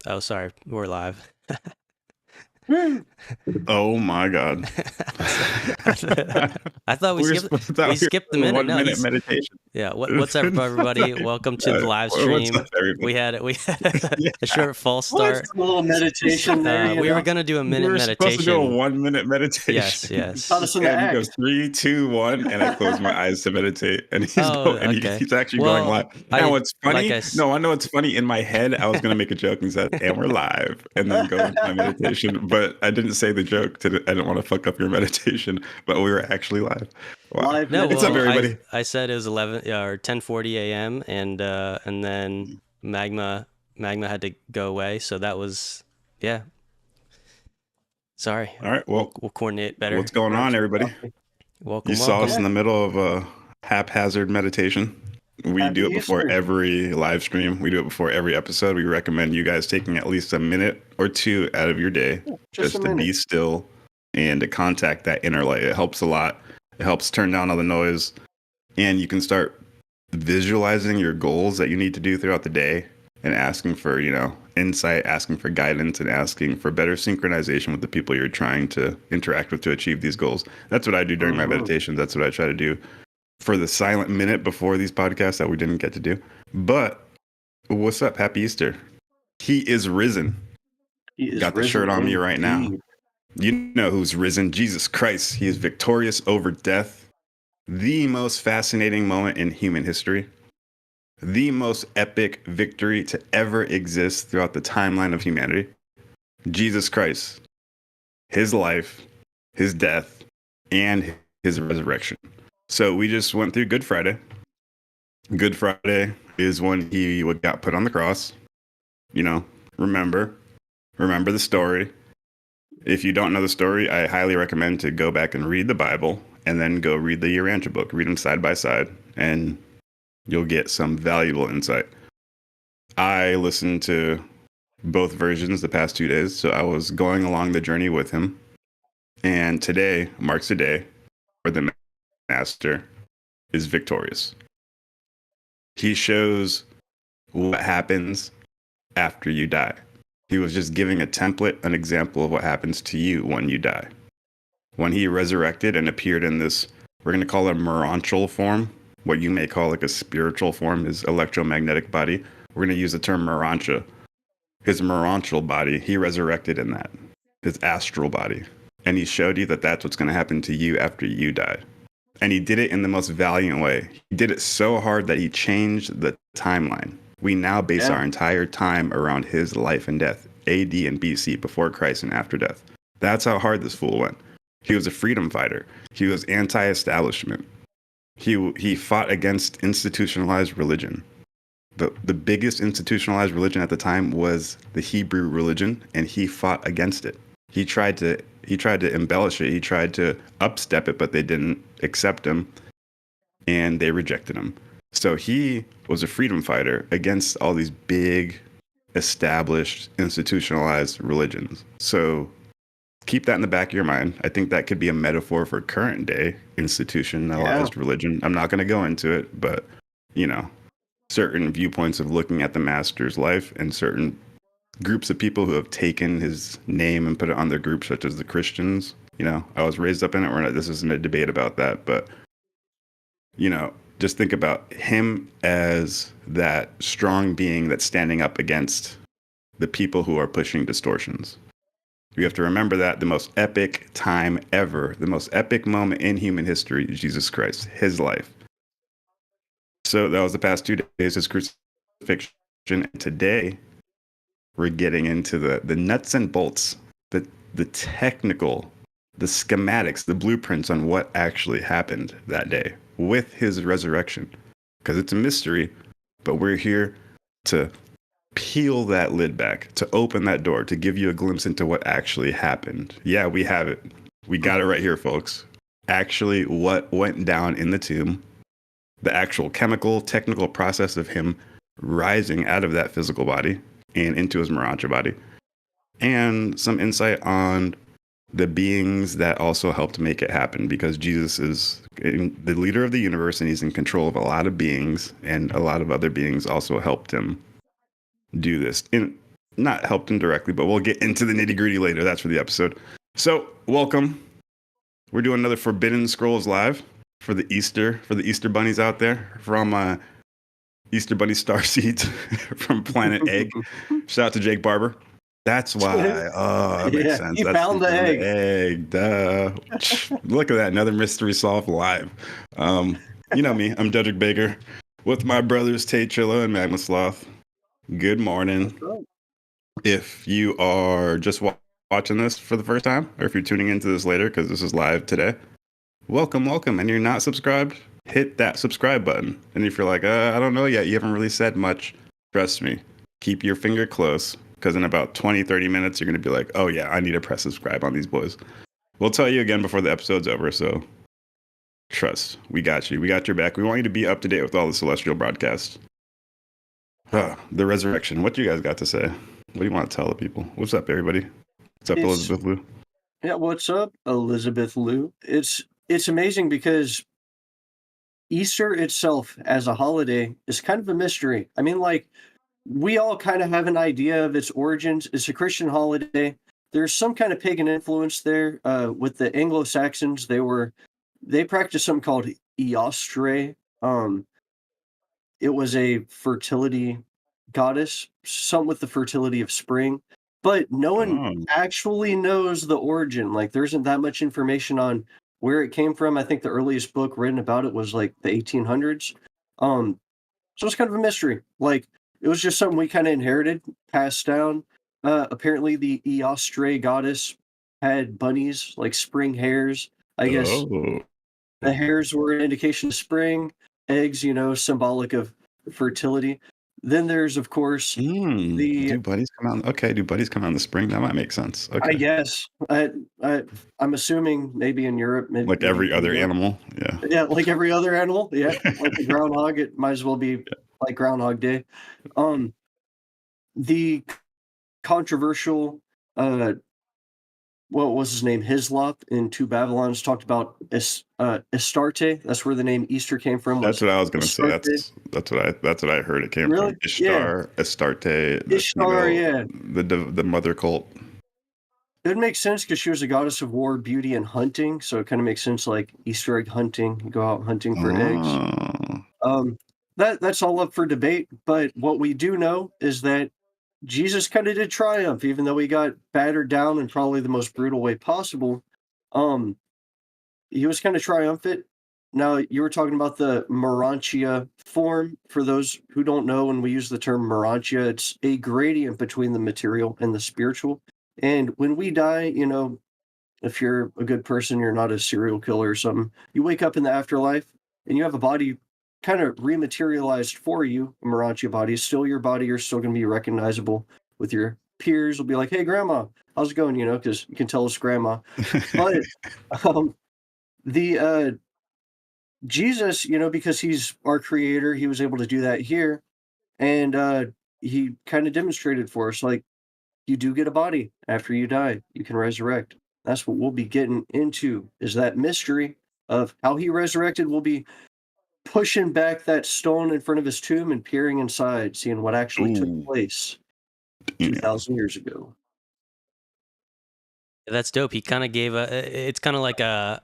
Oh, sorry, we're live. Oh my God. I thought we skipped the doing a minute. No, 1 minute meditation. yeah. What's up, everybody? Welcome to the live What's stream. up, everybody? We had Yeah. a short false start. A little meditation there. We were gonna do a minute We were meditation. supposed to do a 1 minute meditation. Yes. Taught us in the And he act. goes 3, 2, 1, and I close my eyes to meditate. And he's okay. he's actually going live. And what's funny? I know what's funny. In my head, I was gonna make a joke and said, "And we're live," and then go into my meditation. But I didn't say the joke. I didn't want to fuck up your meditation. But we were actually live. Wow. Live. No, What's up, everybody? I said it was 11 or 10:40 a.m. and then Magma had to go away, so that was Sorry. All right. Well, we'll coordinate better. What's going on, everybody? Welcome. Saw us in the middle of a haphazard meditation. We do it before every live stream. We do it before every episode. We recommend you guys taking at least a minute or two out of your day just to be still and to contact that inner light. It helps a lot. It helps turn down all the noise, and you can start visualizing your goals that you need to do throughout the day and asking for, insight, asking for guidance, and asking for better synchronization with the people you're trying to interact with to achieve these goals. That's what I do during my meditation. That's what I try to do for the silent minute before these podcasts that we didn't get to do. But what's up? Happy Easter. He is risen. Got the shirt on me right now. You know who's risen? Jesus Christ. He is victorious over death. The most fascinating moment in human history. The most epic victory to ever exist throughout the timeline of humanity. Jesus Christ. His life, his death, and his resurrection. So we just went through Good Friday. Good Friday is when he got put on the cross. Remember the story. If you don't know the story, I highly recommend to go back and read the Bible and then go read the Urantia book. Read them side by side, and you'll get some valuable insight. I listened to both versions the past 2 days, so I was going along the journey with him. And today marks a day where the Master is victorious. He shows what happens after you die. He was just giving a template, an example of what happens to you when you die. When he resurrected and appeared in this, we're going to call it morontial form, what you may call like a spiritual form, his electromagnetic body. We're going to use the term morontia. His morontial body, he resurrected in that, his astral body. And he showed you that that's what's going to happen to you after you die. And he did it in the most valiant way. He did it so hard that he changed the timeline. We now base our entire time around his life and death, AD and BC, before Christ and after death. That's how hard this fool went. He was a freedom fighter. He was anti-establishment. He fought against institutionalized religion. The biggest institutionalized religion at the time was the Hebrew religion, and he fought against it. He tried to embellish it. He tried to upstep it, but they didn't accept him, and they rejected him. So he was a freedom fighter against all these big, established, institutionalized religions. So keep that in the back of your mind. I think that could be a metaphor for current day institutionalized religion. I'm not going to go into it, but, certain viewpoints of looking at the Master's life and certain groups of people who have taken his name and put it on their group, such as the Christians. I was raised up in it. This isn't a debate about that, but, just think about him as that strong being that's standing up against the people who are pushing distortions. You have to remember that the most epic time ever, the most epic moment in human history is Jesus Christ, his life. So that was the past 2 days, his crucifixion. And today, we're getting into the nuts and bolts, the technical, the schematics, the blueprints on what actually happened that day with his resurrection. Because it's a mystery, but we're here to peel that lid back, to open that door, to give you a glimpse into what actually happened. Yeah, we have it. We got it right here, folks. Actually, what went down in the tomb, the actual chemical, technical process of him rising out of that physical body and into his morontia body, and some insight on the beings that also helped make it happen, because Jesus is the leader of the universe and he's in control of a lot of beings, and a lot of other beings also helped him do this. And not helped indirectly, but we'll get into the nitty gritty later. That's for the episode. So, welcome. We're doing another Forbidden Scrolls live for the Easter bunnies out there from Easter Bunny Starseeds from Planet Egg. Shout out to Jake Barber. That's why. Oh, that makes sense. You found the egg. Egg. Duh. Look at that. Another mystery solved live. You know me. I'm Deadrick Baker with my brothers Tate Chilla and Magma Sloth. Good morning. If you are just watching this for the first time, or if you're tuning into this later because this is live today, welcome. And you're not subscribed, hit that subscribe button. And if you're like, I don't know yet, you haven't really said much, trust me, keep your finger close, because in about 20-30 minutes you're going to be like, oh yeah, I need to press subscribe on these boys. We'll tell you again before the episode's over, so trust, we got you, we got your back. We want you to be up to date with all the celestial broadcasts. The resurrection, what do you guys got to say? What do you want to tell the people? What's up, everybody? What's up, Elizabeth Lou? Yeah, what's up, Elizabeth Lou? It's amazing because Easter itself as a holiday is kind of a mystery. I mean, like, we all kind of have an idea of its origins. It's a Christian holiday. There's some kind of pagan influence there. With the Anglo-Saxons, they practiced something called Eostre. It was a fertility goddess, some with the fertility of spring, but no one actually knows the origin. Like, there isn't that much information on where it came from. I think the earliest book written about it was like the 1800s. So it's kind of a mystery. Like, it was just something we kind of inherited, passed down. Apparently, the Eostre goddess had bunnies, like spring hares. I guess the hares were an indication of spring, eggs, symbolic of fertility. Then there's, of course, do buddies come out? Okay, do buddies come out in the spring? That might make sense. Okay. I guess I'm assuming maybe in Europe, like every other animal. Yeah, like every other animal. Yeah, like the groundhog. It might as well be like Groundhog Day. The controversial what was his name? Hislop in Two Babylons talked about Astarte. That's where the name Easter came from. That's what I was going to say. That's what I heard. It came from Ishtar, yeah. Astarte. Ishtar, yeah. The mother cult. It makes sense because she was a goddess of war, beauty, and hunting. So it kind of makes sense, like Easter egg hunting. You go out hunting for eggs. That's all up for debate. But what we do know is that Jesus kind of did triumph, even though he got battered down in probably the most brutal way possible. He was kind of triumphant. Now, you were talking about the morontia form. For those who don't know, when we use the term morontia, it's a gradient between the material and the spiritual. And when we die, if you're a good person, you're not a serial killer or something, you wake up in the afterlife and you have a body kind of rematerialized for you. A morontia body is still your body. You're still going to be recognizable with your peers. Will be like, hey, grandma, how's it going? Because you can tell it's grandma. But the Jesus, because he's our creator, he was able to do that here. And he kind of demonstrated for us, like, you do get a body after you die. You can resurrect. That's what we'll be getting into, is that mystery of how he resurrected. We'll be pushing back that stone in front of his tomb and peering inside, seeing what actually took place 2,000 years ago. That's dope. He kind of gave it's kind of like a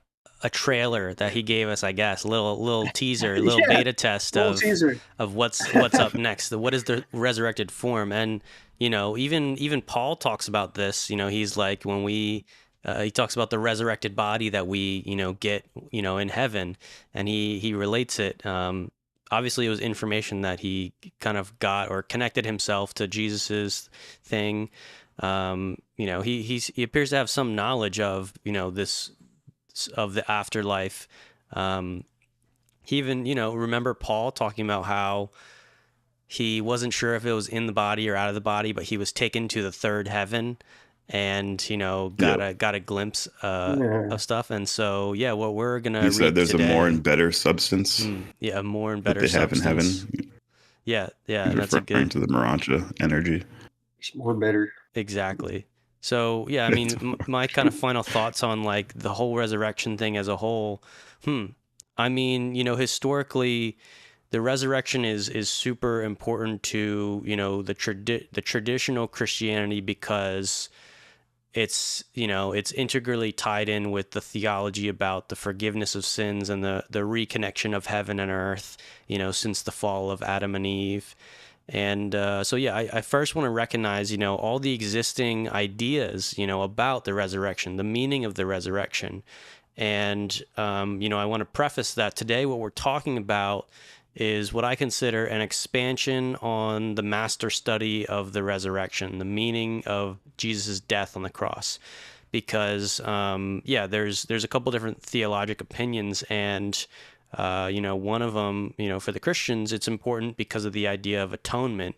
trailer that he gave us, I guess, a little teaser, a little beta test of what's up next. What is the resurrected form? And even Paul talks about this. He's like, when he talks about the resurrected body that we get in heaven, and he relates it. Obviously, it was information that he kind of got or connected himself to Jesus's thing. He appears to have some knowledge of this, of the afterlife. He even remember Paul talking about how he wasn't sure if it was in the body or out of the body, but he was taken to the third heaven and got a glimpse of stuff. And so what we're gonna read said there's today, a more and better substance. A more and better that they substance. have in heaven. Yeah, He's that's a good to the morontia energy. It's more better. Exactly. So I mean, my kind of final thoughts on like the whole resurrection thing as a whole. I mean, historically, the resurrection is super important to, the traditional Christianity, because it's, it's integrally tied in with the theology about the forgiveness of sins and the reconnection of heaven and earth, since the fall of Adam and Eve. And so, yeah, I first want to recognize, all the existing ideas, about the resurrection, the meaning of the resurrection. And, I want to preface that today what we're talking about is what I consider an expansion on the master study of the resurrection, the meaning of Jesus' death on the cross. Because, there's a couple different theologic opinions, and one of them, for the Christians, it's important because of the idea of atonement,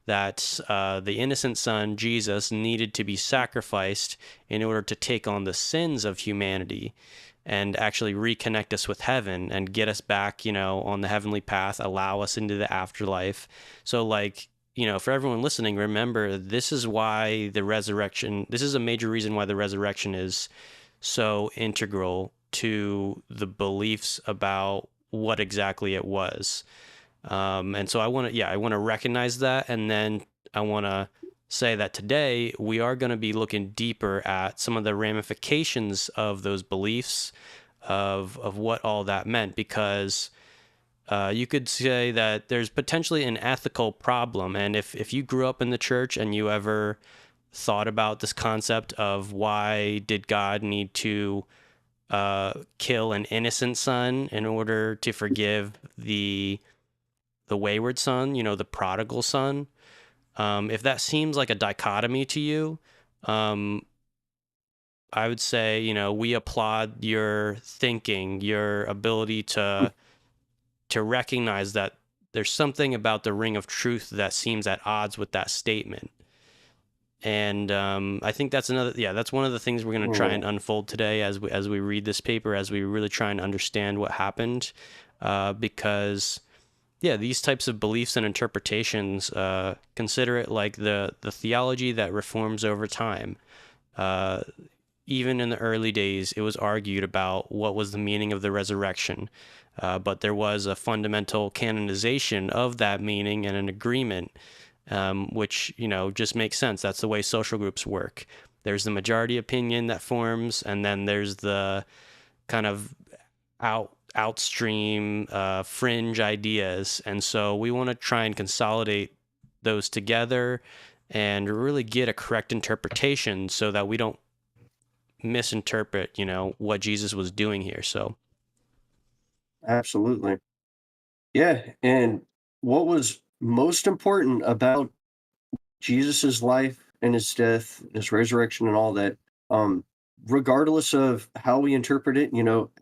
that the innocent son, Jesus, needed to be sacrificed in order to take on the sins of humanity and actually reconnect us with heaven and get us back, on the heavenly path, allow us into the afterlife. So, for everyone listening, remember, this is why the resurrection, this is a major reason why the resurrection is so integral to the beliefs about what exactly it was. And so I want to recognize that. And then I want to say that today we are going to be looking deeper at some of the ramifications of those beliefs, of what all that meant, because you could say that there's potentially an ethical problem. And if you grew up in the church and you ever thought about this concept of why did God need to kill an innocent son in order to forgive the wayward son, the prodigal son, if that seems like a dichotomy to you, I would say, we applaud your thinking, your ability to recognize that there's something about the ring of truth that seems at odds with that statement. And I think that's that's one of the things we're going to try and unfold today as we read this paper, as we really try and understand what happened, because these types of beliefs and interpretations, consider it like the theology that reforms over time. Even in the early days, it was argued about what was the meaning of the resurrection, but there was a fundamental canonization of that meaning and an agreement, which, just makes sense. That's the way social groups work. There's the majority opinion that forms, and then there's the kind of outstream fringe ideas. And so we want to try and consolidate those together and really get a correct interpretation so that we don't misinterpret, what Jesus was doing here. So absolutely. Yeah, and what was most important about Jesus's life and his death, his resurrection, and all that, regardless of how we interpret it,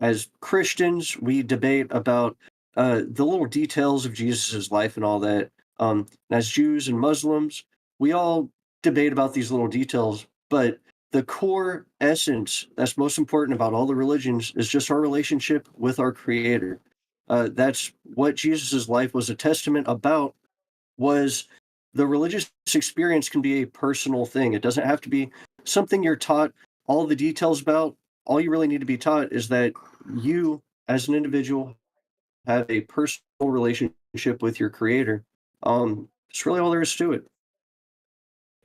as Christians, we debate about the little details of Jesus's life and all that. As Jews and Muslims, we all debate about these little details, but the core essence that's most important about all the religions is just our relationship with our Creator. That's what Jesus's life was a testament about. Was the religious experience can be a personal thing. It doesn't have to be something you're taught all the details about. All you really need to be taught is that you, as an individual, have a personal relationship with your Creator. It's really all there is to it.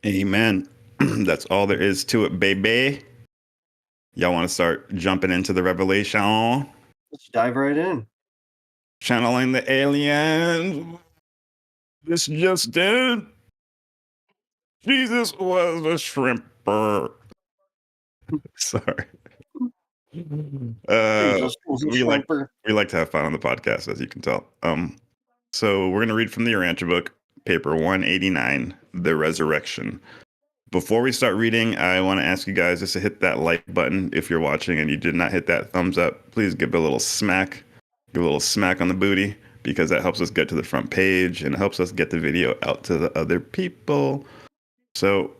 Amen. That's all there is to it, baby. Y'all want to start jumping into the revelation? Let's dive right in. Channeling the aliens. This just in. Jesus was a shrimper. Sorry. We like to have fun on the podcast, as you can tell. So we're gonna read from the Urantia book, paper 189, The Resurrection. Before we start reading, I want to ask you guys just to hit that like button if you're watching and you did not hit that thumbs up. Please give it a little smack. Give a little smack on the booty, because that helps us get to the front page and helps us get the video out to the other people. So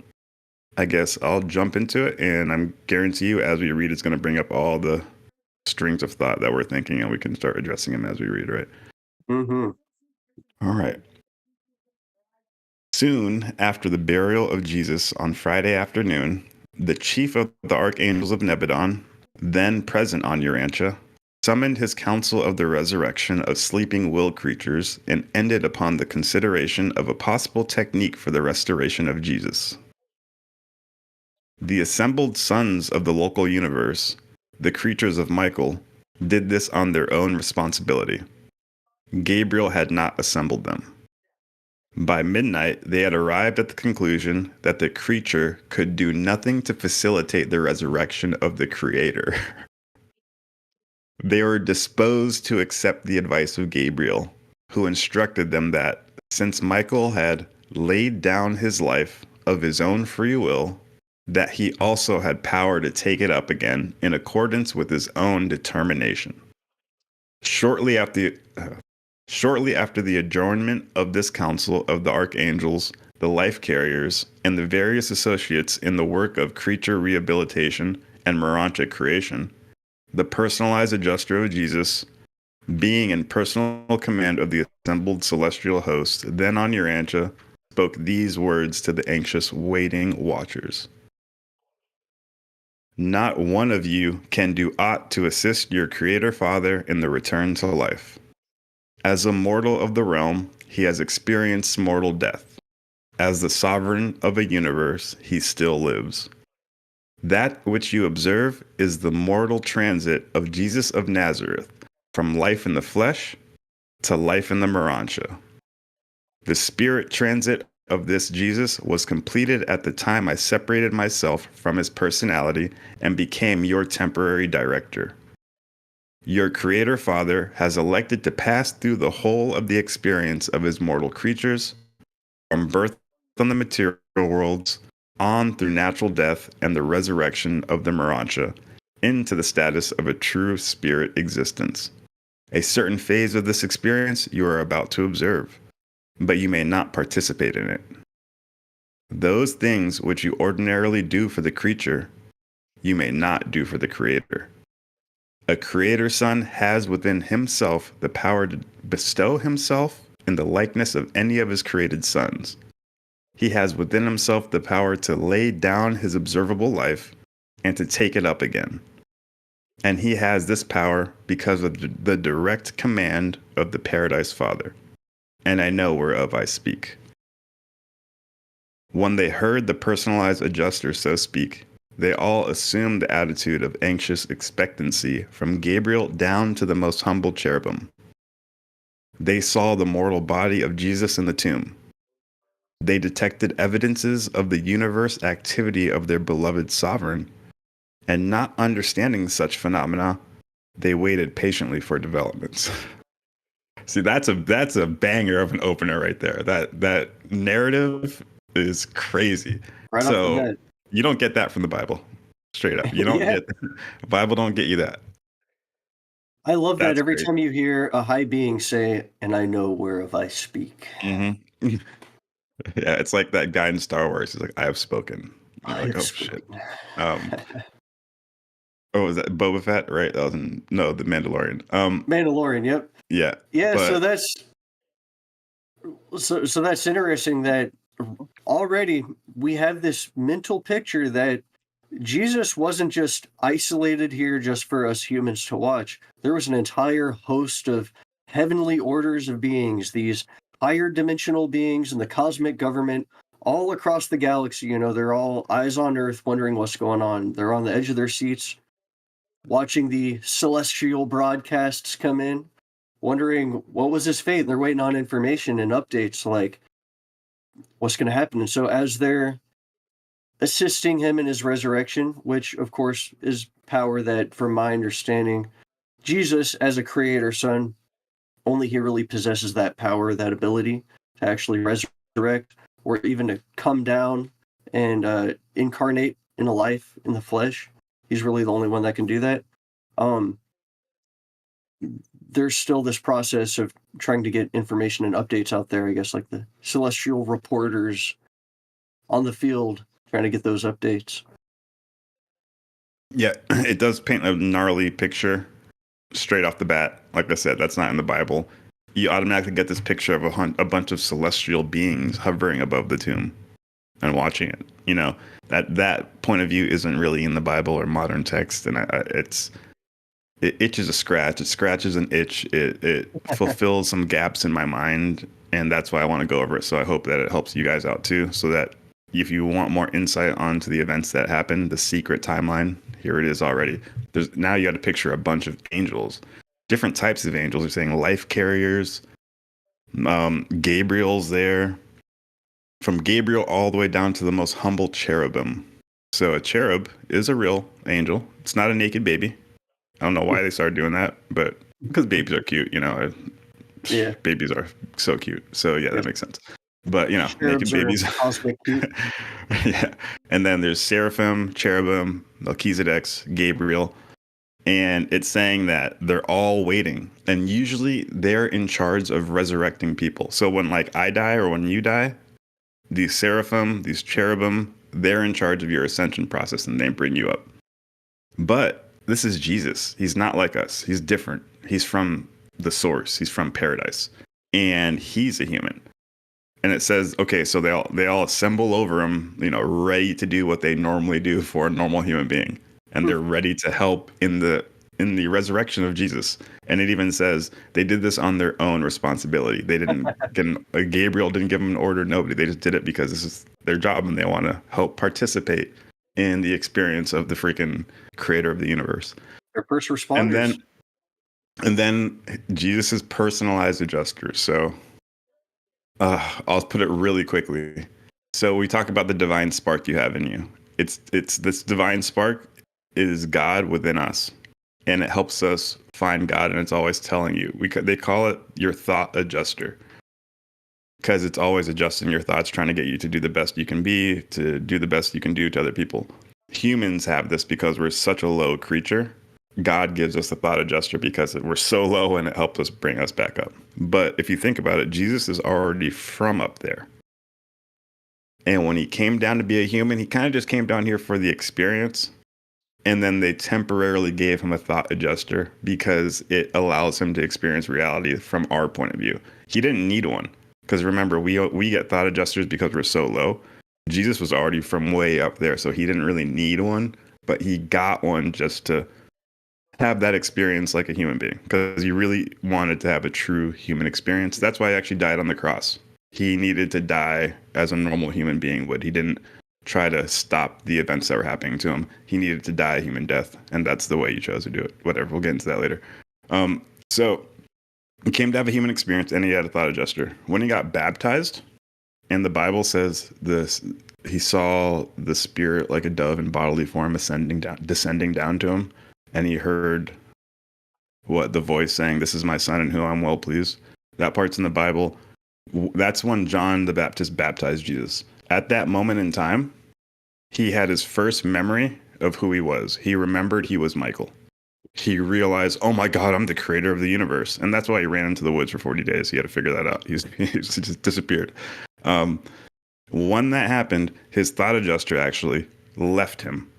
I guess I'll jump into it, and I'm guarantee you as we read, it's going to bring up all the strings of thought that we're thinking, and we can start addressing them as we read, right? Mm-hmm. All right. Soon after the burial of Jesus on Friday afternoon, the chief of the archangels of Nebadon, then present on Urantia, summoned his council of the resurrection of sleeping will creatures, and ended upon the consideration of a possible technique for the restoration of Jesus. The assembled sons of the local universe, the creatures of Michael, did this on their own responsibility. Gabriel had not assembled them. By midnight, they had arrived at the conclusion that the creature could do nothing to facilitate the resurrection of the Creator. They were disposed to accept the advice of Gabriel, who instructed them that, since Michael had laid down his life of his own free will, that he also had power to take it up again in accordance with his own determination. Shortly after the adjournment of this council of the archangels, the life carriers, and the various associates in the work of creature rehabilitation and morontia creation, the personalized adjuster of Jesus, being in personal command of the assembled celestial host, then on Urantia, spoke these words to the anxious, waiting watchers. Not one of you can do aught to assist your Creator Father in the return to life. As a mortal of the realm, he has experienced mortal death. As the sovereign of a universe, he still lives. That which you observe is the mortal transit of Jesus of Nazareth, from life in the flesh to life in the morontia. The spirit transit of this Jesus was completed at the time I separated myself from his personality and became your temporary director. Your Creator Father has elected to pass through the whole of the experience of his mortal creatures, from birth on the material worlds, on through natural death and the resurrection of the morontia, into the status of a true spirit existence. A certain phase of this experience you are about to observe, but you may not participate in it. Those things which you ordinarily do for the creature, you may not do for the Creator. A Creator Son has within himself the power to bestow himself in the likeness of any of his created sons. He has within himself the power to lay down his observable life and to take it up again. And he has this power because of the direct command of the Paradise Father. And I know whereof I speak. When they heard the personalized adjuster so speak, they all assumed the attitude of anxious expectancy from Gabriel down to the most humble cherubim. They saw the mortal body of Jesus in the tomb. They detected evidences of the universe activity of their beloved sovereign, and not understanding such phenomena, they waited patiently for developments. See, that's a banger of an opener right there. That narrative is crazy. Right off the bat. You don't get that from the Bible. Straight up. You don't get the Bible don't get you that. I love that every time you hear a high being say, and I know whereof I speak. Mm-hmm. Yeah, it's like that guy in Star Wars. He's like, I have spoken. You're like, oh shit. Oh, was that Boba Fett? Right? That was the Mandalorian. Mandalorian, yep. Yeah. Yeah, so that's interesting that already we have this mental picture that Jesus wasn't just isolated here just for us humans to watch. There was an entire host of heavenly orders of beings, these higher dimensional beings in the cosmic government all across the galaxy. You know, they're all eyes on Earth wondering what's going on. They're on the edge of their seats watching the celestial broadcasts come in, wondering what was his fate. They're waiting on information and updates like what's going to happen. And so as they're assisting him in his resurrection, which of course is power that, from my understanding, Jesus as a creator son, only he really possesses that power, that ability to actually resurrect or even to come down and incarnate in a life in the flesh. He's really the only one that can do that. There's still this process of trying to get information and updates out there, I guess, like the celestial reporters on the field trying to get those updates. Yeah, it does paint a gnarly picture straight off the bat. Like I said, that's not in the Bible. You automatically get this picture of a bunch of celestial beings hovering above the tomb and watching it. You know, that point of view isn't really in the Bible or modern text, and it's it itches a scratch. It scratches an itch. It fulfills some gaps in my mind, and that's why I want to go over it. So I hope that it helps you guys out too, so that if you want more insight onto the events that happened, the secret timeline, here it is already. There's now you got to picture a bunch of angels, different types of angels. They're saying life carriers. Gabriel's there. From Gabriel all the way down to the most humble cherubim. So a cherub is a real angel. It's not a naked baby. I don't know why they started doing that, but because babies are cute, Yeah. Babies are so cute. So yeah, that makes sense. But Cherubs naked babies. Cosmic cute. Yeah. And then there's seraphim, cherubim, Melchizedek, Gabriel. And it's saying that they're all waiting. And usually they're in charge of resurrecting people. So when like I die or when you die, these seraphim, these cherubim, they're in charge of your ascension process and they bring you up. But this is Jesus. He's not like us. He's different. He's from the source. He's from paradise. And he's a human. And it says, okay, so they all assemble over him, ready to do what they normally do for a normal human being. And they're ready to help in the resurrection of Jesus. And it even says they did this on their own responsibility. They didn't Gabriel didn't give them an order. Nobody. They just did it because this is their job and they want to help participate in the experience of the freaking creator of the universe. They're first responders. And then Jesus is personalized adjuster. So I'll put it really quickly. So we talk about the divine spark you have in you. It's this divine spark is God within us. And it helps us find God, and it's always telling you. They call it your thought adjuster because it's always adjusting your thoughts, trying to get you to do the best you can be, to do the best you can do to other people. Humans have this because we're such a low creature. God gives us the thought adjuster because we're so low, and it helps us bring us back up. But if you think about it, Jesus is already from up there. And when he came down to be a human, he kind of just came down here for the experience. And then they temporarily gave him a thought adjuster because it allows him to experience reality from our point of view. He didn't need one because remember, we get thought adjusters because we're so low. Jesus was already from way up there, so he didn't really need one, but he got one just to have that experience like a human being because he really wanted to have a true human experience. That's why he actually died on the cross. He needed to die as a normal human being would. He didn't try to stop the events that were happening to him. He needed to die a human death, and that's the way he chose to do it. Whatever, we'll get into that later. So he came to have a human experience, and he had a thought adjuster. When he got baptized, and the Bible says this, he saw the Spirit like a dove in bodily form descending down to him, and he heard the voice saying, "This is my son in whom I'm well pleased." That part's in the Bible. That's when John the Baptist baptized Jesus. At that moment in time, he had his first memory of who he was. He remembered he was Michael. He realized, oh my God, I'm the creator of the universe. And that's why he ran into the woods for 40 days. He had to figure that out. He just disappeared. When that happened, his thought adjuster actually left him.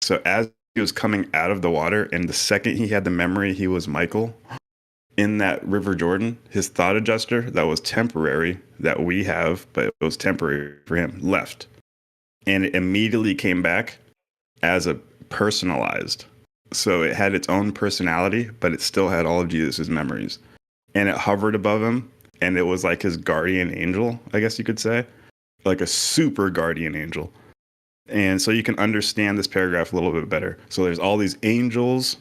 So as he was coming out of the water, and the second he had the memory he was Michael, in that River Jordan, his thought adjuster that was temporary, that we have, but it was temporary for him, left. And it immediately came back as a personalized. So it had its own personality, but it still had all of Jesus's memories. And it hovered above him, and it was like his guardian angel, I guess you could say, like a super guardian angel. And so you can understand this paragraph a little bit better. So there's all these angels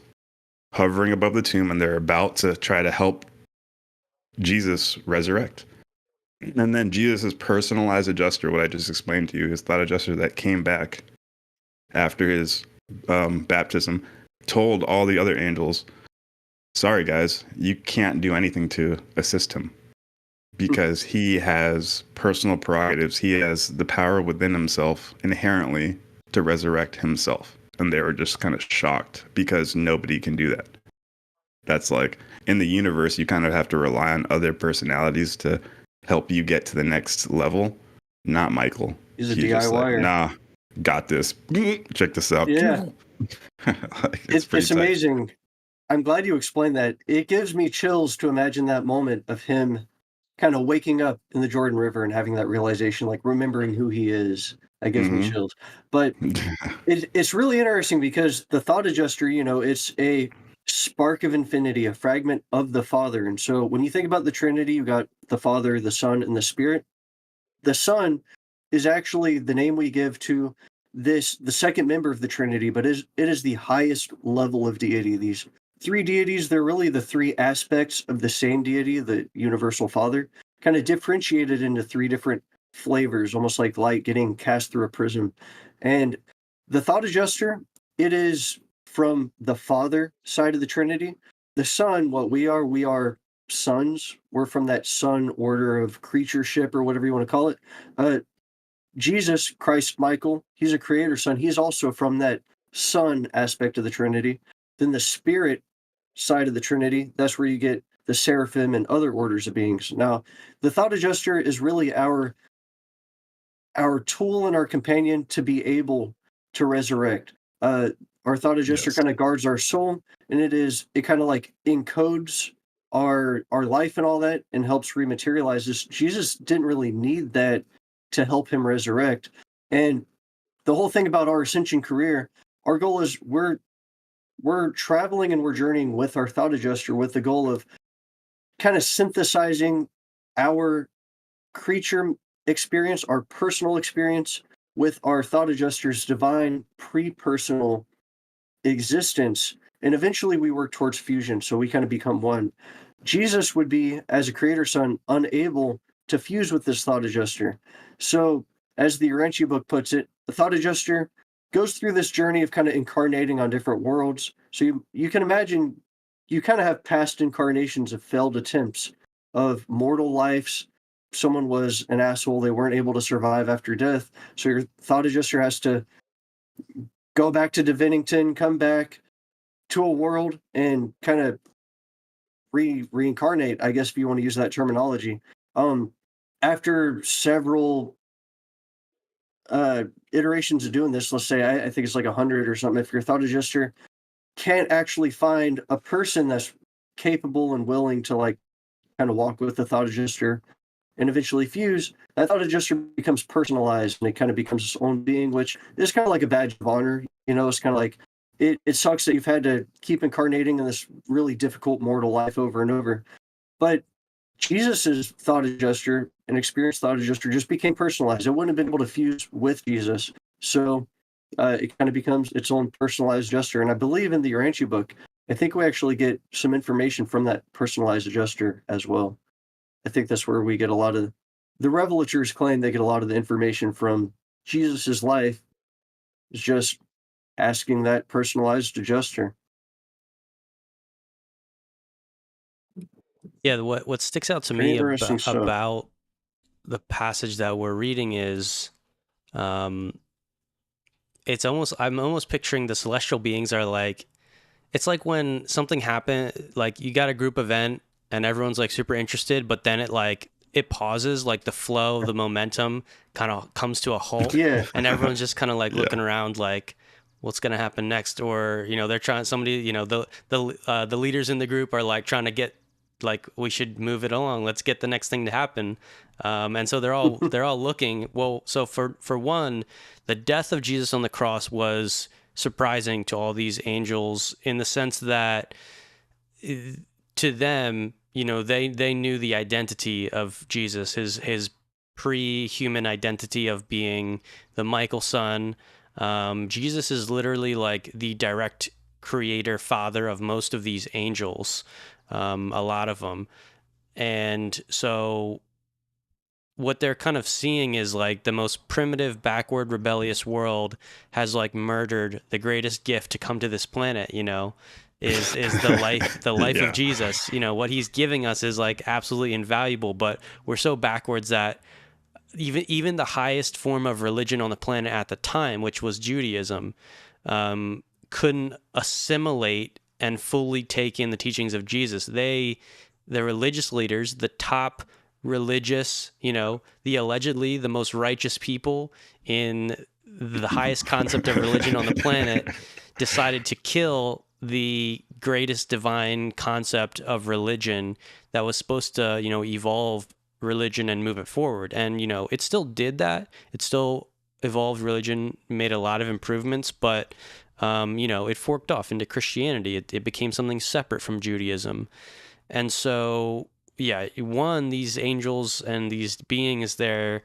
hovering above the tomb, and they're about to try to help Jesus resurrect. And then Jesus' personalized adjuster, what I just explained to you, his thought adjuster that came back after his baptism, told all the other angels, sorry guys, you can't do anything to assist him because he has personal prerogatives. He has the power within himself inherently to resurrect himself. And they were just kind of shocked because nobody can do that. That's like in the universe, you kind of have to rely on other personalities to help you get to the next level. Not Michael. He's a DIYer. Like, nah, got this. Check this out. Yeah. It's tight. amazing. I'm glad you explained that. It gives me chills to imagine that moment of him kind of waking up in the Jordan River and having that realization, like remembering who he is. That gives me chills. But it's really interesting because the thought adjuster, it's a spark of infinity, a fragment of the Father. And so when you think about the Trinity, you got the Father, the Son, and the Spirit. The Son is actually the name we give to the second member of the Trinity, but it is the highest level of deity. These three deities, they're really the three aspects of the same deity, the universal Father, kind of differentiated into three different flavors, almost like light getting cast through a prism. And the thought adjuster, it is from the Father side of the Trinity. The Son, what we are sons. We're from that son order of creatureship or whatever you want to call it. Jesus Christ Michael, he's a creator son. He's also from that son aspect of the Trinity. Then the spirit side of the Trinity, that's where you get the seraphim and other orders of beings. Now, the thought adjuster is really our tool and our companion to be able to resurrect. Our thought adjuster kind of guards our soul, and it kind of like encodes our life and all that and helps rematerialize this. Jesus didn't really need that to help him resurrect. And the whole thing about our ascension career, our goal is we're traveling and we're journeying with our thought adjuster with the goal of kind of synthesizing our creature experience, our personal experience with our thought adjuster's divine pre-personal existence. And eventually we work towards fusion. So we kind of become one. Jesus would be, as a creator son, unable to fuse with this thought adjuster. So as the Urantia book puts it, the thought adjuster goes through this journey of kind of incarnating on different worlds. So you can imagine you kind of have past incarnations of failed attempts of mortal lives. Someone was an asshole. They weren't able to survive after death. So your thought adjuster has to go back to Divinington, come back to a world and kind of reincarnate, I guess, if you want to use that terminology. After several iterations of doing this, let's say I think it's like 100 or something, if your thought adjuster can't actually find a person that's capable and willing to like kind of walk with the thought adjuster and eventually fuse, that thought adjuster becomes personalized and it kind of becomes its own being, which is kind of like a badge of honor. You know, it's kind of like it sucks that you've had to keep incarnating in this really difficult mortal life over and over. But Jesus's thought adjuster, an experienced thought adjuster, just became personalized. It wouldn't have been able to fuse with Jesus. So it kind of becomes its own personalized adjuster. And I believe in the Urantia book, I think we actually get some information from that personalized adjuster as well. I think that's where we get a lot of the revelators claim they get a lot of the information from Jesus's life. Is just asking that personalized adjuster. Yeah, what sticks out to me about the passage that we're reading is, it's almost, I'm almost picturing the celestial beings are like, it's like when something happened, like you got a group event and everyone's like super interested, but then it pauses, like the flow, the momentum kind of comes to a halt. Yeah. And everyone's just kind of like looking around like, what's going to happen next? Or, you know, they're trying, somebody, you know, the leaders in the group are like trying to get, like, we should move it along. Let's get the next thing to happen. And so they're all looking. Well, so for one, the death of Jesus on the cross was surprising to all these angels in the sense that to them, you know, they knew the identity of Jesus, his pre-human identity of being the Michael son. Jesus is literally like the direct creator father of most of these angels, a lot of them. And so what they're kind of seeing is like the most primitive, backward, rebellious world has like murdered the greatest gift to come to this planet, you know, is the life of Jesus. You know, what he's giving us is like absolutely invaluable, but we're so backwards that even the highest form of religion on the planet at the time, which was Judaism, couldn't assimilate and fully take in the teachings of Jesus. The religious leaders, the top religious, you know, the allegedly the most righteous people in the highest concept of religion on the planet, decided to kill the greatest divine concept of religion that was supposed to, you know, evolve religion and move it forward. And, you know, it still did that. It still evolved religion made a lot of improvements, but it forked off into Christianity. It became something separate from Judaism. And so, yeah, these angels and these beings, they're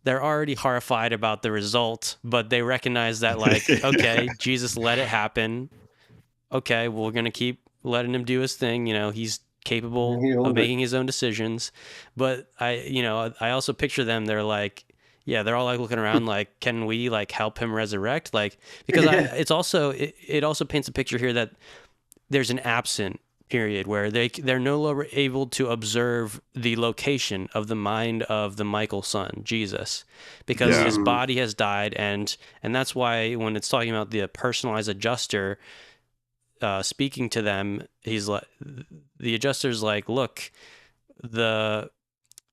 already horrified about the result, but they recognize that, like, okay, Jesus let it happen. Okay, we're going to keep letting him do his thing. He's capable of making his own decisions. But I also picture them, they're like, yeah, they're all like looking around like, can we like help him resurrect? Like, because it also paints a picture here that there's an absent period where they're no longer able to observe the location of the mind of the Michael son, Jesus, because his body has died. And that's why when it's talking about the personalized adjuster, speaking to them, he's like, the adjuster's like, look,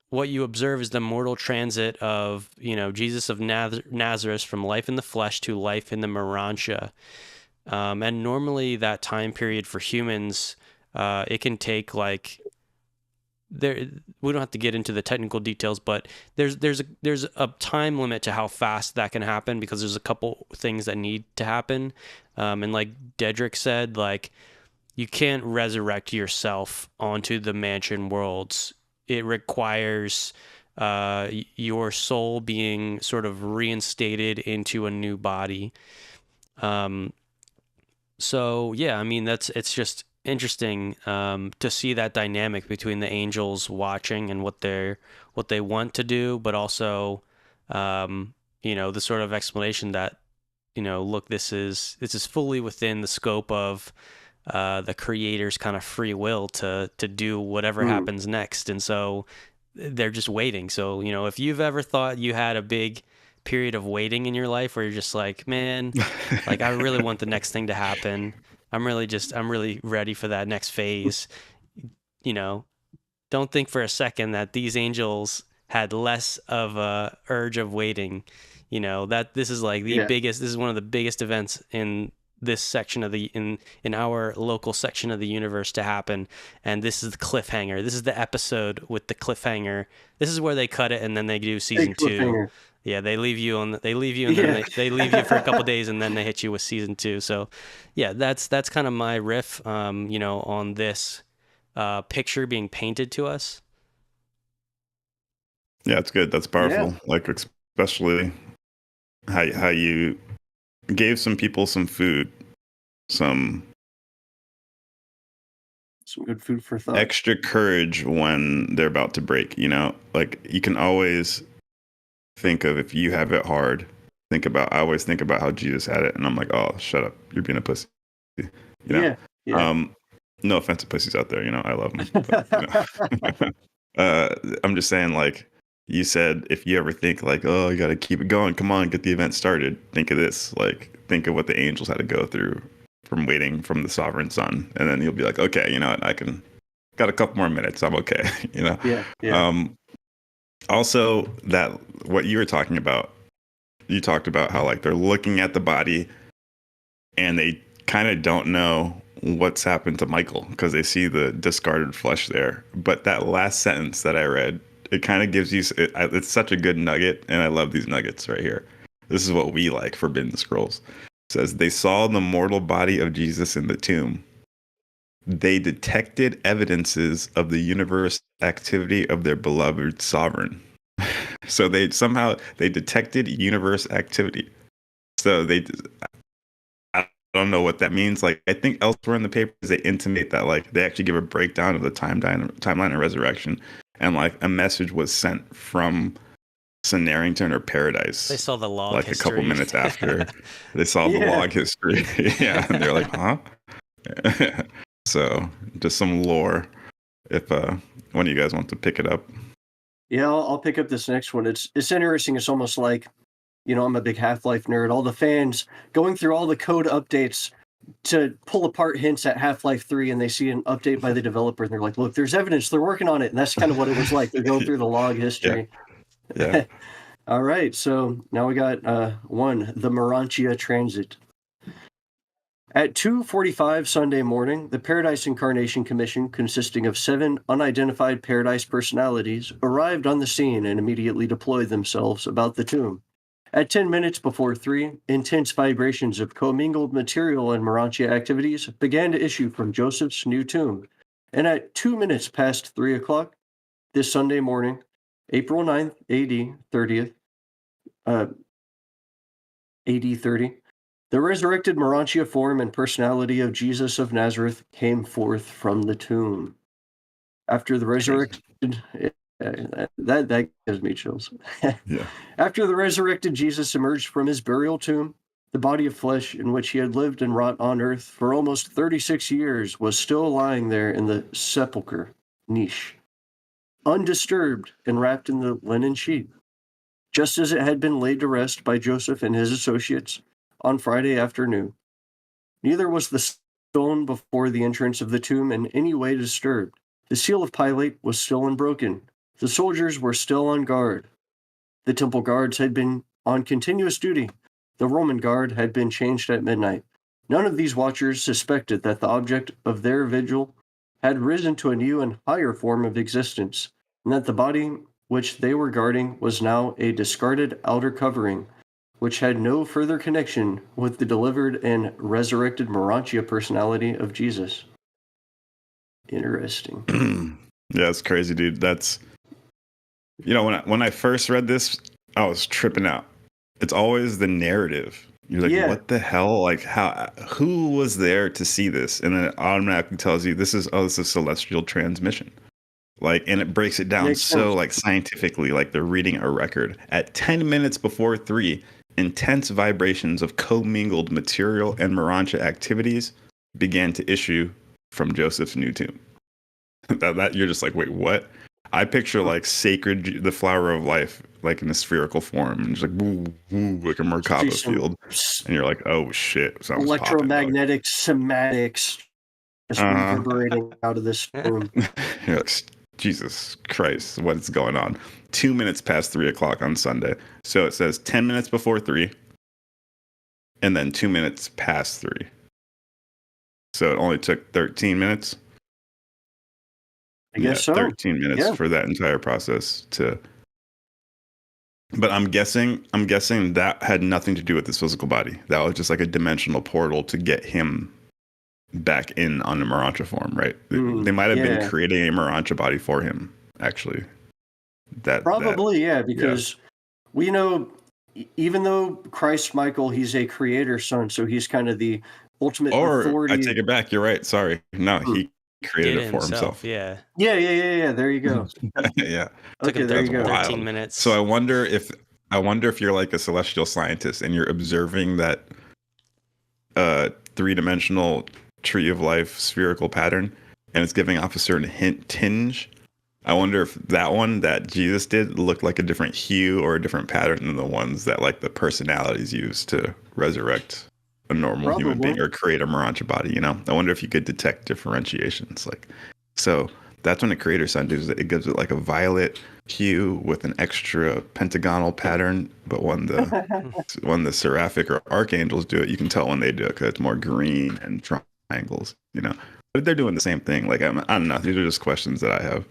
what you observe is the mortal transit of, Jesus of Nazareth from life in the flesh to life in the morontia. And normally that time period for humans, it can take like, we don't have to get into the technical details, but there's a time limit to how fast that can happen, because there's a couple things that need to happen. And like Deadrick said, like, you can't resurrect yourself onto the mansion worlds. It requires your soul being sort of reinstated into a new body. So yeah, I mean, it's just interesting to see that dynamic between the angels watching and what they want to do, but also the sort of explanation that, look, this is fully within the scope of the creator's kind of free will to do whatever happens next. And so they're just waiting. So, if you've ever thought you had a big period of waiting in your life where you're just like, man, like, I really want the next thing to happen. I'm really ready for that next phase. Don't think for a second that these angels had less of a urge of waiting. That this is like this is one of the biggest events in this section of in our local section of the universe to happen. And this is the cliffhanger. This is the episode with the cliffhanger. This is where they cut it, and then they do season 2. Yeah, they leave you and then they leave you for a couple days, and then they hit you with season 2. So yeah, that's kind of my riff, on this picture being painted to us. Yeah, it's good. That's powerful. Yeah. Like, especially how you gave some people some food, some good food for thought, extra courage when they're about to break. Like, you can always think of, if you have it hard, I always think about how Jesus had it, and I'm like, oh, shut up, you're being a pussy. Yeah. No offense to pussies out there, I love them. But, I'm just saying, like, you said, if you ever think like, oh, you got to keep it going, come on, get the event started, think of this. Like, think of what the angels had to go through from waiting from the sovereign son, and then you'll be like, okay, you know what, got a couple more minutes, I'm okay. Yeah. Also, that what you were talking about, you talked about how, like, they're looking at the body and they kind of don't know what's happened to Michael because they see the discarded flesh there. But that last sentence that I read, it kind of gives you, it's such a good nugget, and I love these nuggets right here. This is what we like, Forbidden Scrolls. It says, they saw the mortal body of Jesus in the tomb. They detected evidences of the universe activity of their beloved sovereign. So they detected universe activity. So I don't know what that means. Like, I think elsewhere in the papers they intimate that, like, they actually give a breakdown of the timeline of resurrection, and like a message was sent from Narrington or Paradise. They saw the log like history. A couple minutes after they saw the log history. Yeah, and they're like, huh? So just some lore. If one of you guys want to pick it up. Yeah, I'll pick up this next one. It's interesting. It's almost like, I'm a big Half-Life nerd. All the fans going through all the code updates to pull apart hints at Half-Life 3, and they see an update by the developer, and they're like, look, there's evidence, they're working on it. And that's kind of what it was like. They're going through the log history. Yeah. All right, so now we got one, the Morontia Transit. At 2:45 Sunday morning, the Paradise Incarnation Commission, consisting of 7 unidentified Paradise personalities, arrived on the scene and immediately deployed themselves about the tomb. At 10 minutes before 3, intense vibrations of commingled material and morontia activities began to issue from Joseph's new tomb. And at 2 minutes past 3 o'clock, this Sunday morning, April 9th, AD 30th, AD 30, the resurrected morontia form and personality of Jesus of Nazareth came forth from the tomb. After the resurrected, that gives me chills. Yeah. After the resurrected Jesus emerged from his burial tomb, the body of flesh in which he had lived and wrought on earth for almost 36 years was still lying there in the sepulchre niche, undisturbed and wrapped in the linen sheet, just as it had been laid to rest by Joseph and his associates on Friday afternoon. Neither was the stone before the entrance of the tomb in any way disturbed. The seal of Pilate was still unbroken. The soldiers were still on guard. The temple guards had been on continuous duty. The Roman guard had been changed at midnight. None of these watchers suspected that the object of their vigil had risen to a new and higher form of existence, and that the body which they were guarding was now a discarded outer covering, which had no further connection with the delivered and resurrected morontia personality of Jesus. Interesting. Yeah, it's crazy, dude. That's, you know, when I first read this, I was tripping out. It's always the narrative. You're like, what the hell? Like, who was there to see this? And then it automatically tells you this is celestial transmission. Like, and it breaks it down like scientifically, like they're reading a record. At 10 minutes before 3, intense vibrations of commingled material and morontia activities began to issue from Joseph's new tomb. that you're just like, wait, what? I picture like sacred, the flower of life, like in a spherical form, and just like like a Merkaba field, and you're like, oh shit, electromagnetic somatics just reverberating out of this room. Jesus Christ, what's going on? 2 minutes past 3 o'clock on Sunday. So it says 10 minutes before 3, and then 2 minutes past 3. So it only took 13 minutes. I guess so. 13 minutes for that entire process to. But I'm guessing that had nothing to do with his physical body. That was just like a dimensional portal to get him back in on the morontia form, right? They might have been creating a morontia body for him, actually. Because we know, even though Christ Michael, he's a creator son, so he's kind of the ultimate authority. I take it back. You're right. Sorry. No, he created it for himself. Yeah. There you go. Yeah. Okay, there you go. 13 minutes. So I wonder if you're like a celestial scientist and you're observing that three-dimensional tree of life spherical pattern, and it's giving off a certain tinge. I wonder if that one that Jesus did looked like a different hue or a different pattern than the ones that like the personalities use to resurrect a normal human being or create a morontia body, you know? I wonder if you could detect differentiations. Like, so that's when the creator son does it. It gives it like a violet hue with an extra pentagonal pattern, but when the seraphic or archangels do it, you can tell when they do it because it's more green and triangles, you know? But they're doing the same thing. Like, I don't know. These are just questions that I have.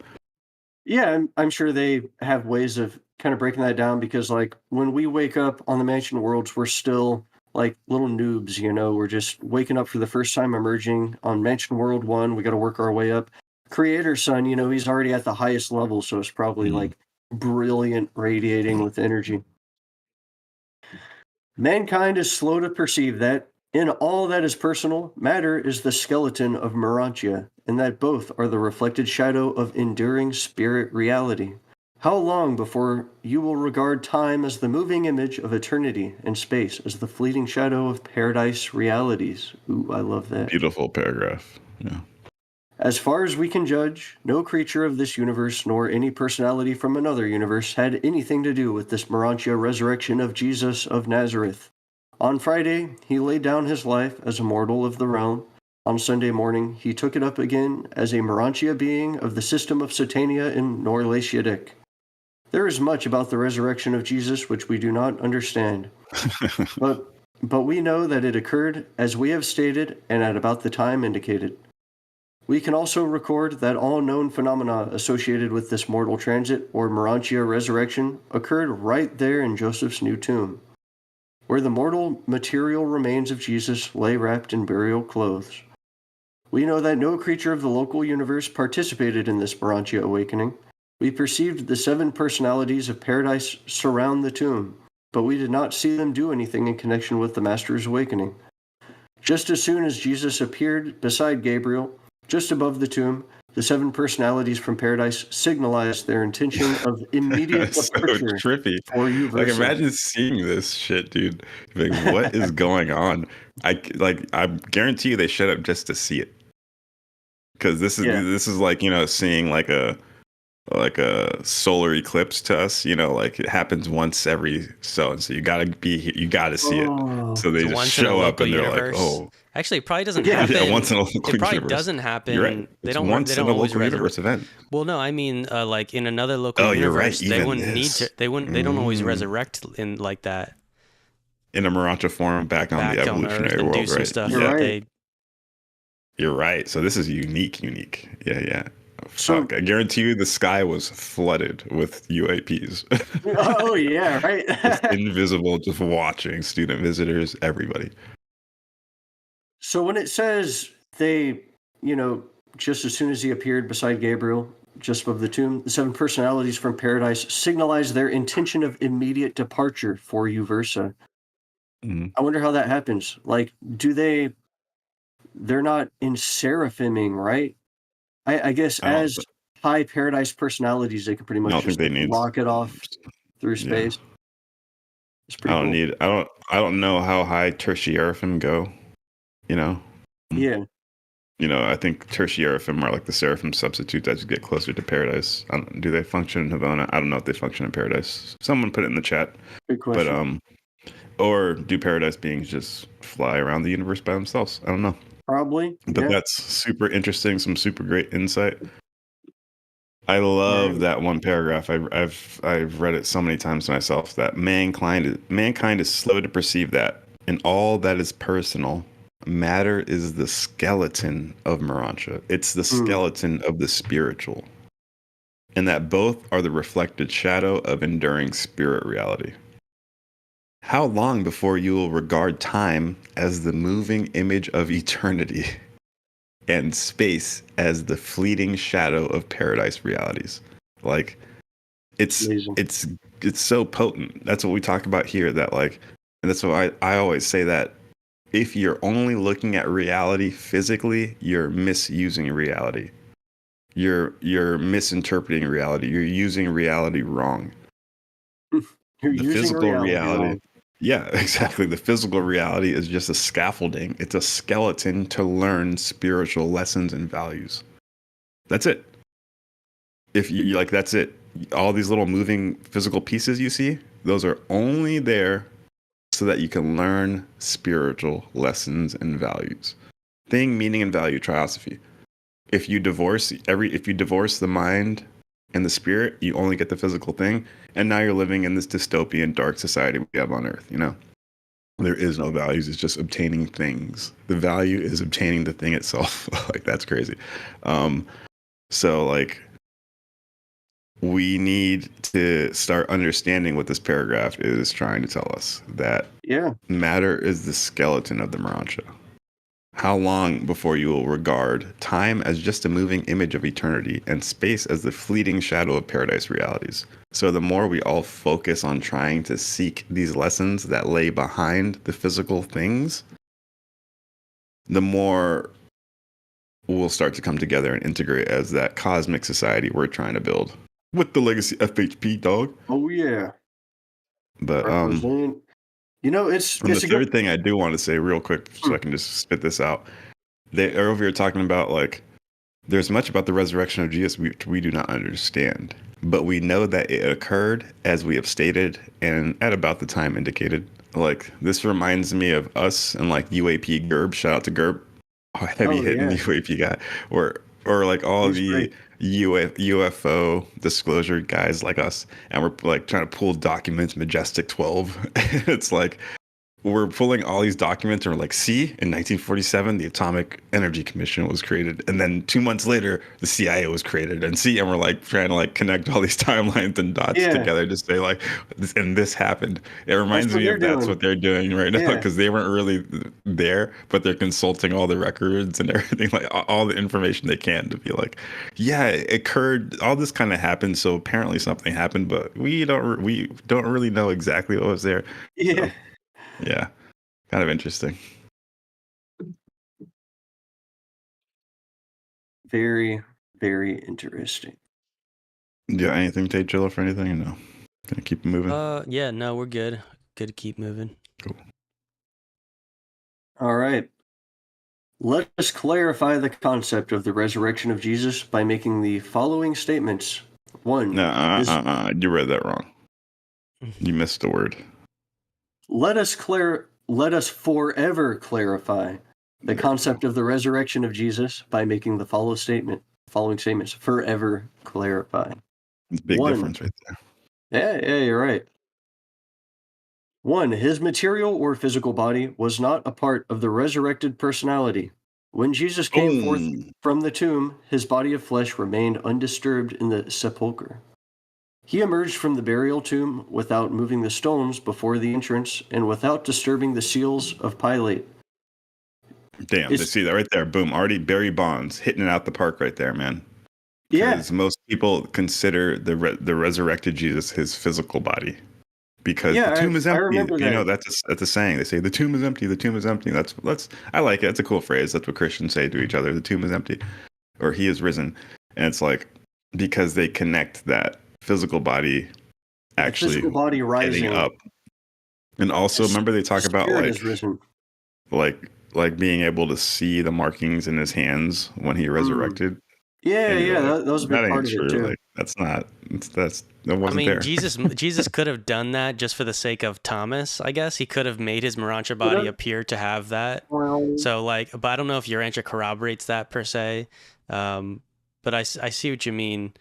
Yeah, I'm sure they have ways of kind of breaking that down because, like, when we wake up on the Mansion Worlds, we're still like little noobs, you know? We're just waking up for the first time, emerging on Mansion World 1. We got to work our way up. Creator Son, you know, he's already at the highest level, so it's probably like brilliant, radiating with energy. Mankind is slow to perceive that in all that is personal, matter is the skeleton of morontia, and that both are the reflected shadow of enduring spirit reality. How long before you will regard time as the moving image of eternity and space as the fleeting shadow of paradise realities? Ooh, I love that. Beautiful paragraph. Yeah. As far as we can judge, no creature of this universe nor any personality from another universe had anything to do with this morontia resurrection of Jesus of Nazareth. On Friday, he laid down his life as a mortal of the realm. On Sunday morning, he took it up again as a morontia being of the system of Satania in Norlaciadic. There is much about the resurrection of Jesus which we do not understand, but we know that it occurred as we have stated and at about the time indicated. We can also record that all known phenomena associated with this mortal transit or morontia resurrection occurred right there in Joseph's new tomb. where the mortal material remains of Jesus lay wrapped in burial clothes. We know that no creature of the local universe participated in this morontia awakening. We perceived the 7 personalities of paradise surround the tomb, but we did not see them do anything in connection with the Master's awakening. Just as soon as Jesus appeared beside Gabriel, just above the tomb, the 7 personalities from paradise signalized their intention of immediate departure. So trippy. For you, like, imagine seeing this shit, dude. Like, what is going on? I guarantee you they showed up just to see it, because this is like, seeing like a solar eclipse to us. Like, it happens once every so you gotta be here, you gotta see it. So they just show up and they're universe. like, oh. Actually, it probably doesn't happen. Yeah, once in a local universe. It probably universe. doesn't happen. You're right. It's once in a local universe event. Well, no, I mean, like in another local universe, you're right. they wouldn't need to. They wouldn't. They don't always resurrect in like that. In a morontia form, back on the evolutionary world, do some right? Stuff you're right. You're right. So this is unique. Yeah. Fuck, I guarantee you the sky was flooded with UAPs. Oh, yeah, right. Just invisible, just watching student visitors, everybody. So when it says they, just as soon as he appeared beside Gabriel, just above the tomb, the 7 personalities from paradise signalized their intention of immediate departure for you versa. Mm-hmm. I wonder how that happens. Like, they're not in seraphiming, right? I guess as high paradise personalities, they can pretty much just lock it off through space. Yeah. It's pretty cool. I don't know how high tertiaryphim go, Yeah. I think tertiaryphim are like the seraphim substitutes as you get closer to paradise. Do they function in Havana? I don't know if they function in paradise. Someone put it in the chat. Good question. But or do paradise beings just fly around the universe by themselves? I don't know. Probably. But that's super interesting. Some super great insight. I love that one paragraph. I've read it so many times myself, that mankind is slow to perceive that in all that is personal, matter is the skeleton of morontia. It's the skeleton of the spiritual, and that both are the reflected shadow of enduring spirit reality. How long before you will regard time as the moving image of eternity and space as the fleeting shadow of paradise realities? Like, it's so potent. That's what we talk about here, that like, and that's why I always say that if you're only looking at reality physically, you're misusing reality. You're misinterpreting reality. You're using reality wrong. The physical reality. Yeah, exactly. The physical reality is just a scaffolding. It's a skeleton to learn spiritual lessons and values. That's it. If you like, that's it. All these little moving physical pieces you see, those are only there so that you can learn spiritual lessons and values. Thing, meaning, and value, triosophy. If you divorce the mind and the spirit, you only get the physical thing. And now you're living in this dystopian, dark society we have on Earth, There is no values. It's just obtaining things. The value is obtaining the thing itself. Like, that's crazy. So, like, we need to start understanding what this paragraph is trying to tell us. That matter is the skeleton of the morontia. How long before you will regard time as just a moving image of eternity and space as the fleeting shadow of paradise realities? So the more we all focus on trying to seek these lessons that lay behind the physical things, the more we'll start to come together and integrate as that cosmic society we're trying to build with the legacy FHP, dog. Oh yeah. But it's the third thing I do want to say real quick, so I can just spit this out. They are over here talking about, like, there's much about the resurrection of Jesus which we do not understand, but we know that it occurred as we have stated and at about the time indicated. Like, this reminds me of us and like UAP Gerb. Shout out to Gerb, heavy hitting UAP guy, or like all the UFO disclosure guys like us, and we're like trying to pull documents, Majestic 12. It's like, we're pulling all these documents and we're like, see, in 1947, the Atomic Energy Commission was created. And then 2 months later, the CIA was created. And see, and we're like trying to like connect all these timelines and dots together to say like, this happened. It reminds me of that's what they're doing right now, because they weren't really there, but they're consulting all the records and everything, like all the information they can to be like, yeah, it occurred. All this kind of happened. So apparently something happened, but we don't really know exactly what was there. Yeah. So, yeah, kind of interesting. Very, very interesting. Yeah, anything take Jilla for anything? No. Gonna keep moving. Yeah, no, we're good. Good to keep moving. Cool. All right. Let us clarify the concept of the resurrection of Jesus by making the following statements. One. No, you read that wrong. You missed the word. Let us forever clarify the concept of the resurrection of Jesus by making the following statements. Forever clarify. Big difference right there. Yeah, you're right. 1. His material or physical body was not a part of the resurrected personality. When Jesus came forth from the tomb, his body of flesh remained undisturbed in the sepulchre. He emerged from the burial tomb without moving the stones before the entrance and without disturbing the seals of Pilate. Damn, to see that right there. Boom. Already Barry Bonds hitting it out the park right there, man. Because most people consider the resurrected Jesus his physical body. Because the tomb is empty. You know, that's a saying. They say the tomb is empty, the tomb is empty. I like it. It's a cool phrase. That's what Christians say to each other. The tomb is empty. Or he is risen. And it's like, because they connect that physical body actually physical body rising up. And also remember they talk about like being able to see the markings in his hands when he resurrected. That was a big part of it too. Like, that wasn't there. Jesus could have done that just for the sake of Thomas, I guess. He could have made his morontia body appear to have that. So but I don't know if Urantia corroborates that per se. But I see what you mean.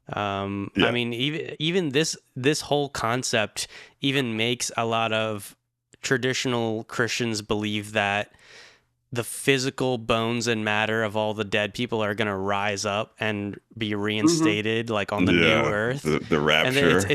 I mean, even this whole concept even makes a lot of traditional Christians believe that the physical bones and matter of all the dead people are going to rise up and be reinstated like on the new earth. The rapture. And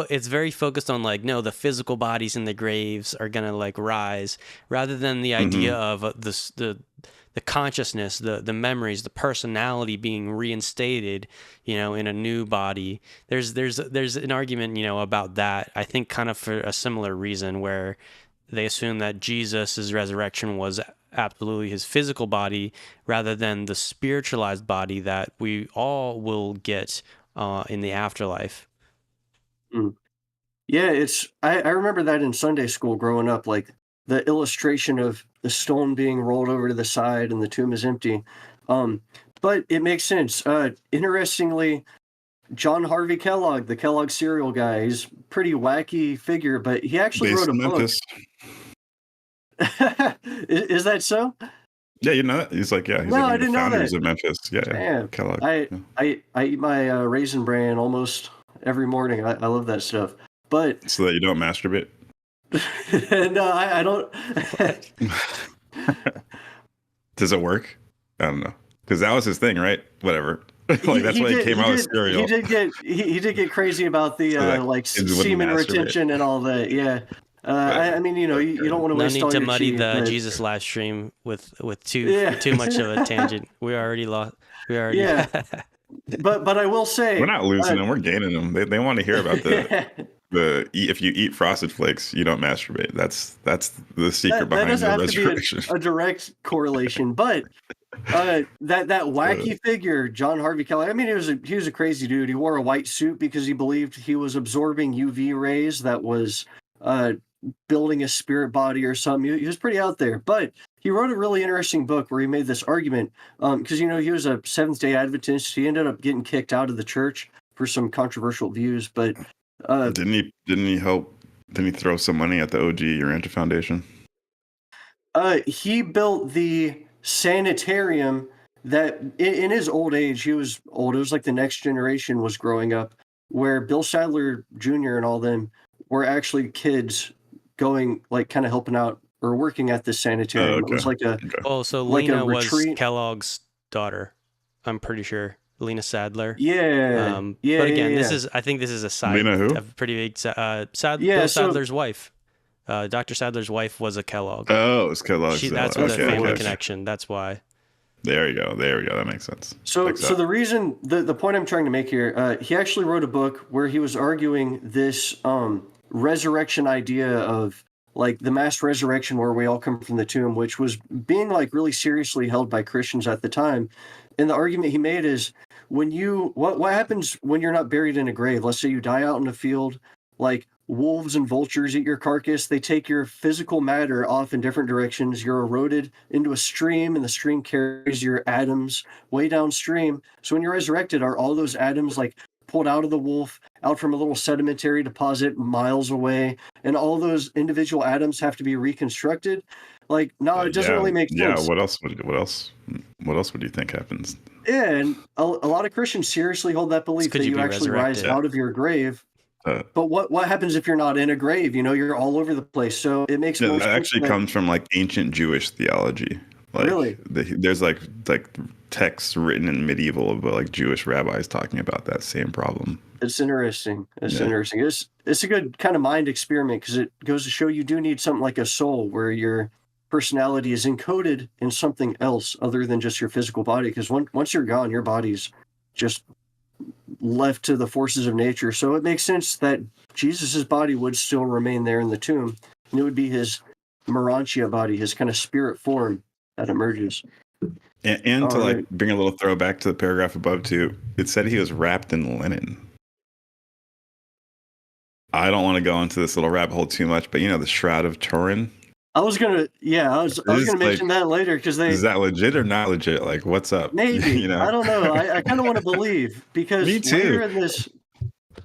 it's very focused on like, no, the physical bodies in the graves are going to like rise, rather than the idea of the consciousness, the memories, the personality being reinstated, in a new body. There's an argument, about that. I think kind of for a similar reason, where they assume that Jesus' resurrection was absolutely his physical body rather than the spiritualized body that we all will get in the afterlife. Yeah, I remember that in Sunday school growing up, like the illustration of the stone being rolled over to the side and the tomb is empty. But it makes sense. Interestingly, John Harvey Kellogg, the Kellogg cereal guy, he's a pretty wacky figure, but he actually wrote a book. Is that so? Yeah, he's like, he's no, I didn't know that. Of Memphis. Yeah. Kellogg. I eat my Raisin Bran almost every morning. I love that stuff. But so that you don't masturbate? No, I don't. Does it work? I don't know, because that was his thing, right? Whatever. That's why he came out with cereal. He did get crazy about the semen retention and all that. Yeah. I mean, you don't want to waste all your No need to muddy the Jesus live stream with too much of a tangent. We already lost. Yeah. But I will say, we're not losing them. We're gaining them. They want to hear about the if you eat Frosted Flakes, you don't masturbate. That's the secret behind the resurrection. A direct correlation, but that wacky figure, John Harvey Kellogg. I mean, he was a crazy dude. He wore a white suit because he believed he was absorbing UV rays that was building a spirit body or something. He was pretty out there, but he wrote a really interesting book where he made this argument because he was a Seventh-day Adventist. He ended up getting kicked out of the church for some controversial views, but didn't he throw some money at the OG Urantia Foundation? He built the sanitarium that in his old age, he was old. It was like the next generation was growing up, where Bill Sadler Jr. and all them were actually kids going, like, kind of helping out or working at this sanitarium. Okay. It was like a so like Lena a was retreat. Kellogg's daughter. I'm pretty sure Lena Sadler. Yeah. But again, I think this is a side, Lena who? a pretty big, Bill Yeah, Sadler's wife. Dr. Sadler's wife was a Kellogg. Oh, it's Kellogg's. That's That's the what it family was. connection. That's why. There you go. That makes sense. So the reason, the point I'm trying to make here, he actually wrote a book where he was arguing this resurrection idea of like the mass resurrection where we all come from the tomb, which was being like really seriously held by Christians at the time. And the argument he made is what happens when you're not buried in a grave? Let's say you die out in a field, like wolves and vultures eat your carcass. They take your physical matter off in different directions. You're eroded into a stream, and the stream carries your atoms way downstream. So when you're resurrected, are all those atoms like pulled out of the wolf, out from a little sedimentary deposit miles away, and all those individual atoms have to be reconstructed? Like, no, it doesn't really make sense. Yeah, what else would you think happens? Yeah, and a lot of Christians seriously hold that belief that you actually rise out of your grave. But what happens if you're not in a grave? You're all over the place. So it makes more sense. That actually comes from like ancient Jewish theology. Like, really? There's like texts written in medieval, but like Jewish rabbis talking about that same problem. It's interesting. Interesting. It's a good kind of mind experiment because it goes to show you do need something like a soul where your personality is encoded in something else other than just your physical body. Because once you're gone, your body's just left to the forces of nature. So it makes sense that Jesus's body would still remain there in the tomb, and it would be his morontia body, his kind of spirit form that emerges. And to like bring a little throwback to the paragraph above too, it said he was wrapped in linen. I don't want to go into this little rabbit hole too much, but the Shroud of Turin. I was gonna mention that later because is that legit or not legit? Like, what's up? Maybe I don't know. I kind of want to believe because Me too.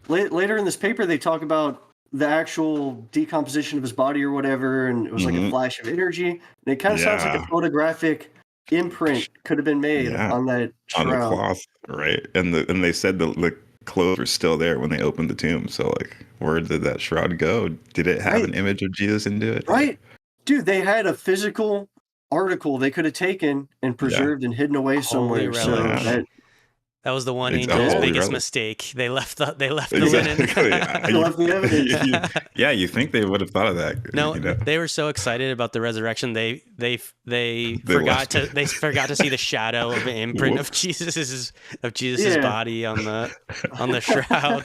later in this paper they talk about the actual decomposition of his body or whatever, and it was like a flash of energy. And it kind of sounds like a photographic imprint could have been made on that shroud. On the cloth, right? And they said the clothes were still there when they opened the tomb. So like, where did that shroud go? Did it have an image of Jesus into it? Right. Dude, they had a physical article they could have taken and preserved and hidden away somewhere. So that was the one angel's biggest mistake. They left the linen. They left the evidence. You think they would have thought of that? No, they were so excited about the resurrection. They forgot to see the shadow of an imprint of Jesus's body on the shroud.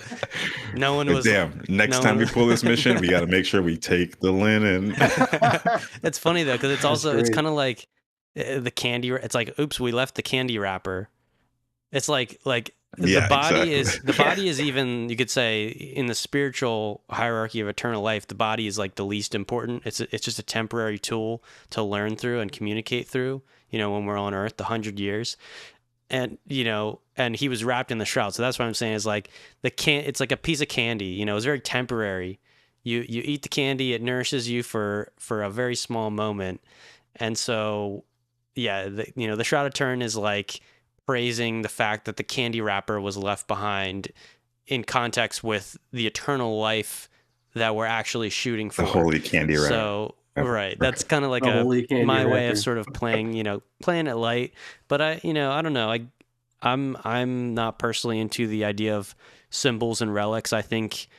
No one was. Damn. Next time we pull this mission, we got to make sure we take the linen. It's funny though, because it's kind of like the candy. It's like, oops, we left the candy wrapper. It's like the body is even, you could say, in the spiritual hierarchy of eternal life, the body is like the least important. It's just a temporary tool to learn through and communicate through, when we're on earth, the 100 years. And, and he was wrapped in the shroud. So that's what I'm saying is like it's like a piece of candy, it's very temporary. You eat the candy, it nourishes you for a very small moment. And so, the Shroud of Turin is like praising the fact that the candy wrapper was left behind in context with the eternal life that we're actually shooting for. The holy candy wrapper. So, right. That's kind of like my way of sort of playing it light. But I don't know. I'm not personally into the idea of symbols and relics. I think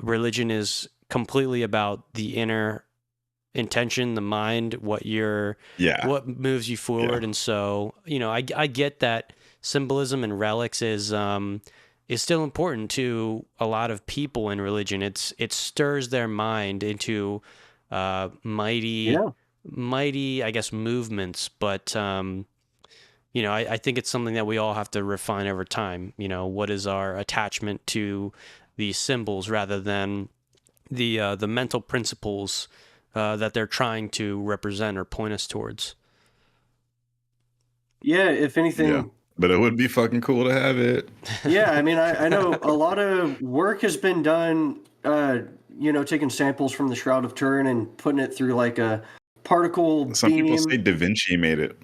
religion is completely about the inner intention, the mind, what moves you forward. And so, I get that symbolism and relics is still important to a lot of people in religion. It stirs their mind into mighty, I guess, movements. But I think it's something that we all have to refine over time. What is our attachment to these symbols rather than the mental principles that they're trying to represent or point us towards. Yeah, if anything. Yeah, but it would be fucking cool to have it. Yeah, I mean, I know a lot of work has been done, taking samples from the Shroud of Turin and putting it through like a particle beam. Some people say Da Vinci made it.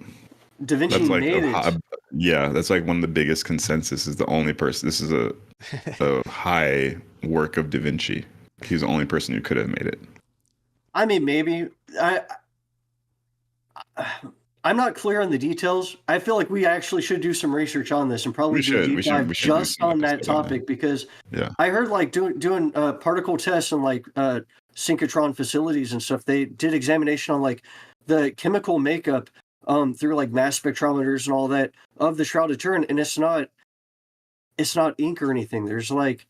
Da Vinci made it? Yeah, that's like one of the biggest consensus is the only person. This is a high work of Da Vinci. He's the only person who could have made it. I mean, maybe I'm not clear on the details. I feel like we actually should do some research on this and probably do a deep dive just on that topic, because I heard like doing particle tests and like synchrotron facilities and stuff. They did examination on like the chemical makeup through like mass spectrometers and all that of the Shroud of Turin, and it's not ink or anything. There's like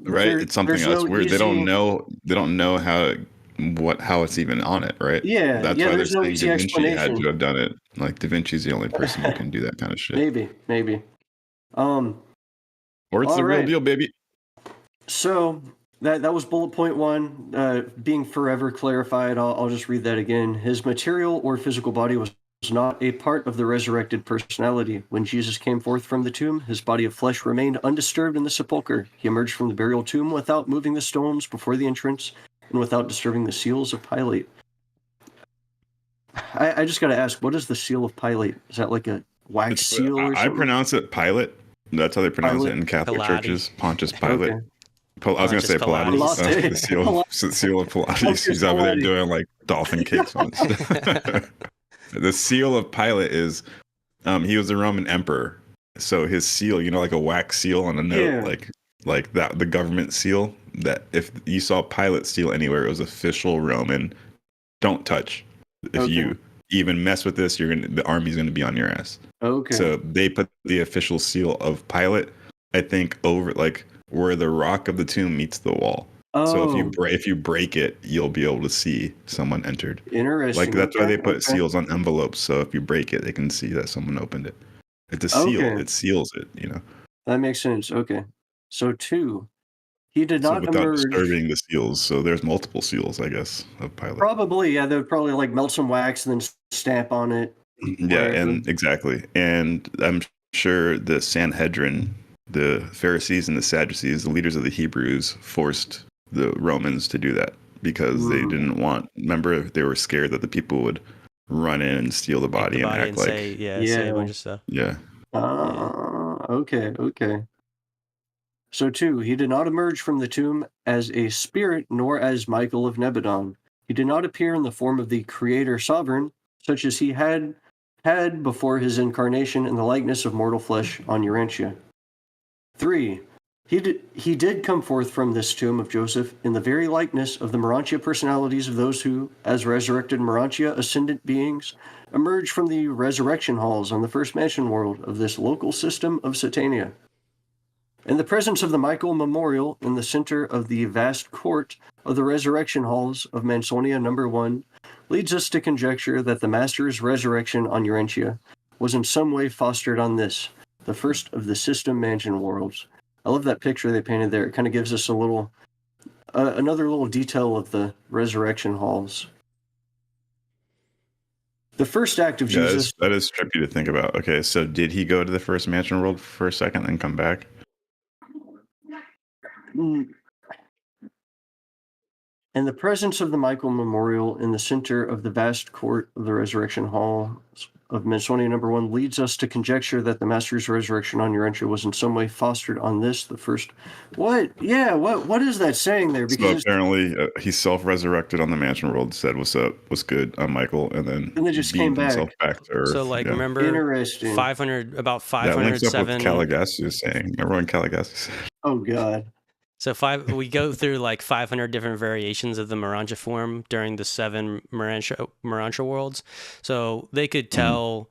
it's something else weird. They don't know how it's even on it, right? Yeah, that's why there's no easy Da Vinci explanation. had to have done it. Like Da Vinci's the only person who can do that kind of shit. Maybe. Or it's the real deal, baby. So that was bullet point 1, being forever clarified. I'll just read that again. His material or physical body was not a part of the resurrected personality. When Jesus came forth from the tomb, his body of flesh remained undisturbed in the sepulchre. He emerged from the burial tomb without moving the stones before the entrance and without disturbing the seals of Pilate. I just got to ask, what is the seal of Pilate? Is that like a wax seal or something? I pronounce it Pilate. That's how they pronounce it in Catholic churches. Pontius Pilate. Okay. I was going to say Pilates. The seal of Pilates. He's over there doing like dolphin kicks. The seal of Pilate is, he was a Roman emperor. So his seal, like a wax seal on a note, like that, the government seal, that if you saw Pilate's seal anywhere, it was official Roman. Don't touch. If you even mess with this, the army's going to be on your ass. Okay. So they put the official seal of Pilate, I think, over like where the rock of the tomb meets the wall. So if you break it, you'll be able to see someone entered. Interesting. Like that's why they put seals on envelopes. So if you break it, they can see that someone opened it. It's a seal. It seals it. That makes sense. Okay. So 2, he did not without emerge. disturbing the seals. So there's multiple seals, I guess, of Pilate. Probably, yeah. They would probably like melt some wax and then stamp on it. Yeah, and exactly. And I'm sure the Sanhedrin, the Pharisees and the Sadducees, the leaders of the Hebrews, forced the Romans to do that because they didn't want. Remember, they were scared that the people would run in and steal the body and act like say a bunch of stuff. Yeah. Okay. So 2, he did not emerge from the tomb as a spirit, nor as Michael of Nebadon. He did not appear in the form of the Creator Sovereign, such as he had before his incarnation in the likeness of mortal flesh on Urantia. 3, he did come forth from this tomb of Joseph in the very likeness of the morontia personalities of those who, as resurrected morontia ascendant beings, emerged from the resurrection halls on the first mansion world of this local system of Satania. In the presence of the Michael Memorial in the center of the vast court of the resurrection halls of Mansonia No. 1 leads us to conjecture that the Master's resurrection on Urantia was in some way fostered on this, the first of the system mansion worlds. I love that picture they painted there. It kind of gives us a little, another little detail of the resurrection halls. The first act of Jesus. That is trippy to think about. Okay, so did he go to the first mansion world for a second and come back? In the presence of the Michael Memorial in the center of the vast court of the resurrection hall of Mansonia No. 1 leads us to conjecture that the Master's resurrection on Urantia was in some way fostered on this, the first. What? Yeah, what is that saying there? Because so apparently he self-resurrected on the mansion world, said what's up, what's good on Michael, and then just came back to Earth. So remember, interesting. 507. That links up with Caligastus saying. Remember when Caligastus? Oh God. So we go through like 500 different variations of the morontia form during the 7 morontia worlds. So they could tell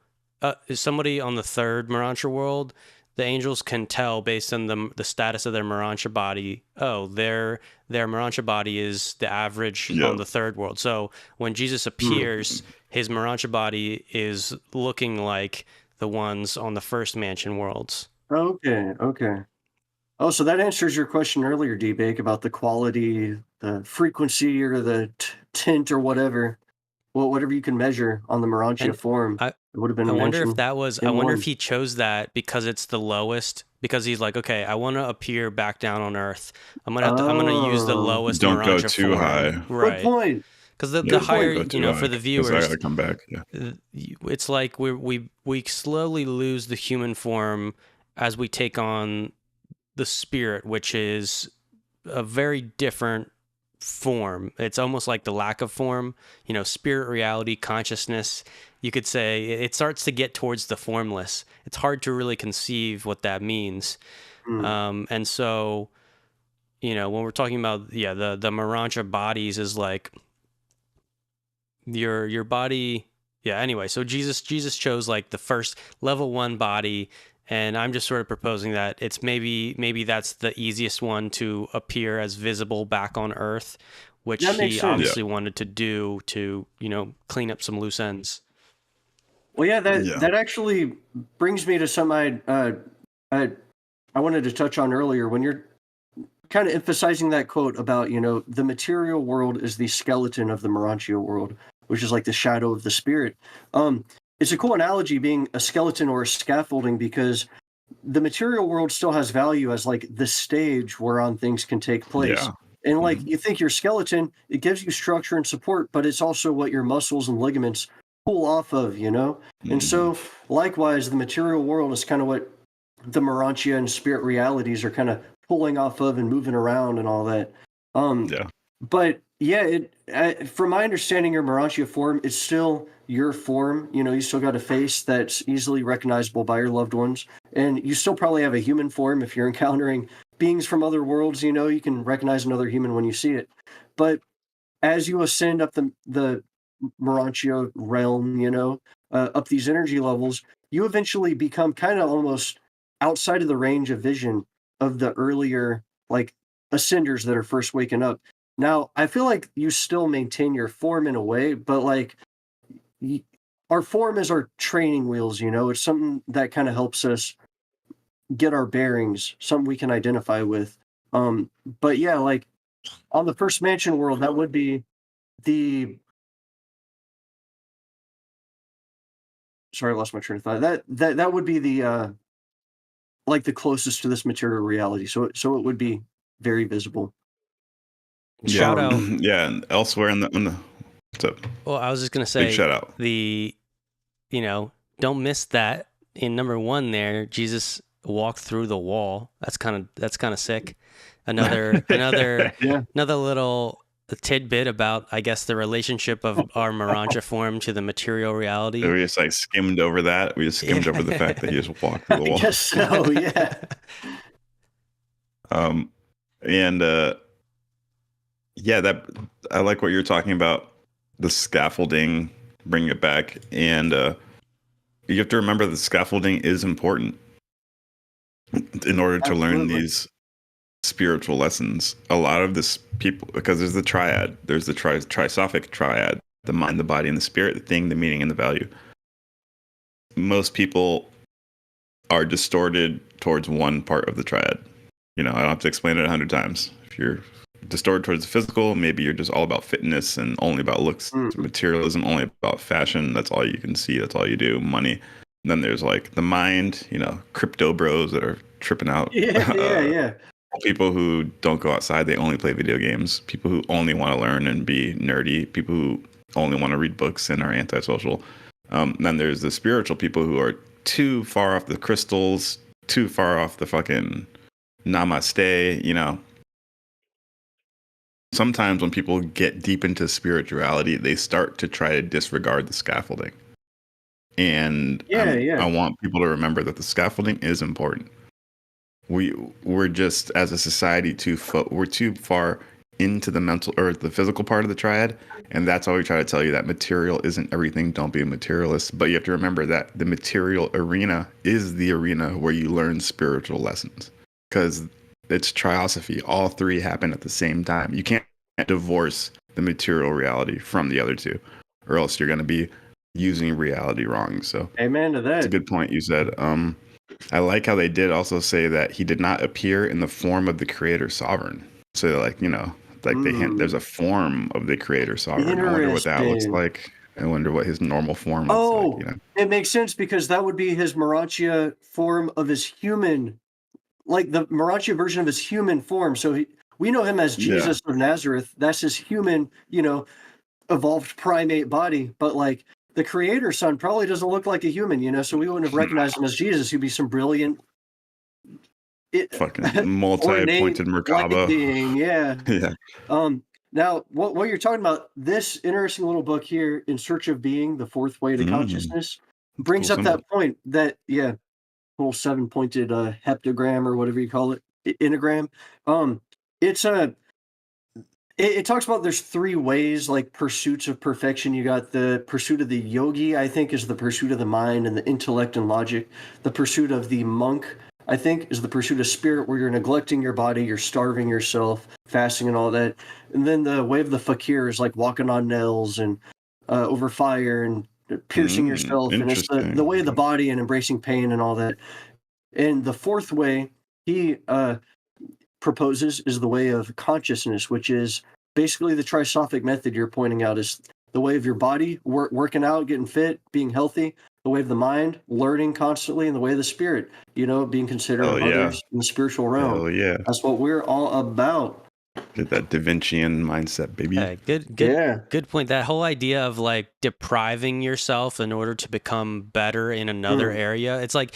somebody on the 3rd morontia world, the angels can tell based on the status of their morontia body. Oh, their morontia body is the average on the 3rd world. So when Jesus appears, his morontia body is looking like the ones on the 1st mansion worlds. Okay. Oh, so that answers your question earlier, D-Bake, about the quality, the frequency, or the tint, or whatever. Well, whatever you can measure on the morontia form. It would have been. I wonder if that was. I wonder if he chose that because it's the lowest. Because he's like, okay, I want to appear back down on Earth. I'm gonna use the lowest. Don't morontia go too form. high. Right. Good point. Because the higher, for the viewers, I gotta come back. Yeah. It's like we slowly lose the human form as we take on the spirit, which is a very different form. It's almost like the lack of form, spirit, reality, consciousness. You could say it starts to get towards the formless. It's hard to really conceive what that means. And so, when we're talking about, the morontia bodies is like your body. Yeah. Anyway, so Jesus chose like the first level 1 body. And I'm just sort of proposing that it's maybe that's the easiest one to appear as visible back on Earth, which he obviously wanted to do to, clean up some loose ends. Well, yeah, that actually brings me to something I wanted to touch on earlier when you're kind of emphasizing that quote about, the material world is the skeleton of the morontia world, which is like the shadow of the spirit. It's a cool analogy being a skeleton or a scaffolding because the material world still has value as like the stage whereon things can take place. Yeah. And like you think your skeleton, it gives you structure and support, but it's also what your muscles and ligaments pull off of, And so likewise, the material world is kind of what the morontia and spirit realities are kind of pulling off of and moving around and all that. But yeah, from my understanding, your morontia form is still your form. You still got a face that's easily recognizable by your loved ones, and you still probably have a human form if you're encountering beings from other worlds. You can recognize another human when you see it. But as you ascend up the morontia realm, up these energy levels, you eventually become kind of almost outside of the range of vision of the earlier like ascenders that are first waking up. Now, I feel like you still maintain your form in a way, but like our form is our training wheels, it's something that kind of helps us get our bearings, something we can identify with. But yeah, like on the first mansion world, that would be sorry, I lost my train of thought. That would be the like the closest to this material reality. So it would be very visible. Shout out. Yeah, and elsewhere in the what's up? Well, I was just gonna say, big shout out. Don't miss that in number 1 there. Jesus walked through the wall. That's kind of sick. Another little tidbit about, I guess, the relationship of our morontia form to the material reality. So we just like skimmed over that. We just skimmed over the fact that he just walked through the wall. I guess so, yeah. That I like what you're talking about, the scaffolding, bring it back, and you have to remember the scaffolding is important in order to learn these spiritual lessons. A lot of this people, because there's the triad, there's the trisophic triad, the mind, the body, and the spirit, the thing, the meaning, and the value. Most people are distorted towards one part of the triad. I don't have to explain it 100 times. If you're distorted towards the physical, maybe you're just all about fitness and only about looks, materialism, only about fashion. That's all you can see. That's all you do. Money. And then there's like the mind, crypto bros that are tripping out. Yeah. People who don't go outside, they only play video games. People who only want to learn and be nerdy. People who only want to read books and are antisocial. Then there's the spiritual people who are too far off the crystals, too far off the fucking namaste, Sometimes when people get deep into spirituality, they start to try to disregard the scaffolding. And I want people to remember that the scaffolding is important. We're just, as a society, we're too far into the mental or the physical part of the triad, and that's why we try to tell you that material isn't everything. Don't be a materialist. But you have to remember that the material arena is the arena where you learn spiritual lessons, because it's triosophy. All 3 happen at the same time. You can't divorce the material reality from the other 2, or else you're going to be using reality wrong. So, amen to that. That's a good point you said. I like how they did also say that he did not appear in the form of the creator sovereign. So there's a form of the creator sovereign. I wonder what that looks like. I wonder what his normal form looks like. It makes sense because that would be his morontia form of his human, like the morontia version of his human form. So we know him as Jesus of Nazareth. That's his human, evolved primate body. But like the creator son probably doesn't look like a human, so we wouldn't have recognized him as Jesus. He'd be some brilliant, fucking multi-pointed Merkaba being. Yeah. Now, what you're talking about, this interesting little book here, In Search of Being, The Fourth Way to Consciousness, brings cool up that point that, little 7-pointed heptagram or whatever you call it, enneagram. It's a it talks about there's 3 ways, like, pursuits of perfection. You got the pursuit of the yogi, I think, is the pursuit of the mind and the intellect and logic. The pursuit of the monk, I think, is the pursuit of spirit, where you're neglecting your body, you're starving yourself, fasting and all that. And then the way of the fakir is like walking on nails and over fire and piercing yourself. And it's the way of the body and embracing pain and all that. And the 4th way he proposes is the way of consciousness, which is basically the trisophic method you're pointing out, is the way of your body, working out, getting fit, being healthy, the way of the mind, learning constantly, and the way of the spirit, being considerate of others in the spiritual realm. That's what we're all about. Get that Da Vincian mindset, baby. Good point. That whole idea of like depriving yourself in order to become better in another area. It's like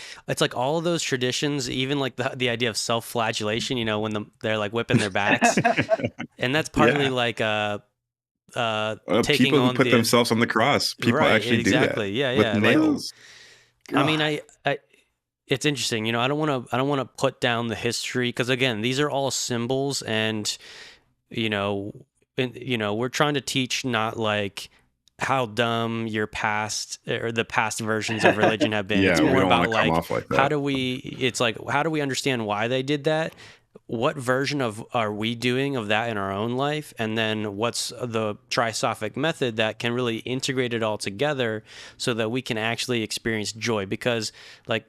all of those traditions, even like the idea of self-flagellation, when they're like whipping their backs. And that's partly like taking people on who put themselves on the cross. People actually do that. Yeah. With nails. I mean, I it's interesting, I don't want to put down the history, because again, these are all symbols, and we're trying to teach not like how dumb your past or the past versions of religion have been. It's more about like how do we understand why they did that? What version are we doing of that in our own life? And then what's the trisophic method that can really integrate it all together so that we can actually experience joy? Because like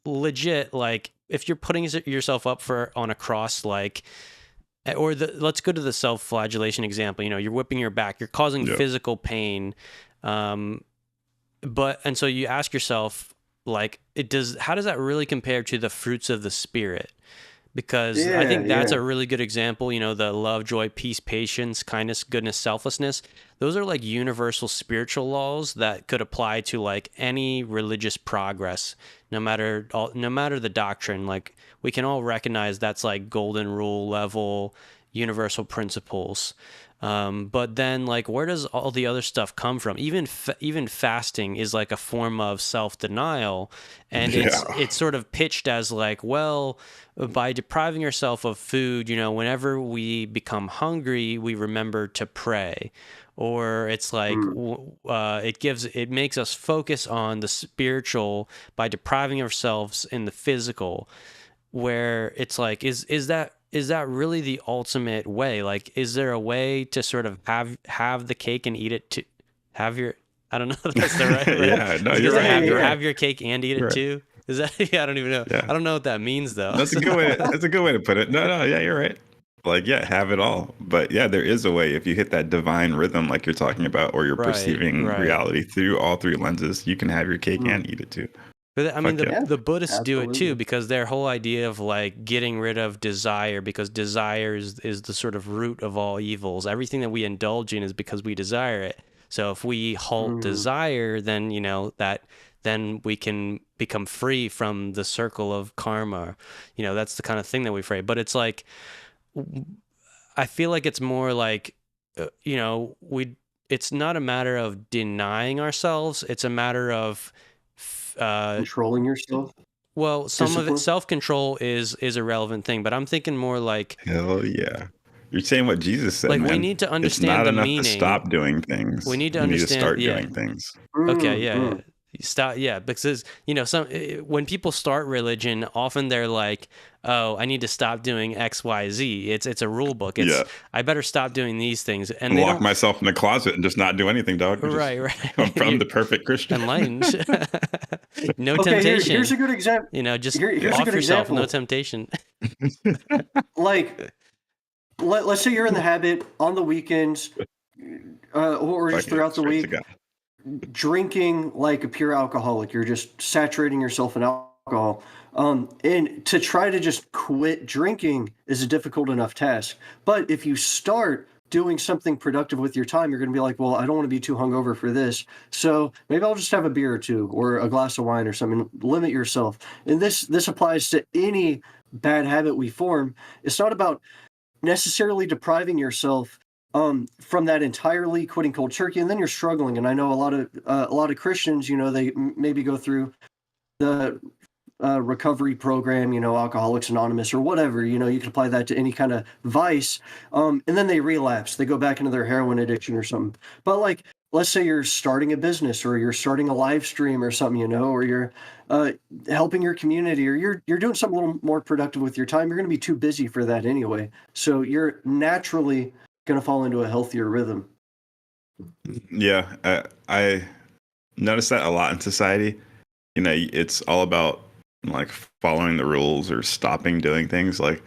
legit, like if you're putting yourself up on a cross, like, or let's go to the self-flagellation example. You're whipping your back, you're causing physical pain, and so you ask yourself, like, how does that really compare to the fruits of the spirit? Because I think that's a really good example. The love, joy, peace, patience, kindness, goodness, selflessness. Those are like universal spiritual laws that could apply to like any religious progress, no matter the doctrine. Like we can all recognize that's like golden rule level universal principles. But then like, where does all the other stuff come from? Even fasting is like a form of self-denial, and it's sort of pitched as like, well, by depriving yourself of food, whenever we become hungry, we remember to pray. Or it's like it makes us focus on the spiritual by depriving ourselves in the physical, where it's like, is that really the ultimate way? Like, is there a way to sort of have the cake and eat it to have your, I don't know if that's the right way. You're right. Have your cake and eat it too. Is that? I don't even know. I don't know what that means though. That's a good way. That's a good way to put it. No, you're right. Like, have it all. But there is a way. If you hit that divine rhythm, like you're talking about, or you're perceiving reality through all 3 lenses, you can have your cake and eat it too. But I mean, the Buddhists do it too, because their whole idea of like getting rid of desire, because desire is the sort of root of all evils. Everything that we indulge in is because we desire it. So if we halt desire, then then we can become free from the circle of karma. That's the kind of thing that we pray. But it's like, I feel like it's more like, it's not a matter of denying ourselves. It's a matter of controlling yourself. Well, some of it, self-control is a relevant thing, but I'm thinking more like, hell yeah. You're saying what Jesus said, like, man. We need to understand it's not the enough meaning. To stop doing things. We need to understand. Start doing things. Okay, Stop. Yeah, because when people start religion, often they're like, "Oh, I need to stop doing X, Y, Z." It's a rule book. I better stop doing these things, and lock myself in the closet and just not do anything, dog. Right. I'm from the perfect Christian. Enlightened. No temptation. Here's a good example. Just off yourself. No temptation. Like, let's say you're in the habit on the weekends, or just throughout the week, drinking like a pure alcoholic. You're just saturating yourself in alcohol. And to try to just quit drinking is a difficult enough task. But if you start doing something productive with your time, you're going to be like, well, I don't want to be too hungover for this. So maybe I'll just have a beer or two or a glass of wine or something. Limit yourself. And this applies to any bad habit we form. It's not about necessarily depriving yourself from that entirely quitting cold turkey, and then you're struggling. And I know a lot of Christians, they maybe go through the recovery program, Alcoholics Anonymous or whatever, you can apply that to any kind of vice. And then they relapse, they go back into their heroin addiction or something. But like, let's say you're starting a business or you're starting a live stream or something, or you're helping your community, or you're doing something a little more productive with your time. You're going to be too busy for that anyway. So you're naturally going to fall into a healthier rhythm. Yeah. I notice that a lot in society. It's all about like following the rules or stopping doing things. Like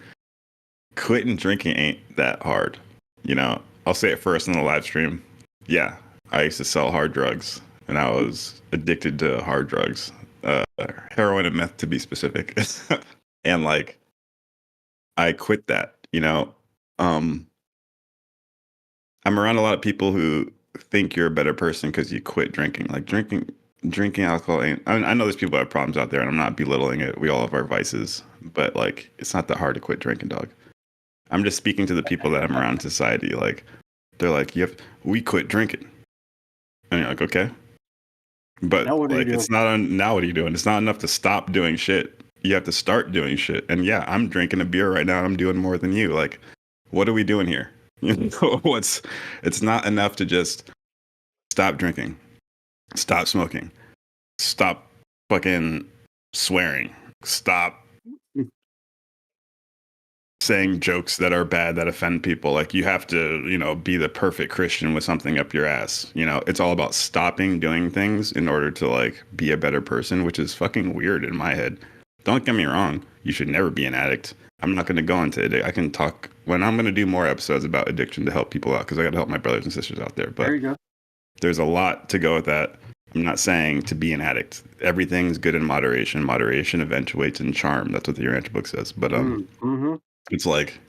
quitting drinking ain't that hard. I'll say it first in the live stream. Yeah, I used to sell hard drugs and I was addicted to hard drugs, heroin and meth to be specific. And like, I quit that, I'm around a lot of people who think you're a better person because you quit drinking. Like drinking alcohol ain't, I know there's people that have problems out there and I'm not belittling it. We all have our vices, but like, it's not that hard to quit drinking, dog. I'm just speaking to the people that I'm around in society. Like, they're like, we quit drinking. And you're like, okay. But like, it's not, now what are you doing? It's not enough to stop doing shit. You have to start doing shit. And yeah, I'm drinking a beer right now and I'm doing more than you. Like, what are we doing here? It's not enough to just stop drinking. Stop smoking. Stop fucking swearing. Stop saying jokes that are bad, that offend people. Like, you have to, be the perfect Christian with something up your ass. It's all about stopping doing things in order to like be a better person, which is fucking weird in my head. Don't get me wrong. You should never be an addict. I'm not going to go into it. I can talk when I'm going to do more episodes about addiction to help people out, because I got to help my brothers and sisters out there. But there you go. There's a lot to go with that. I'm not saying to be an addict. Everything's good in moderation. Moderation eventuates in charm. That's what the Urantia book says. But it's like,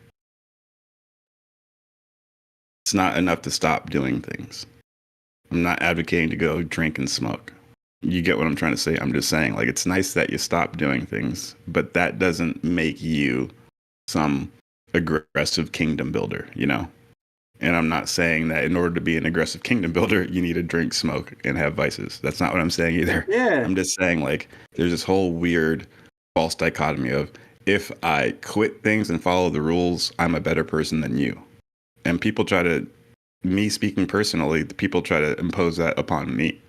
it's not enough to stop doing things. I'm not advocating to go drink and smoke. You get what I'm trying to say? I'm just saying, like, it's nice that you stop doing things, but that doesn't make you some aggressive kingdom builder, And I'm not saying that in order to be an aggressive kingdom builder, you need to drink, smoke, and have vices. That's not what I'm saying either. Yeah. I'm just saying, like, there's this whole weird false dichotomy of, if I quit things and follow the rules, I'm a better person than you. And people try to, me speaking personally, the people try to impose that upon me.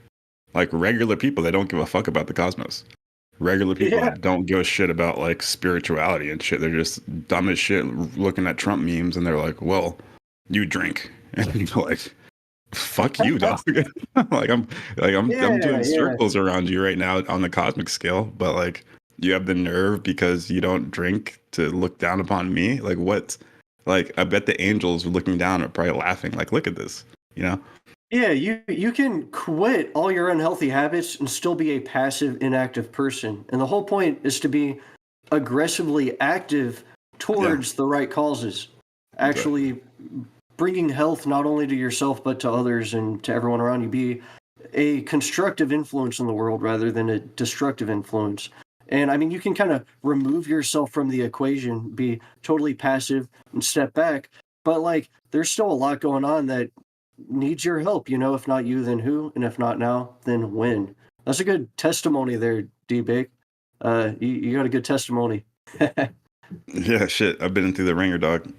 Like regular people that don't give a fuck about the cosmos. Regular people that don't give a shit about like spirituality and shit. They're just dumb as shit looking at Trump memes and they're like, well, you drink. And you're like, fuck you, dog. I'm doing circles around you right now on the cosmic scale, but like, you have the nerve because you don't drink to look down upon me? Like, what? Like, I bet the angels looking down are probably laughing. Like, look at this, Yeah, you can quit all your unhealthy habits and still be a passive, inactive person. And the whole point is to be aggressively active towards the right causes. Actually bringing health not only to yourself but to others and to everyone around you. Be a constructive influence in the world rather than a destructive influence. And I mean, you can kind of remove yourself from the equation, be totally passive and step back. But like, there's still a lot going on that needs your help. If not you, then who? And if not now, then when? That's a good testimony there, D-Bake. You got a good testimony. Yeah, shit. I've been through the ringer, dog.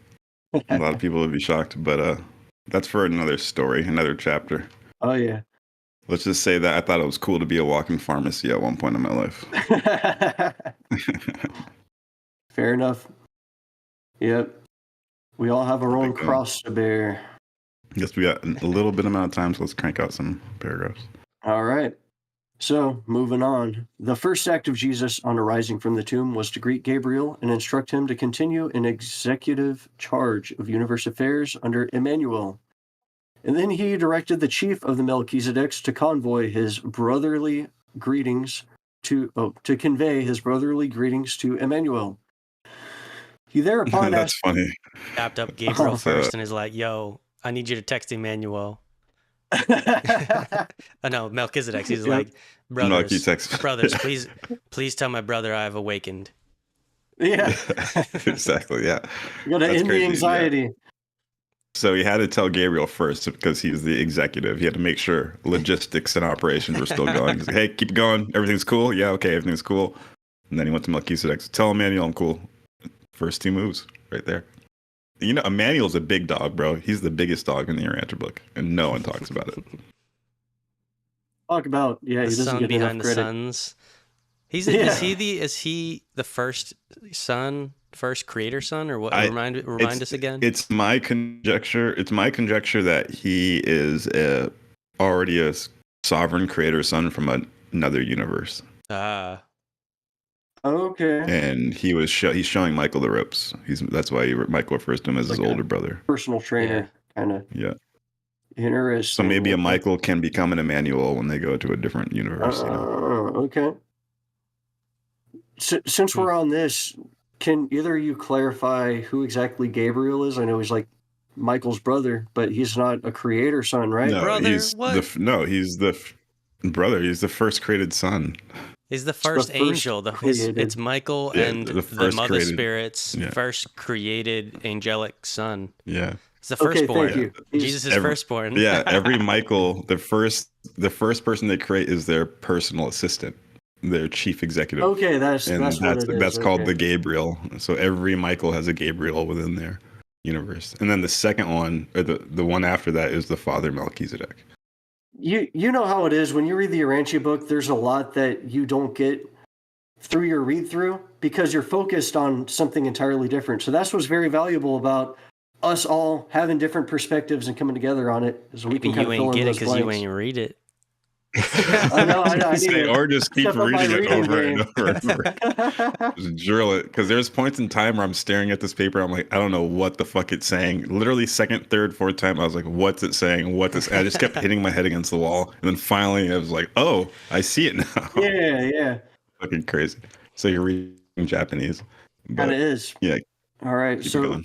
A lot of people would be shocked, but that's for another story, another chapter. Oh, yeah. Let's just say that I thought it was cool to be a walking pharmacy at one point in my life. Fair enough. Yep. We all have our own cross to bear. Guess we got a little bit amount of time, so let's crank out some paragraphs. All right. So, moving on. The first act of Jesus on arising from the tomb was to greet Gabriel and instruct him to continue in executive charge of universe affairs under Emmanuel. And then he directed the chief of the Melchizedeks to convey his brotherly greetings to convey his brotherly greetings to Emmanuel. He thereupon that's funny. Tapped up Gabriel first and is like, "Yo, I need you to text Emmanuel." Oh no, Melchizedek. He's like, brothers, please tell my brother I have awakened. Yeah, exactly. Yeah, you gotta end the anxiety. So he had to tell Gabriel first because he's the executive. He had to make sure logistics and operations were still going. He's like, hey, keep it going. Everything's cool. Yeah, okay, everything's cool. And then he went to Melchizedek. So tell Emmanuel I'm cool. First 2 moves right there. You know, Emmanuel's a big dog, bro. He's the biggest dog in the Urantia book, and no one talks about it. Talk about, yeah, he doesn't get behind the credit. Suns. Is he the first son, first creator son, or what? Remind us again. It's my conjecture. It's my conjecture that he is already a sovereign creator son from another universe. Ah. Okay. And he's showing Michael the ropes. That's why Michael refers to him as like his older brother. Personal trainer, kind of. Yeah. Interesting. So maybe a Michael can become an Emmanuel when they go to a different universe. Okay. Since we're on this, can either of you clarify who exactly Gabriel is? I know he's like Michael's brother, but he's not a creator son, right? No, brother, he's he's the brother. He's the first created son. He's the first angel. It's Michael and the mother spirit's first created angelic son. Yeah. It's the firstborn. Thank you. Jesus is firstborn. Yeah, every Michael, the first person they create is their personal assistant, their chief executive. Okay, that's called the Gabriel. So every Michael has a Gabriel within their universe. And then the second one, or the one after that, is the father Melchizedek. You know how it is when you read the Urantia book, there's a lot that you don't get through your read through because you're focused on something entirely different. So that's what's very valuable about us all having different perspectives and coming together on it. So we can kind of fill in those blanks. Because you ain't read it. I know. Or just keep reading it over and over. Just drill it. Because there's points in time where I'm staring at this paper. I'm like, I don't know what the fuck it's saying. Literally second, third, fourth time, I was like, what's it saying? I just kept hitting my head against the wall. And then finally I was like, oh, I see it now. Yeah. Fucking crazy. So you're reading Japanese. Kind of is. Yeah. All right. So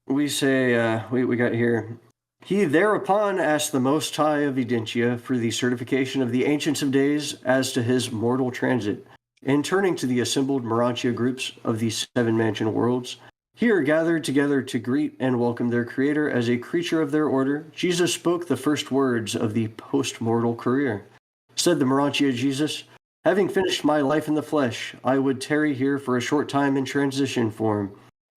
we say, we got here. He thereupon asked the Most High of Edentia for the certification of the Ancients of Days as to his mortal transit, and turning to the assembled Morontia groups of the 7 mansion worlds, here gathered together to greet and welcome their Creator as a creature of their order, Jesus spoke the first words of the post-mortal career. Said the Morontia Jesus, having finished my life in the flesh, I would tarry here for a short time in transition form.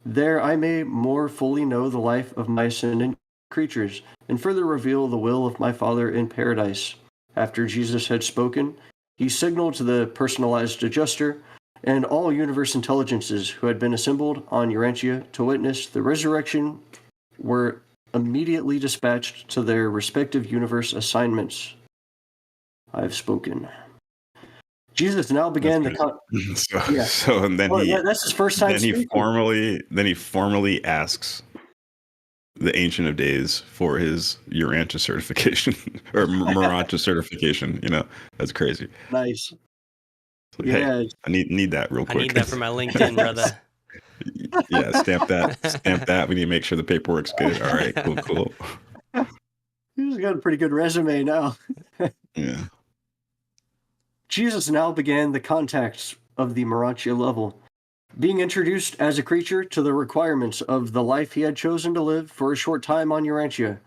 There I may more fully know the life of my ascendant creatures, and further reveal the will of my Father in paradise. After Jesus had spoken, he signaled to the personalized adjuster and all universe intelligences who had been assembled on Urantia to witness the resurrection were immediately dispatched to their respective universe assignments. I have spoken. Jesus now began the that's his first time speaking. Then he formally asks the Ancient of Days for his Urantia certification or Morontia certification. You know, that's crazy. Nice. So, hey, I need that real quick. I need that for my LinkedIn, brother. Yeah, stamp that. We need to make sure the paperwork's good. All right, cool. He's got a pretty good resume now. Yeah. Jesus now began the contacts of the Morontia level, being introduced as a creature to the requirements of the life he had chosen to live for a short time on Urantia.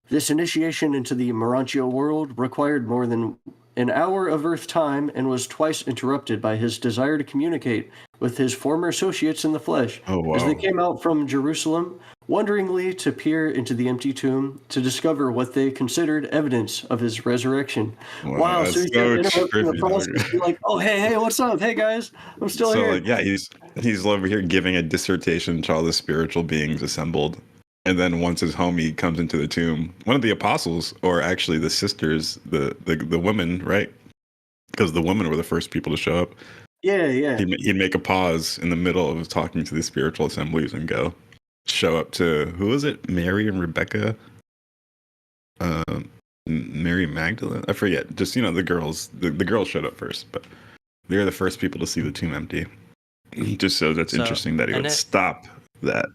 This initiation into the Morontia world required more than an hour of Earth time and was twice interrupted by his desire to communicate with his former associates in the flesh as they came out from Jerusalem, wonderingly to peer into the empty tomb to discover what they considered evidence of his resurrection. Wow, so he's interrupting the process. Like, oh, hey, what's up? Hey, guys, I'm still here. Like, yeah, he's over here giving a dissertation to all the spiritual beings assembled. And then once his homie comes into the tomb, one of the apostles, or actually the sisters, the women, right? Because the women were the first people to show up. Yeah. He'd make a pause in the middle of talking to the spiritual assemblies and go show up to, who was it? Mary and Rebecca? Mary Magdalene? I forget. Just, the girls. The girls showed up first, but they were the first people to see the tomb empty. Just so that's interesting that he would stop that.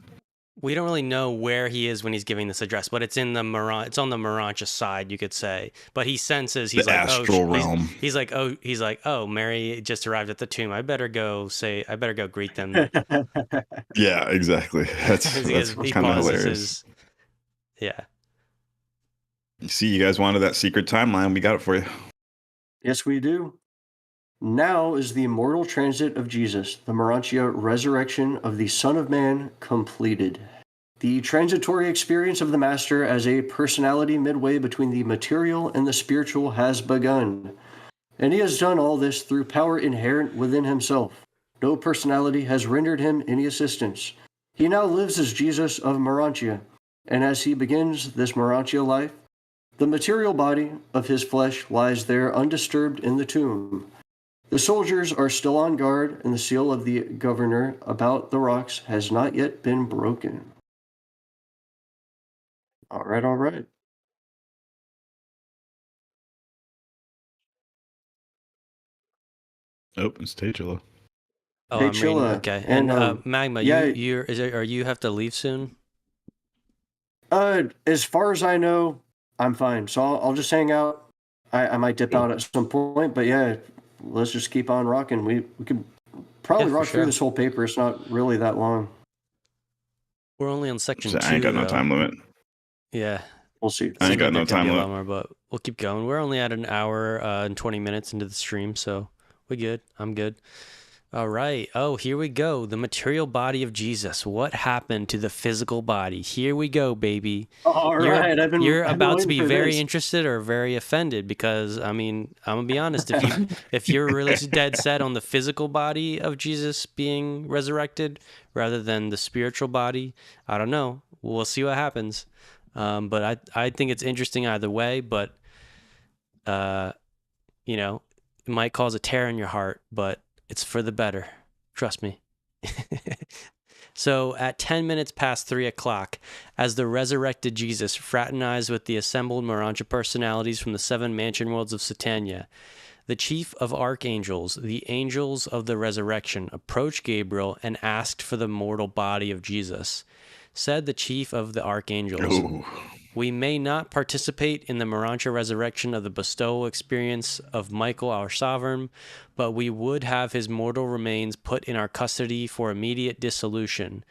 We don't really know where he is when he's giving this address, but it's on the Morontia side, you could say. But he senses the astral realm. He's like, oh, Mary just arrived at the tomb. I better go greet them. Yeah, exactly. That's kind of hilarious. Yeah. You see, you guys wanted that secret timeline. We got it for you. Yes, we do. Now is the immortal transit of Jesus, the morontia resurrection of the Son of Man, completed. The transitory experience of the Master as a personality midway between the material and the spiritual has begun. And he has done all this through power inherent within himself. No personality has rendered him any assistance. He now lives as Jesus of Morontia, and as he begins this Morontia life, the material body of his flesh lies there undisturbed in the tomb. The soldiers are still on guard, and the seal of the governor about the rocks has not yet been broken. All right, all right. Oh, it's Tachula. Oh, Hey, I'm reading. Chilla, Okay. and And Magma, yeah, are you have to leave soon? as far as I know, I'm fine. So I'll just hang out. I might dip out at some point, but yeah, let's just keep on rocking. We could probably rock through this whole paper. It's not really that long. We're only on section 2, I ain't got no time limit. Yeah. We'll see. I ain't got no time limit. More, but we'll keep going. We're only at an hour and 20 minutes into the stream, so we're good. I'm good. All right. Oh, here we go. The material body of Jesus. What happened to the physical body? Here we go, baby. All right. You're about to be very interested or very offended because, I mean, I'm going to be honest. If you're really dead set on the physical body of Jesus being resurrected rather than the spiritual body, I don't know. We'll see what happens. But I think it's interesting either way, but, you know, it might cause a tear in your heart, but it's for the better. Trust me. So at 10 minutes past 3 o'clock, as the resurrected Jesus fraternized with the assembled Morontia personalities from the 7 mansion worlds of Satania, the chief of archangels, the angels of the resurrection, approached Gabriel and asked for the mortal body of Jesus. Said the chief of the archangels, "Ooh. We may not participate in the Morontia resurrection of the bestowal experience of Michael our sovereign, but we would have his mortal remains put in our custody for immediate dissolution.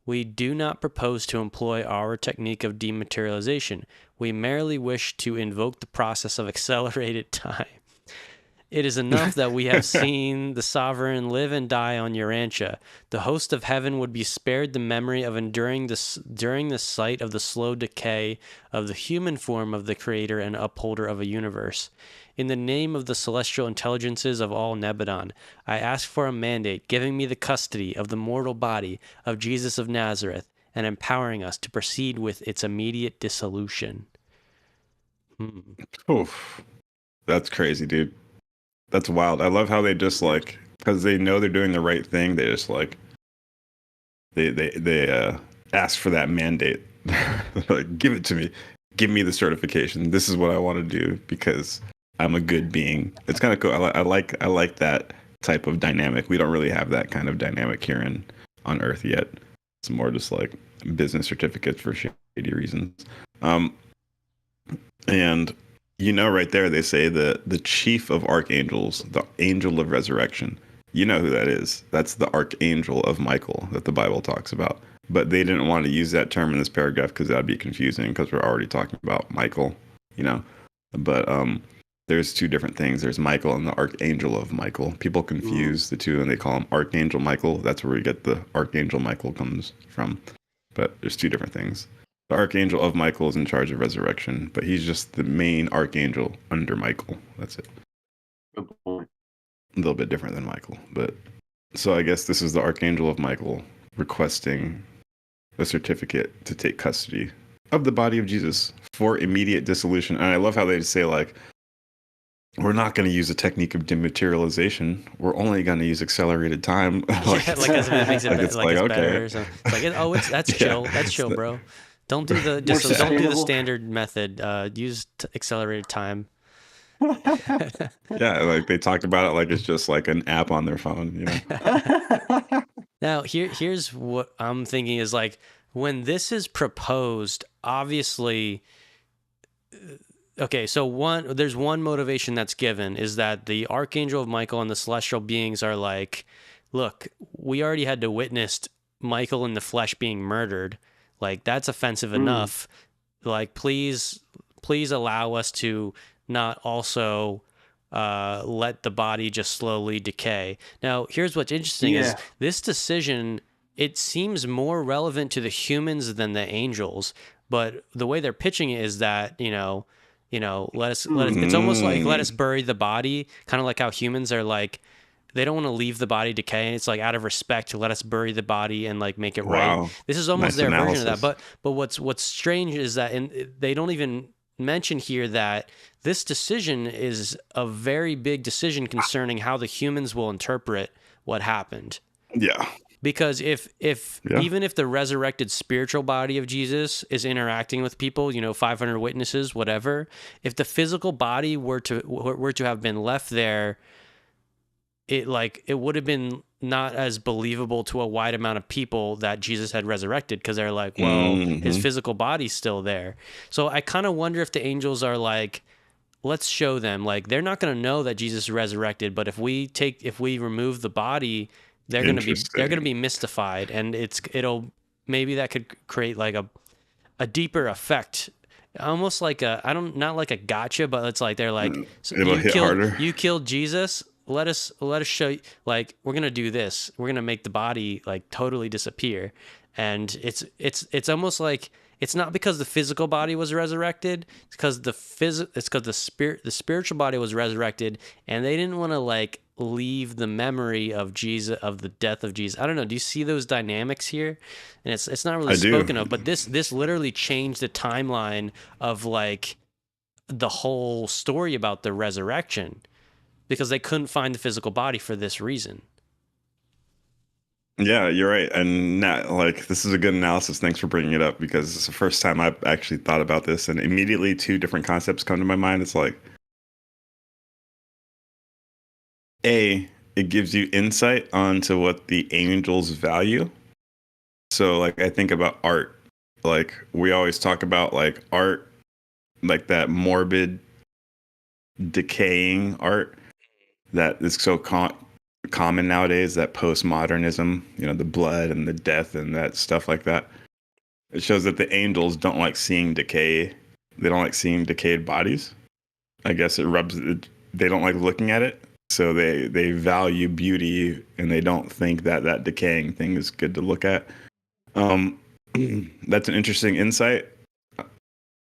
We do not propose to employ our technique of dematerialization. We merely wish to invoke the process of accelerated time. It is enough that we have seen the sovereign live and die on Urantia. The host of heaven would be spared the memory of enduring during the sight of the slow decay of the human form of the creator and upholder of a universe. In the name of the celestial intelligences of all Nebadon, I ask for a mandate giving me the custody of the mortal body of Jesus of Nazareth and empowering us to proceed with its immediate dissolution." Oof. That's crazy, dude. That's wild. I love how they just like, because they know they're doing the right thing. They just like, they ask for that mandate. Like, give it to me. Give me the certification. This is what I want to do because I'm a good being. It's kind of cool. I like that type of dynamic. We don't really have that kind of dynamic here on Earth yet. It's more just like business certificates for shady reasons. And right there, they say the chief of archangels, the angel of resurrection. You know who that is. That's the archangel of Michael that the Bible talks about. But they didn't want to use that term in this paragraph because that'd be confusing because we're already talking about Michael, But there's 2 different things. There's Michael and the archangel of Michael. People confuse the 2 and they call him Archangel Michael. That's where we get the Archangel Michael comes from. But there's 2 different things. The archangel of Michael is in charge of resurrection, but he's just the main archangel under Michael. That's it. Good point. A little bit different than Michael, but so I guess this is the archangel of Michael requesting a certificate to take custody of the body of Jesus for immediate dissolution. And I love how they say like, we're not going to use a technique of dematerialization. We're only going to use accelerated time. Like it makes it better or something. It's that's chill. That's chill, bro. Don't do the standard method. Use accelerated time. Yeah, like they talked about it like it's just like an app on their phone. Now here's what I'm thinking is like when this is proposed, obviously. Okay, so there's one motivation that's given is that the archangel of Michael and the celestial beings are like, look, we already had to witness Michael in the flesh being murdered. Like, that's offensive enough. like, please allow us to not also let the body just slowly decay. Now, here's what's interesting is this decision, it seems more relevant to the humans than the angels, but the way they're pitching it is that, let us, it's almost like, let us bury the body, kind of like how humans are like, they don't want to leave the body decay. It's like, out of respect, let us bury the body and like make it right. This is almost their version of that. But what's strange is that they don't even mention here that this decision is a very big decision concerning how the humans will interpret what happened. Yeah. Because if even if the resurrected spiritual body of Jesus is interacting with people, 500 witnesses, whatever, if the physical body were to have been left there, it would have been not as believable to a wide amount of people that Jesus had resurrected, because they're like, well, his physical body's still there. So I kind of wonder if the angels are like, let's show them, like, they're not going to know that Jesus resurrected, but if we remove the body, they're going to be mystified, and maybe that could create like a deeper effect, almost like not like a gotcha, but it's like they're like, so you killed Jesus. Let us show you, like, we're going to do this. We're going to make the body like totally disappear. And it's almost like, it's not because the physical body was resurrected. It's because the spiritual body was resurrected, and they didn't want to like leave the memory of Jesus, of the death of Jesus. I don't know. Do you see those dynamics here? And it's not really spoken of, but this literally changed the timeline of like the whole story about the resurrection, because they couldn't find the physical body for this reason. Yeah, you're right. And this is a good analysis. Thanks for bringing it up, because it's the first time I've actually thought about this, and immediately two different concepts come to my mind. It's like, it gives you insight onto what the angels value. So like, I think about art. Like, we always talk about like art, like that morbid, decaying art that is so common nowadays, that postmodernism, the blood and the death and that stuff like that. It shows that the angels don't like seeing decay. They don't like seeing decayed bodies. I guess they don't like looking at it. So they value beauty, and they don't think that decaying thing is good to look at. That's an interesting insight.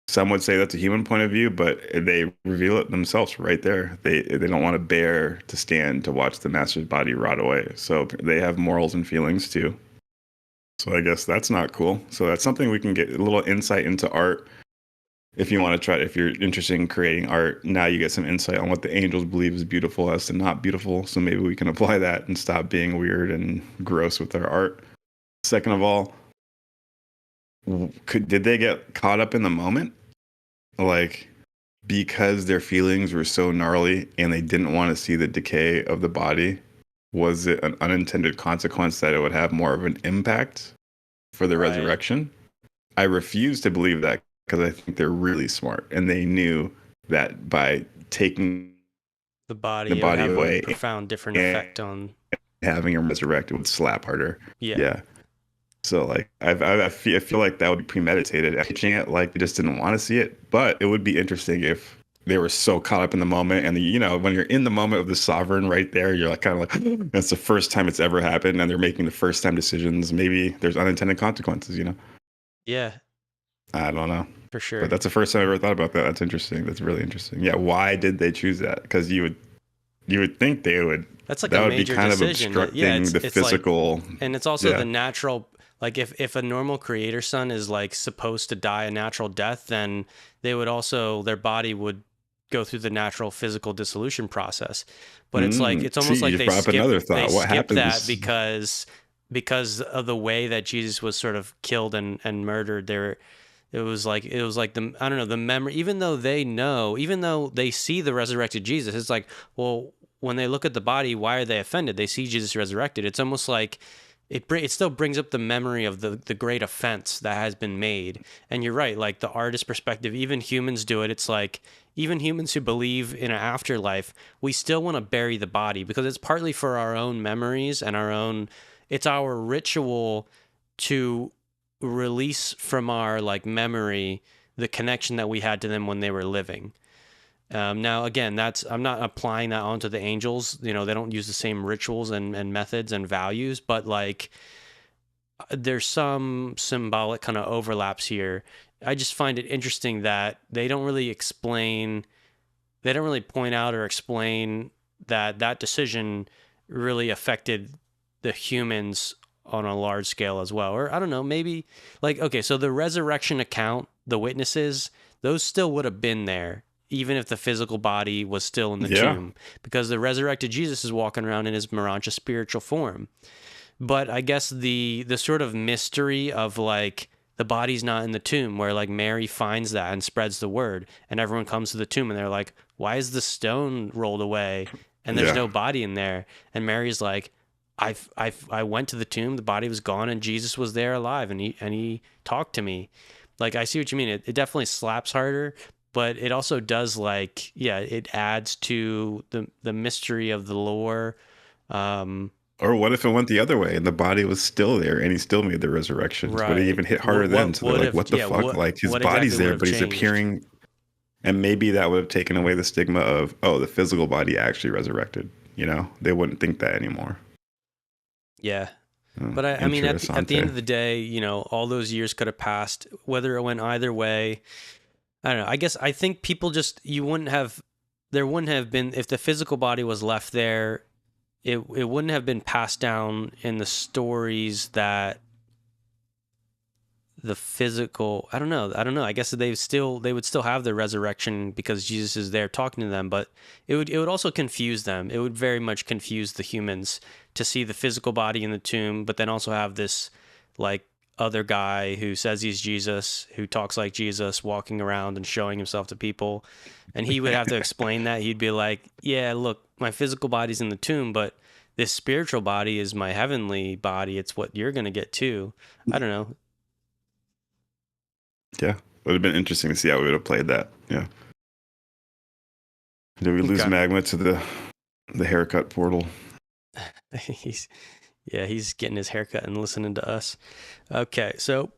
Some would say that's a human point of view, but they reveal it themselves right there. They don't want to bear to stand to watch the master's body rot away. So they have morals and feelings too. So I guess that's not cool. So that's something we can get a little insight into art. If you want to try, if you're interested in creating art, now you get some insight on what the angels believe is beautiful as to not beautiful. So maybe we can apply that and stop being weird and gross with our art. Second of all, did they get caught up in the moment? Like, because their feelings were so gnarly and they didn't want to see the decay of the body, was it an unintended consequence that it would have more of an impact for the resurrection? I refuse to believe that, because I think they're really smart, and they knew that by taking the body away, a profound different effect on having him resurrected would slap harder. Yeah. So like, I feel like that would be premeditated. Pitching it like they just didn't want to see it, but it would be interesting if they were so caught up in the moment, and when you're in the moment of the sovereign right there, you're like, kind of like, that's the first time it's ever happened, and they're making the first time decisions. Maybe there's unintended consequences. Yeah. I don't know. For sure. But that's the first time I ever thought about that. That's interesting. That's really interesting. Yeah. Why did they choose that? Because you would think they would. That's like a major decision. Of obstructing the physical. Like, and it's also the natural. Like, if a normal creator son is like supposed to die a natural death, then they would also, their body would go through the natural physical dissolution process. But it's like, it's almost like they skip that because of the way that Jesus was sort of killed and murdered. It was like the memory, even though they see the resurrected Jesus, it's like, well, when they look at the body, why are they offended? They see Jesus resurrected. It's almost like it still brings up the memory of the great offense that has been made. And you're right, like the artist perspective, even humans do it. It's like, even humans who believe in an afterlife, we still want to bury the body, because it's partly for our own memories and it's our ritual to release from our like memory the connection that we had to them when they were living. Now, again, I'm not applying that onto the angels. They don't use the same rituals and methods and values, but like there's some symbolic kind of overlaps here. I just find it interesting that they don't really point out or explain that decision really affected the humans on a large scale as well. Or I don't know, maybe like, okay, so the resurrection account, the witnesses, those still would have been there even if the physical body was still in the tomb, because the resurrected Jesus is walking around in his morontia spiritual form. But I guess the sort of mystery of like the body's not in the tomb, where like Mary finds that and spreads the word, and everyone comes to the tomb and they're like, why is the stone rolled away and there's no body in there? And Mary's like, I went to the tomb, the body was gone, and Jesus was there alive, and he talked to me. Like, I see what you mean. It definitely slaps harder, but it also does, like, it adds to the mystery of the lore. Or what if it went the other way and the body was still there and he still made the resurrection? Right. Would it even hit harder then? So they're like, what the fuck? Like, his body's exactly there, but he's appearing. And maybe that would have taken away the stigma of, oh, the physical body actually resurrected. They wouldn't think that anymore. Yeah. But I mean, at the end of the day, all those years could have passed, whether it went either way. I don't know. I think people just, there wouldn't have been, if the physical body was left there, it wouldn't have been passed down in the stories that the physical, I don't know. I guess they would still have the resurrection because Jesus is there talking to them, but it would also confuse them. It would very much confuse the humans to see the physical body in the tomb, but then also have this like other guy who says he's Jesus, who talks like Jesus, walking around and showing himself to people. And he would have to explain that. He'd be like, yeah, look, my physical body's in the tomb, but this spiritual body is my heavenly body. It's what you're going to get too. I don't know. Yeah. It would have been interesting to see how we would have played that. Yeah. Did we lose Magma to the haircut portal? He's getting his haircut and listening to us. Okay, so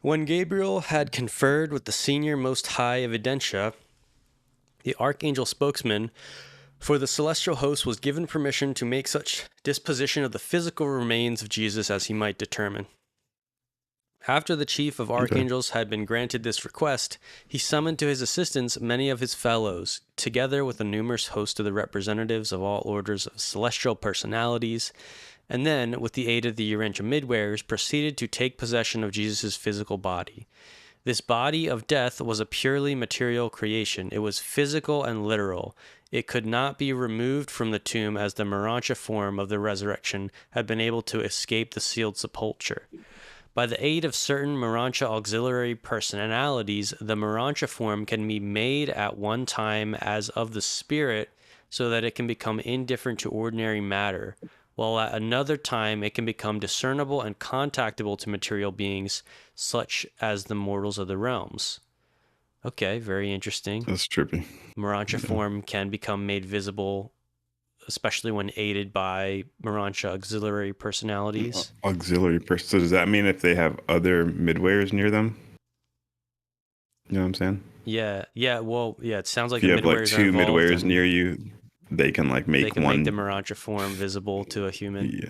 when Gabriel had conferred with the senior most high evidentia, the archangel spokesman for the celestial host was given permission to make such disposition of the physical remains of Jesus as he might determine. After the chief of archangels had been granted this request, he summoned to his assistance many of his fellows, together with a numerous host of the representatives of all orders of celestial personalities, and then, with the aid of the Urantia midwares, proceeded to take possession of Jesus' physical body. This body of death was a purely material creation. It was physical and literal. It could not be removed from the tomb as the morontia form of the resurrection had been able to escape the sealed sepulchre. By the aid of certain morontia auxiliary personalities, the morontia form can be made at one time as of the spirit so that it can become indifferent to ordinary matter, while at another time it can become discernible and contactable to material beings, such as the mortals of the realms. Okay, very interesting. That's trippy. Morontia form can become made visible, especially when aided by morontia auxiliary personalities. So does that mean if they have other midwares near them? You know what I'm saying? Yeah. Well, it sounds like if you the have like two midwares near you, they can like make one. Make the morontia form visible to a human.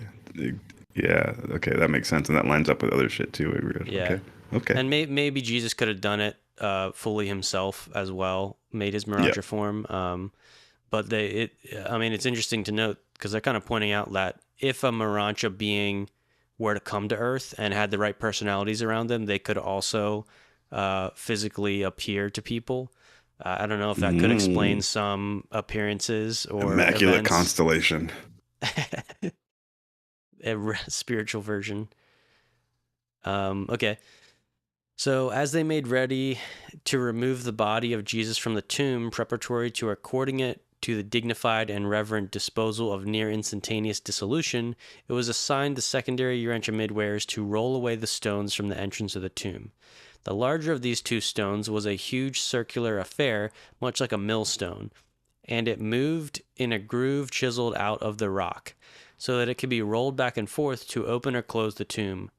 Yeah. Okay, that makes sense, and that lines up with other shit too. Yeah. Okay. And maybe Jesus could have done it fully himself as well, made his morontia form. But it's interesting to note because they're kind of pointing out that if a morontia being were to come to Earth and had the right personalities around them, they could also physically appear to people. I don't know if that could explain some appearances or immaculate events. Constellation. A spiritual version. Okay. So as they made ready to remove the body of Jesus from the tomb, preparatory to according it to the dignified and reverent disposal of near instantaneous dissolution, it was assigned the secondary Urantia midwares to roll away the stones from the entrance of the tomb. The larger of these two stones was a huge circular affair, much like a millstone, and it moved in a groove chiseled out of the rock, so that it could be rolled back and forth to open or close the tomb.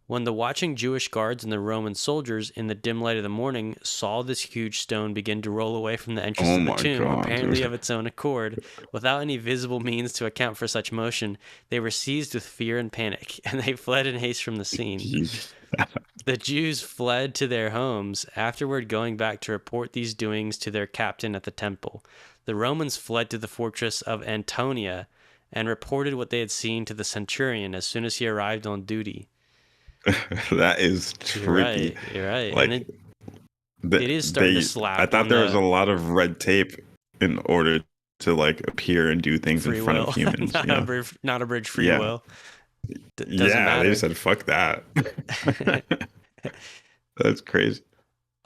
When the watching Jewish guards and the Roman soldiers in the dim light of the morning saw this huge stone begin to roll away from the entrance of the tomb, apparently of its own accord, without any visible means to account for such motion, they were seized with fear and panic, and they fled in haste from the scene. The Jews fled to their homes, afterward going back to report these doings to their captain at the temple. The Romans fled to the fortress of Antonia and reported what they had seen to the centurion as soon as he arrived on duty. That is trippy. You're right. Like, and it is starting to slap. I thought there was a lot of red tape in order to like appear and do things in front of humans. not a bridge free will. They just said fuck that. That's crazy.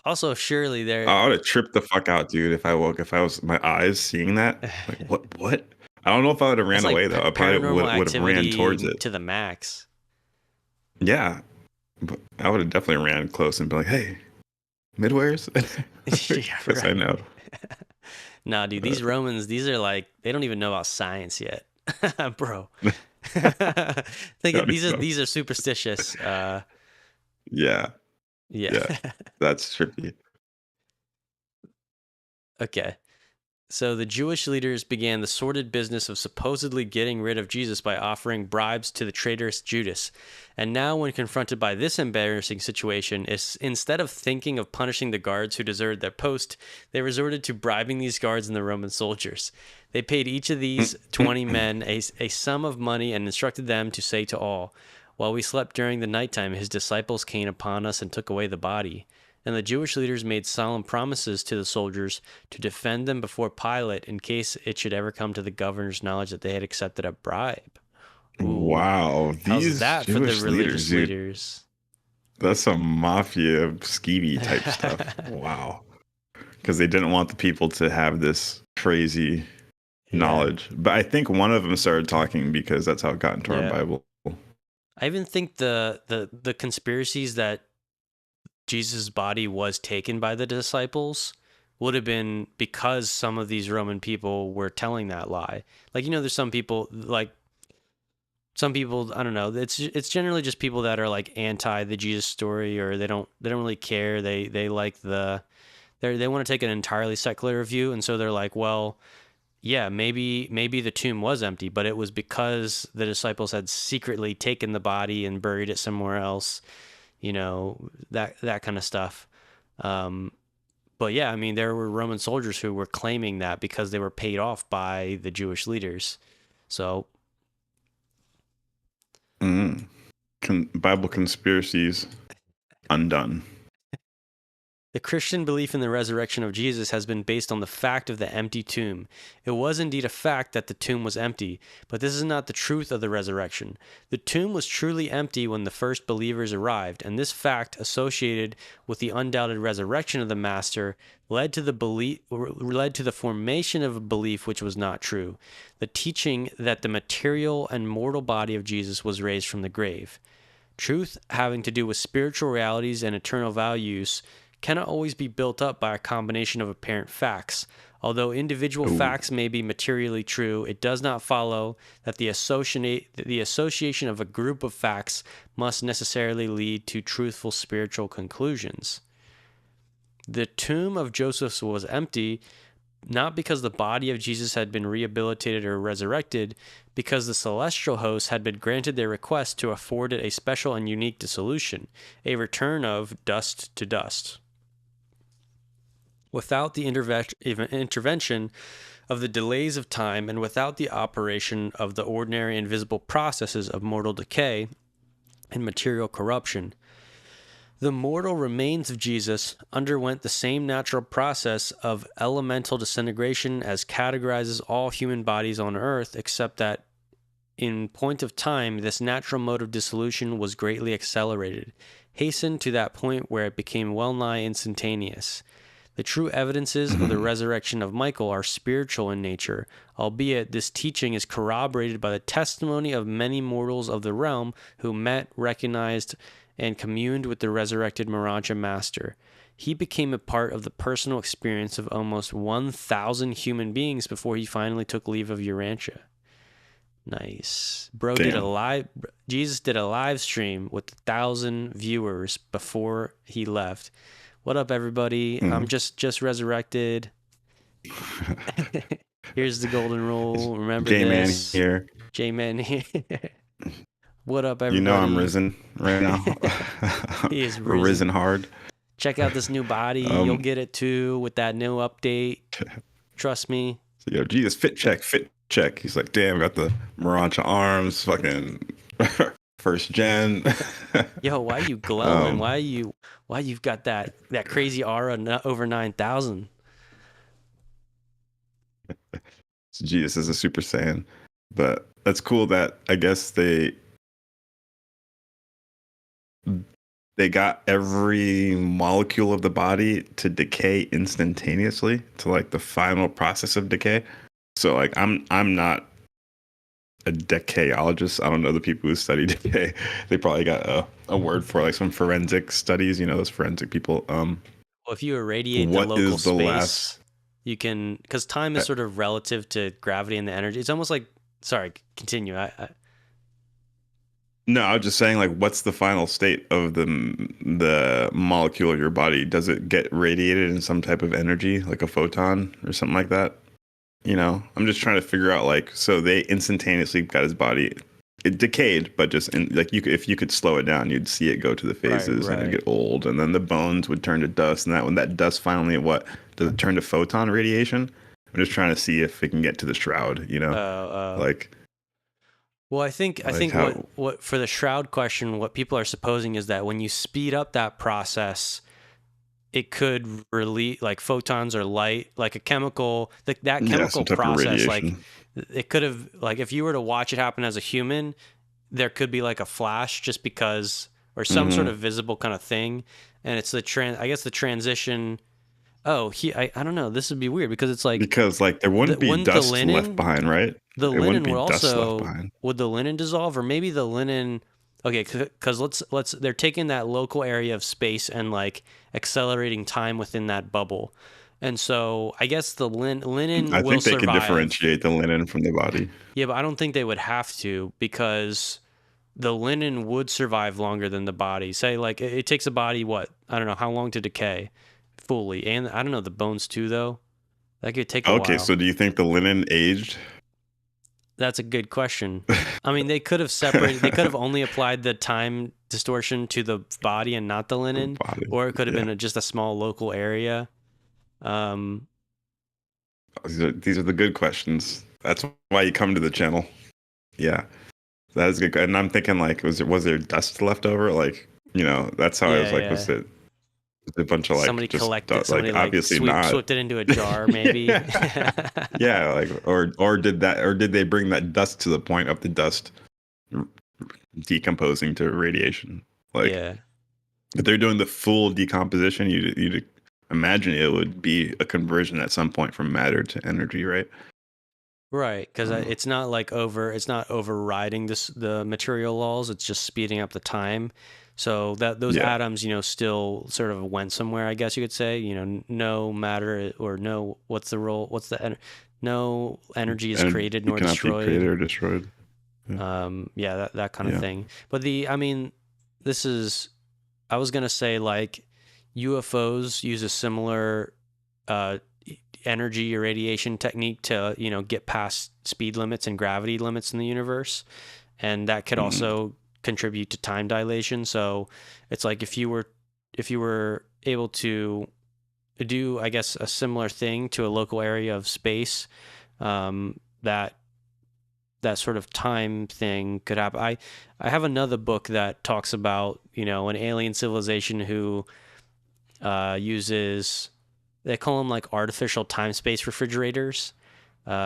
Also, surely I would have tripped the fuck out, dude. If I was my eyes seeing that. Like what? I don't know if I would have ran away though. I probably would have ran towards it to the max. Yeah, but I would have definitely ran close and be like, "Hey, midwares." Yes, I know. Nah, dude, these Romans, these are like, they don't even know about science yet, bro. These are superstitious. Yeah, that's trippy. Okay. So the Jewish leaders began the sordid business of supposedly getting rid of Jesus by offering bribes to the traitorous Judas. And now when confronted by this embarrassing situation, instead of thinking of punishing the guards who deserted their post, they resorted to bribing these guards and the Roman soldiers. They paid each of these 20 men a sum of money and instructed them to say to all, "While we slept during the nighttime, his disciples came upon us and took away the body." And the Jewish leaders made solemn promises to the soldiers to defend them before Pilate in case it should ever come to the governor's knowledge that they had accepted a bribe. Ooh. Wow. How's that for the religious leaders? That's some mafia skeevy type stuff. Wow. Because they didn't want the people to have this crazy knowledge. But I think one of them started talking because that's how it got into our Bible. I even think the conspiracies that Jesus' body was taken by the disciples would have been because some of these Roman people were telling that lie. Like, there's some people, I don't know, it's generally just people that are like anti the Jesus story, or they don't really care. They like they want to take an entirely secular view, and so they're like, well, yeah, maybe the tomb was empty, but it was because the disciples had secretly taken the body and buried it somewhere else. That kind of stuff. But yeah, I mean, there were Roman soldiers who were claiming that because they were paid off by the Jewish leaders. So, Bible conspiracies undone. The Christian belief in the resurrection of Jesus has been based on the fact of the empty tomb. It was indeed a fact that the tomb was empty, but this is not the truth of the resurrection. The tomb was truly empty when the first believers arrived, and this fact, associated with the undoubted resurrection of the Master, led to the formation of a belief which was not true, the teaching that the material and mortal body of Jesus was raised from the grave. Truth having to do with spiritual realities and eternal values cannot always be built up by a combination of apparent facts. Although individual facts may be materially true, it does not follow that the association of a group of facts must necessarily lead to truthful spiritual conclusions. The tomb of Joseph was empty, not because the body of Jesus had been rehabilitated or resurrected, because the celestial hosts had been granted their request to afford it a special and unique dissolution, a return of dust to dust. Without the intervention of the delays of time, and without the operation of the ordinary and visible processes of mortal decay and material corruption, the mortal remains of Jesus underwent the same natural process of elemental disintegration as categorizes all human bodies on earth, except that in point of time, this natural mode of dissolution was greatly accelerated, hastened to that point where it became well-nigh instantaneous. The true evidences of the resurrection of Michael are spiritual in nature, albeit this teaching is corroborated by the testimony of many mortals of the realm who met, recognized, and communed with the resurrected morontia master. He became a part of the personal experience of almost 1,000 human beings before he finally took leave of Urantia. Nice. Bro Damn. did a live. Jesus did a live stream with 1,000 viewers before he left. What up, everybody? I'm just resurrected. Here's the golden rule. Remember J-Man this. here. J-Man here. What up, everybody? You know I'm risen right now. He is risen hard. Check out this new body. You'll get it too with that new update. Trust me. So, yo, Jesus, fit check. He's like, damn, got the morontia arms, fucking first gen. Yo, why you glowing? Why you've got that crazy aura over 9,000? Jesus is a Super Saiyan. But that's cool that I guess they got every molecule of the body to decay instantaneously to like the final process of decay. So like I'm not a decayologist. I don't know the people who study decay. They probably got a word for like some forensic studies, those forensic people. Well, if you irradiate the local space, you can, because time is sort of relative to gravity and the energy. It's almost like, sorry, continue. No, I was just saying, like, what's the final state of the molecule of your body? Does it get radiated in some type of energy, like a photon or something like that? I'm just trying to figure out, like, so they instantaneously got his body, it decayed, but just if you could slow it down, you'd see it go to the phases and it'd get old, and then the bones would turn to dust, and when that dust finally, does it turn to photon radiation? I'm just trying to see if it can get to the shroud, like. Well, I think what for the shroud question, what people are supposing is that when you speed up that process, it could release like photons or light, like a chemical, that chemical process, like it could have, like if you were to watch it happen as a human, there could be like a flash just because, or some sort of visible kind of thing. And it's the transition. Oh, I don't know. This would be weird because there wouldn't be dust left behind, right? The linen would also, would the linen dissolve, or maybe the linen? Okay, because let's they're taking that local area of space and like accelerating time within that bubble, and so I guess the linen. I think they can differentiate the linen from the body. Yeah, but I don't think they would have to, because the linen would survive longer than the body. Say like it takes a body, what, I don't know how long to decay fully, and I don't know, the bones too though. That could take a while. Okay, so do you think the linen aged? That's a good question. I mean, they could have separated. They could have only applied the time distortion to the body and not the linen, or it could have been just a small local area. These are the good questions. That's why you come to the channel. Yeah, that is good. And I'm thinking, like, was there dust left over? Like, that's how I was like, was it? A bunch of like somebody just collected, somebody like obviously swept it into a jar, maybe. Yeah, like or did they bring that dust to the point of the dust decomposing to radiation? Like, if they're doing the full decomposition, you'd imagine it would be a conversion at some point from matter to energy, right? Right, because it's not overriding the material laws. It's just speeding up the time. So that those atoms, still sort of went somewhere, I guess you could say. No matter, or no, what's the role? No energy is created nor destroyed. Be created or destroyed. Yeah, that kind of thing. But I was gonna say, like, UFOs use a similar energy or radiation technique to get past speed limits and gravity limits in the universe, and that could also contribute to time dilation. So it's like if you were able to do, I guess, a similar thing to a local area of space, that sort of time thing could happen. I have another book that talks about an alien civilization who uses, they call them like artificial time space refrigerators,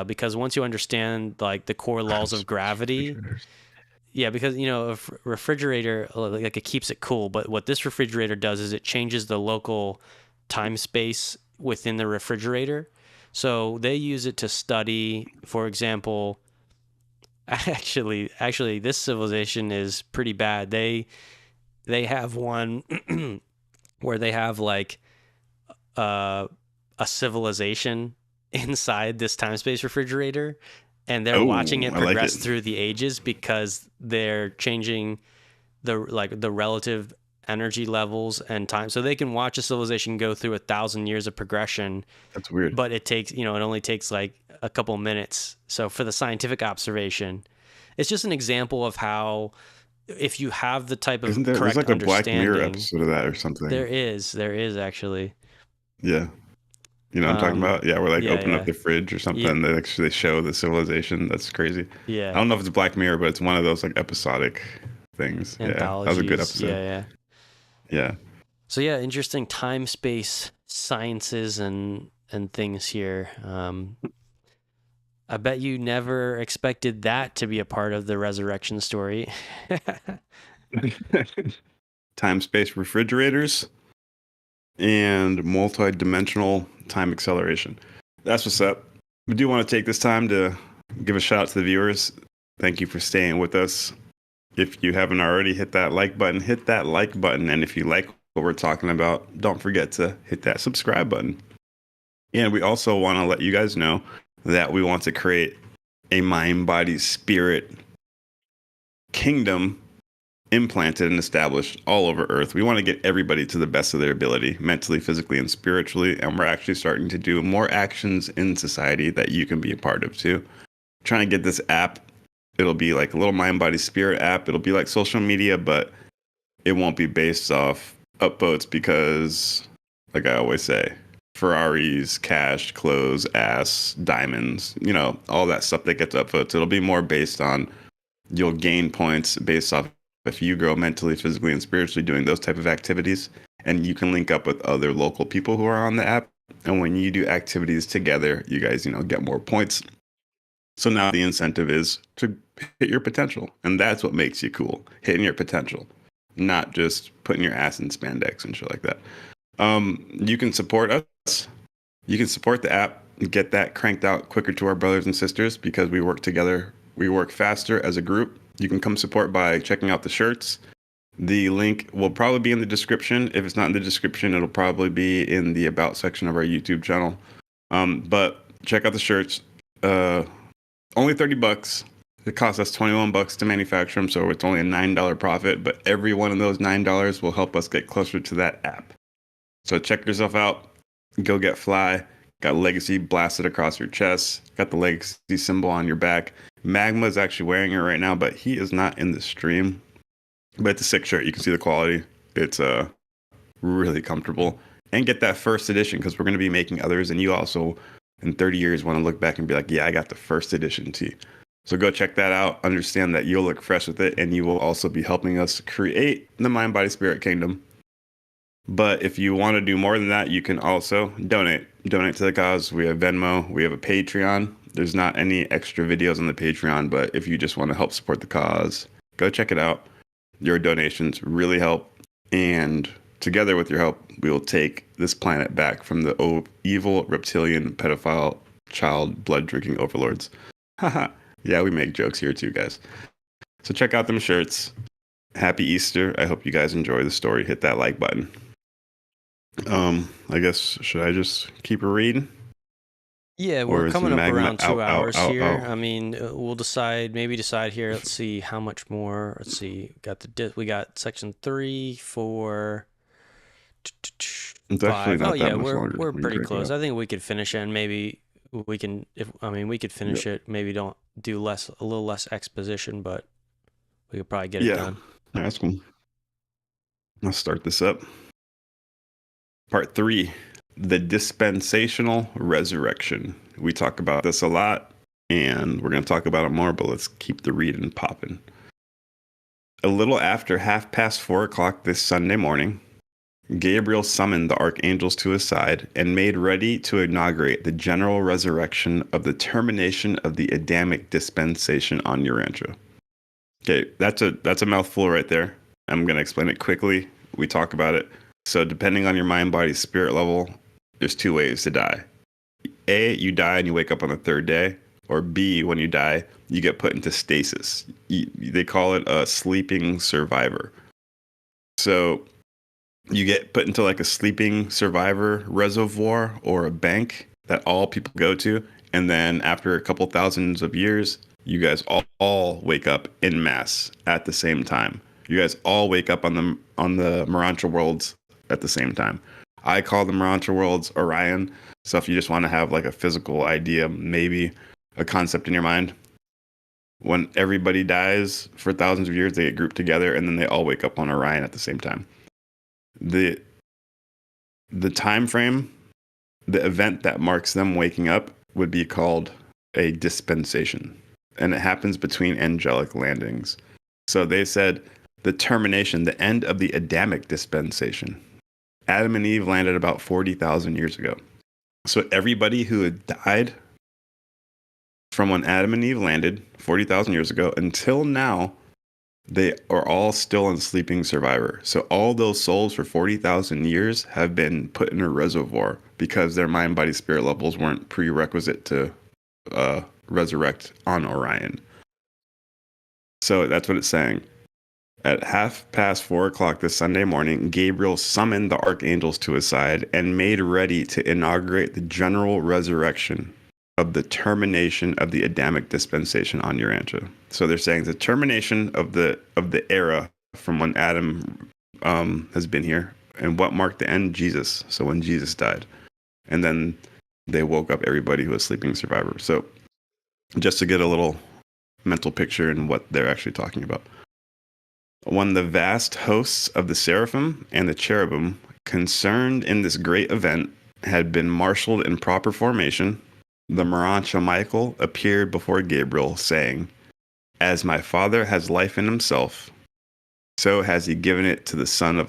because once you understand like the core laws of gravity. Yeah, because a refrigerator, like, it keeps it cool, but what this refrigerator does is it changes the local time space within the refrigerator. So they use it to study, for example, actually this civilization is pretty bad. They have one where they have like a civilization inside this time space refrigerator. and they're watching it progress through the ages because they're changing the relative energy levels and time. So they can watch a civilization go through 1,000 years of progression. That's weird. But it takes, it only takes like a couple minutes. So for the scientific observation, it's just an example of how, if you have the type of correct there's like a Black Mirror understanding, episode of that or something. There is actually. Yeah. You know what I'm talking about? Yeah, we're like open up the fridge or something. They actually show the civilization. That's crazy. Yeah. I don't know if it's Black Mirror, but it's one of those like episodic things. Anthologies. Yeah, that was a good episode. Yeah. So yeah, interesting time space sciences and things here. I bet you never expected that to be a part of the resurrection story. Time space refrigerators and multi-dimensional time acceleration. That's what's up. We do want to take this time to give a shout out to the viewers. Thank you for staying with us. If you haven't already, hit that like button. And if you like what we're talking about, don't forget to hit that subscribe button. And we also want to let you guys know that we want to create a mind, body, spirit kingdom implanted and established all over Earth. We want to get everybody to the best of their ability, mentally, physically, and spiritually. And we're actually starting to do more actions in society that you can be a part of too. Trying to get this app. It'll be like a little mind, body, spirit app. It'll be like social media, but it won't be based off upvotes because, like I always say, Ferraris, cash, clothes, ass, diamonds, all that stuff that gets upvotes. It'll be more based on, you'll gain points based off if you grow mentally, physically, and spiritually doing those type of activities. And you can link up with other local people who are on the app. And when you do activities together, you guys, get more points. So now the incentive is to hit your potential. And that's what makes you cool. Hitting your potential, not just putting your ass in spandex and shit like that. You can support us. You can support the app and get that cranked out quicker to our brothers and sisters because we work together. We work faster as a group. You can come support by checking out the shirts. The link will probably be in the description. If it's not in the description, it'll probably be in the about section of our YouTube channel. But check out the shirts. Only $30. It costs us $21 to manufacture them, so it's only a $9 profit. But every one of those $9 will help us get closer to that app. So check yourself out. Go get fly. Got Legacy blasted across your chest. Got the Legacy symbol on your back. Magma is actually wearing it right now, but he is not in the stream. But it's a sick shirt. You can see the quality. It's really comfortable. And get that first edition because we're going to be making others. And you also, in 30 years, want to look back and be like, yeah, I got the first edition tee. So go check that out. Understand that you'll look fresh with it. And you will also be helping us create the Mind, Body, Spirit Kingdom. But if you want to do more than that, you can also donate. Donate to the cause. We have Venmo. We have a Patreon. There's not any extra videos on the Patreon, but if you just want to help support the cause, go check it out. Your donations really help. And together with your help, we will take this planet back from the evil reptilian pedophile child blood drinking overlords. Haha. Yeah, we make jokes here too, guys. So check out them shirts. Happy Easter. I hope you guys enjoy the story. Hit that like button. I guess, should I just keep reading? Yeah, we're coming up around 2 hours here. I mean, we'll decide here. Let's see how much more. Let's see. We got section 3, 4, it's 5. Oh yeah, we're pretty close. I think we could finish it, and maybe we can. We could finish it. Maybe don't do a little less exposition, but we could probably get it done. Yeah, that's cool. Let's start this up. Part 3, the dispensational resurrection. We talk about this a lot, and we're going to talk about it more, but let's keep the reading popping. A little after 4:30 this Sunday morning, Gabriel summoned the archangels to his side and made ready to inaugurate the general resurrection of the termination of the Adamic dispensation on Urantia. Okay, that's a mouthful right there. I'm going to explain it quickly. We talk about it. So depending on your mind, body, spirit level, there's 2 ways to die. A, you die and you wake up on the 3rd day. Or B, when you die, you get put into stasis. They call it a sleeping survivor. So you get put into like a sleeping survivor reservoir or a bank that all people go to. And then after a couple thousands of years, you guys all wake up en masse at the same time. You guys all wake up on the morontia worlds at the same time. I call the morontia worlds Orion. So if you just want to have like a physical idea, maybe a concept in your mind, when everybody dies for thousands of years, they get grouped together and then they all wake up on Orion at the same time. The time frame, the event that marks them waking up would be called a dispensation. And it happens between angelic landings. So they said the termination, the end of the Adamic dispensation. Adam and Eve landed about 40,000 years ago. So everybody who had died from when Adam and Eve landed 40,000 years ago until now, they are all still in sleeping survivor. So all those souls for 40,000 years have been put in a reservoir because their mind, body, spirit levels weren't prerequisite to resurrect on Orion. So that's what it's saying. At 4:30 this Sunday morning, Gabriel summoned the archangels to his side and made ready to inaugurate the general resurrection of the termination of the Adamic dispensation on Urantia. So they're saying the termination of the era from when Adam has been here, and what marked the end? Jesus. So when Jesus died, and then they woke up everybody who was sleeping survivor. So just to get a little mental picture in what they're actually talking about. When the vast hosts of the seraphim and the cherubim concerned in this great event had been marshaled in proper formation, the morontia Michael appeared before Gabriel, saying, "As my Father has life in himself, so has he given it to the Son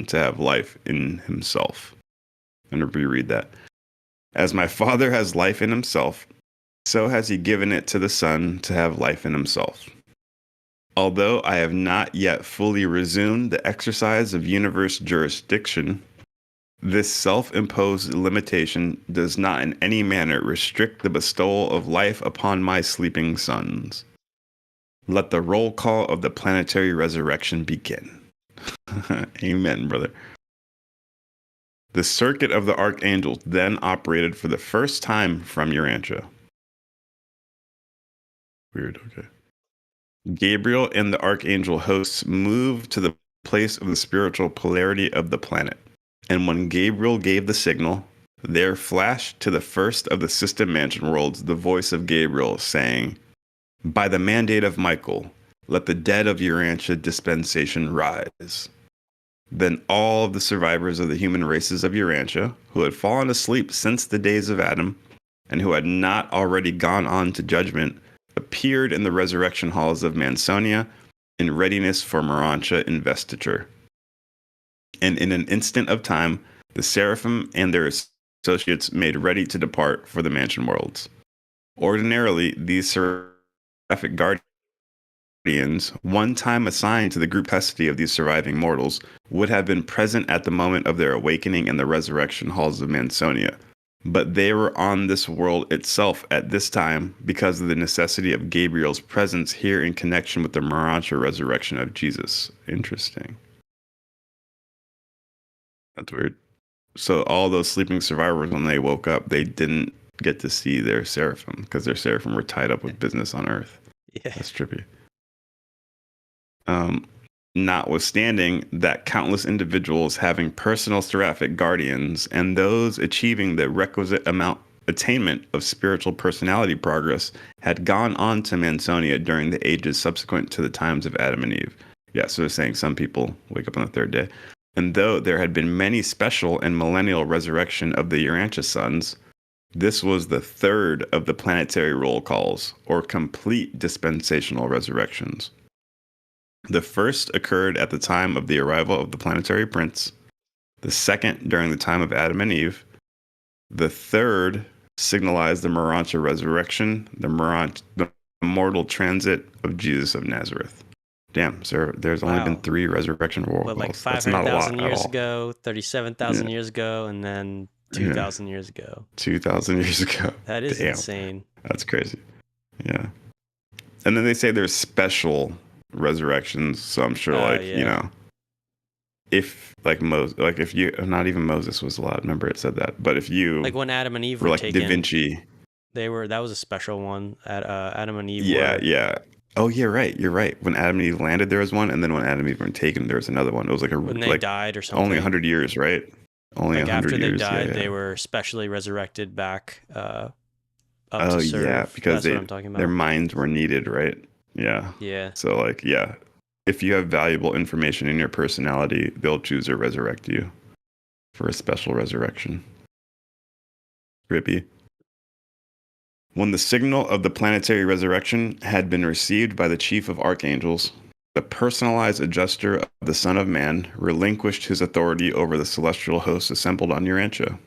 to have life in himself." I'm going to reread that. As my Father has life in himself, so has he given it to the Son to have life in himself. Although I have not yet fully resumed the exercise of universe jurisdiction, this self-imposed limitation does not in any manner restrict the bestowal of life upon my sleeping sons. Let the roll call of the planetary resurrection begin. Amen, brother. The circuit of the archangels then operated for the first time from Urantia. Weird, okay. Gabriel and the archangel hosts moved to the place of the spiritual polarity of the planet. And when Gabriel gave the signal, there flashed to the first of the system mansion worlds the voice of Gabriel saying, "By the mandate of Michael, let the dead of Urantia dispensation rise." Then all of the survivors of the human races of Urantia, who had fallen asleep since the days of Adam, and who had not already gone on to judgment, appeared in the resurrection halls of Mansonia in readiness for morontia investiture. And in an instant of time, the seraphim and their associates made ready to depart for the mansion worlds. Ordinarily, these seraphic guardians, one time assigned to the group custody of these surviving mortals, would have been present at the moment of their awakening in the resurrection halls of Mansonia. But they were on this world itself at this time because of the necessity of Gabriel's presence here in connection with the morontia resurrection of Jesus. Interesting. That's weird. So all those sleeping survivors, when they woke up, they didn't get to see their seraphim because their seraphim were tied up with business on Earth. Yeah. That's trippy. Notwithstanding that countless individuals having personal seraphic guardians and those achieving the requisite attainment of spiritual personality progress had gone on to Mansonia during the ages subsequent to the times of Adam and Eve. Yeah, so they're saying some people wake up on the third day. And though there had been many special and millennial resurrection of the Urantia sons, this was the third of the planetary roll calls, or complete dispensational resurrections. The first occurred at the time of the arrival of the planetary prince, the second during the time of Adam and Eve, the third signalized the morontia resurrection, the mortal transit of Jesus of Nazareth. Damn, sir, there's only been 3 resurrection roll calls. Like 500,000 years ago, 37,000 years ago, and then 2,000 years ago. 2,000 years ago. That is insane. That's crazy. Yeah. And then they say there's special resurrections, so I'm sure if like if you, not even Moses was allowed. Remember it said that. But if you like when Adam and Eve were were like taken, Da Vinci, that was a special one. Adam and Eve. Yeah. Oh, yeah, right. You're right. When Adam and Eve landed, there was one, and then when Adam and Eve were taken, there was another one. It was like when they died or something. Only 100 years, right? Only like 100 after years. They died, yeah. They were specially resurrected back up to serve. Yeah, because that's what I'm talking about. Their minds were needed, right? Yeah. Yeah. So like, yeah, if you have valuable information in your personality, they'll choose to resurrect you for a special resurrection. Trippy. When the signal of the planetary resurrection had been received by the chief of archangels, the personalized adjuster of the Son of Man relinquished his authority over the celestial hosts assembled on Urantia,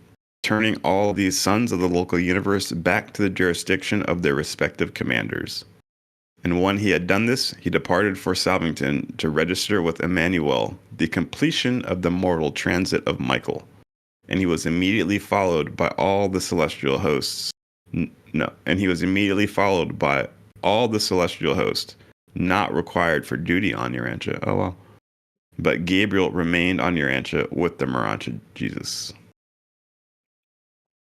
turning all these sons of the local universe back to the jurisdiction of their respective commanders. And when he had done this, he departed for Salvington to register with Emmanuel the completion of the mortal transit of Michael. And he was immediately followed by all the celestial hosts. And he was immediately followed by all the celestial hosts, not required for duty on Urantia. Oh, well. But Gabriel remained on Urantia with the morontia Jesus.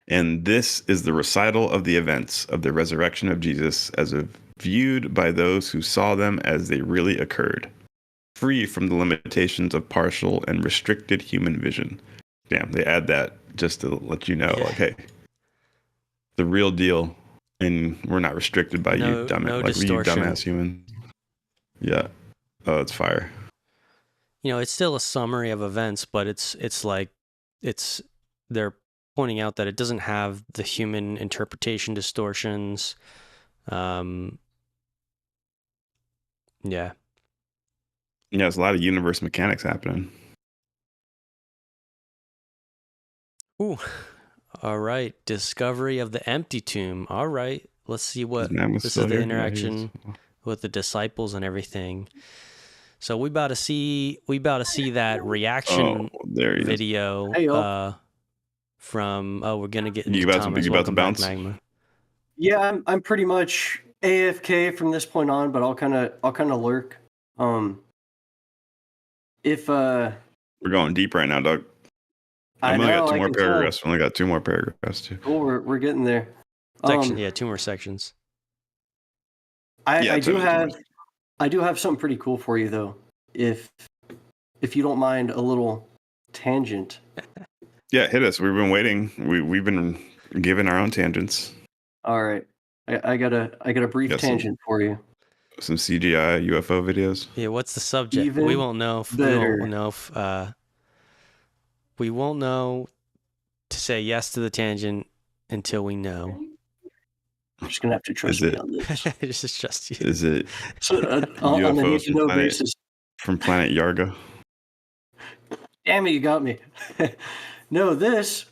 And this is the recital of the events of the resurrection of Jesus as viewed by those who saw them as they really occurred, free from the limitations of partial and restricted human vision. Damn, they add that just to let you know, like, hey, the real deal, and we're not restricted by you dumbass humans. Yeah. Oh, it's fire. It's still a summary of events, but they're pointing out that it doesn't have the human interpretation distortions. Yeah, there's a lot of universe mechanics happening. Ooh. All right. Discovery of the empty tomb. All right. Let's see what this is, the interaction with the disciples and everything. So we about to see that reaction video from we're gonna get into Thomas. Welcome back, Magma. Yeah, I'm pretty much AFK from this point on, but I'll kind of lurk. If we're going deep right now, Doug. I've only got 2 more paragraphs. Only got 2 more paragraphs too. Cool, we're getting there. 2 more sections. I do have something pretty cool for you though. If you don't mind a little tangent. Yeah, hit us. We've been waiting. We've been giving our own tangents. All right. I got a brief tangent for you. Some CGI UFO videos. Yeah, what's the subject? We won't know we won't know to say yes to the tangent until we know. I'm just gonna have to trust me on this. Just trust you. Is it UFOs from planet Yarga? Damn it, you got me. No, this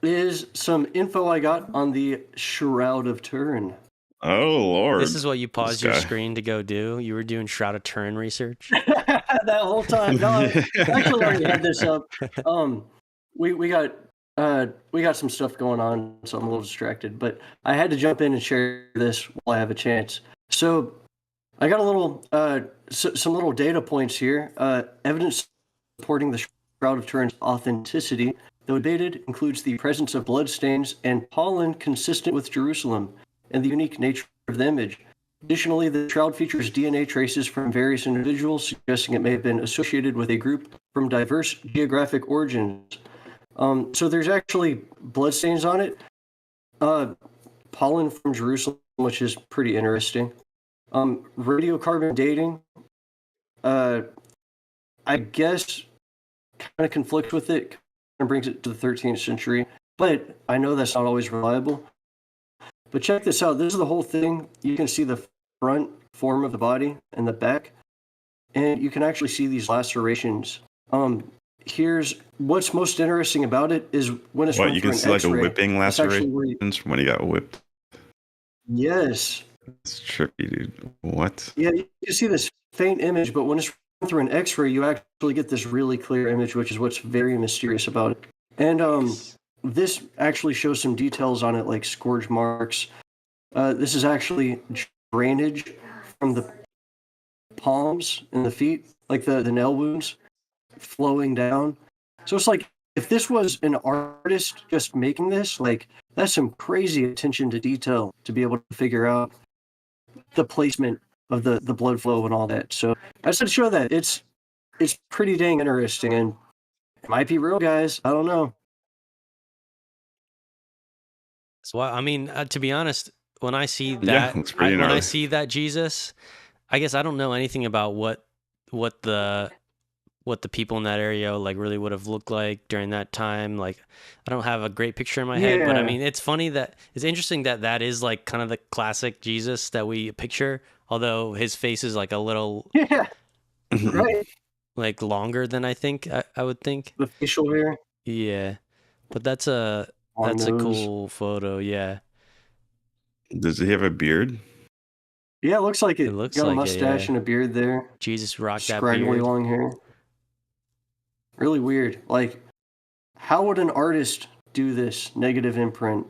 is some info I got on the Shroud of Turin. Oh, Lord. This is what you paused your screen to go do? You were doing Shroud of Turin research? That whole time. No, I actually already had this up. We got some stuff going on, so I'm a little distracted. But I had to jump in and share this while I have a chance. So I got a little, some little data points here. Evidence supporting the Shroud of Turin's authenticity, though debated, includes the presence of bloodstains and pollen consistent with Jerusalem and the unique nature of the image. Additionally, the shroud features DNA traces from various individuals, suggesting it may have been associated with a group from diverse geographic origins. So there's actually bloodstains on it. Pollen from Jerusalem, which is pretty interesting. Radiocarbon dating, I guess, kind of conflicts with it. Kind of brings it to the 13th century, but I know that's not always reliable. But check this out. This is the whole thing. You can see the front form of the body and the back, and you can actually see these lacerations. Here's what's most interesting about it is when it's you can see like a whipping laceration from when he got whipped. Yes. It's trippy, dude. What? Yeah, you can see this faint image, but when it's through an X-ray, you actually get this really clear image, which is what's very mysterious about it. And this actually shows some details on it, like scourge marks. This is actually drainage from the palms and the feet, like the nail wounds. flowing down. So it's like, if this was an artist just making this, like, that's some crazy attention to detail to be able to figure out the placement of the blood flow and all that. So I just had to show that it's pretty dang interesting, and it might be real, guys. I don't know. So I mean, to be honest, when I see that, when I see that Jesus, I guess I don't know anything about what the people in that area like really would have looked like during that time. Like, I don't have a great picture in my head, but I mean, it's funny that it's interesting that is like kind of the classic Jesus that we picture, although his face is like a little right, like longer than I think I would think. The facial hair. Yeah, but that's a cool photo. Yeah. Does he have a beard? Yeah, it looks like it. It looks got like a mustache and a beard there. Jesus rocked that scraggly beard. long hair. Really weird. Like, how would an artist do this negative imprint?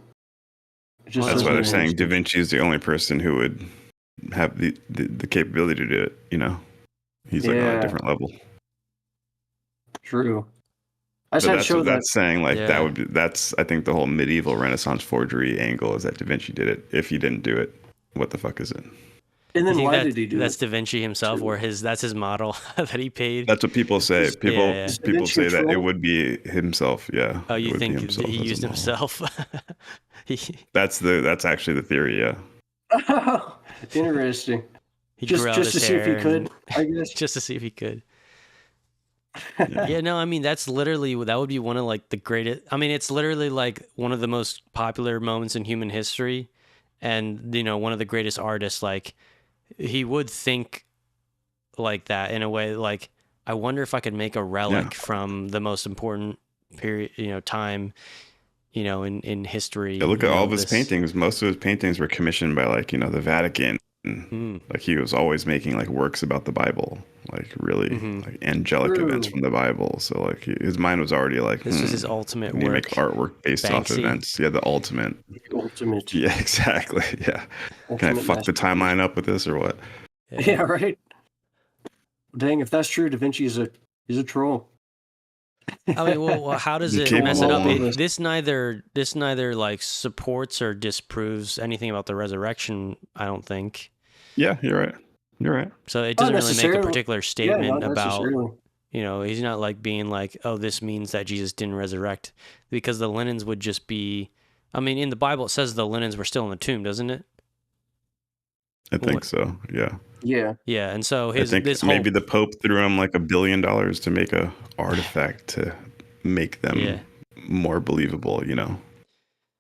That's why they're saying Da Vinci is the only person who would have the capability to do it. You know, he's like on a different level. True. That's saying like that would be, that's I think the whole medieval Renaissance forgery angle is that Da Vinci did it. If he didn't do it, what the fuck is it? And then why did he do that's Da Vinci himself, or that's his model that he paid. That's what people say. People say that it would be himself. Yeah. Oh, you think he used himself? That's actually the theory. Yeah. Oh, interesting. Just to see if he could, I guess. Just to see if he could. Yeah, no, I mean, that would be one of like the greatest. I mean, it's literally like one of the most popular moments in human history, and one of the greatest artists. Like, he would think like that in a way. Like, I wonder if I could make a relic from the most important period, time, in history. Yeah, look at all of his paintings. Most of his paintings were commissioned by like the Vatican. Like, he was always making like works about the Bible, like really like angelic events from the Bible. So like his mind was already like, this was his ultimate work. You make artwork based off events. Yeah, the ultimate. Yeah, exactly. Yeah. Can I fuck the timeline up with this or what? Yeah, right. Dang, if that's true, Da Vinci is a troll. I mean, well, how does it mess it up? This neither like supports or disproves anything about the resurrection, I don't think. Yeah, you're right. So it doesn't really make a particular statement about, he's not like being like, oh, this means that Jesus didn't resurrect, because the linens would just be, I mean, in the Bible it says the linens were still in the tomb, doesn't it? I think so. Yeah. Yeah, and so maybe the Pope threw him like $1 billion to make a artifact to make them more believable,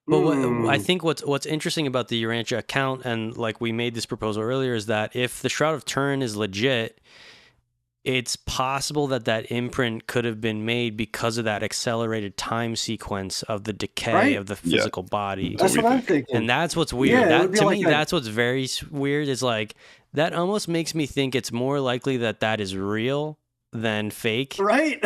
But I think what's interesting about the Urantia account, and like we made this proposal earlier, is that if the Shroud of Turin is legit, it's possible that imprint could have been made because of that accelerated time sequence of the decay of the physical body. That's what I'm thinking. And that's what's weird. That's what's very weird, is like, that almost makes me think it's more likely that is real than fake. Right?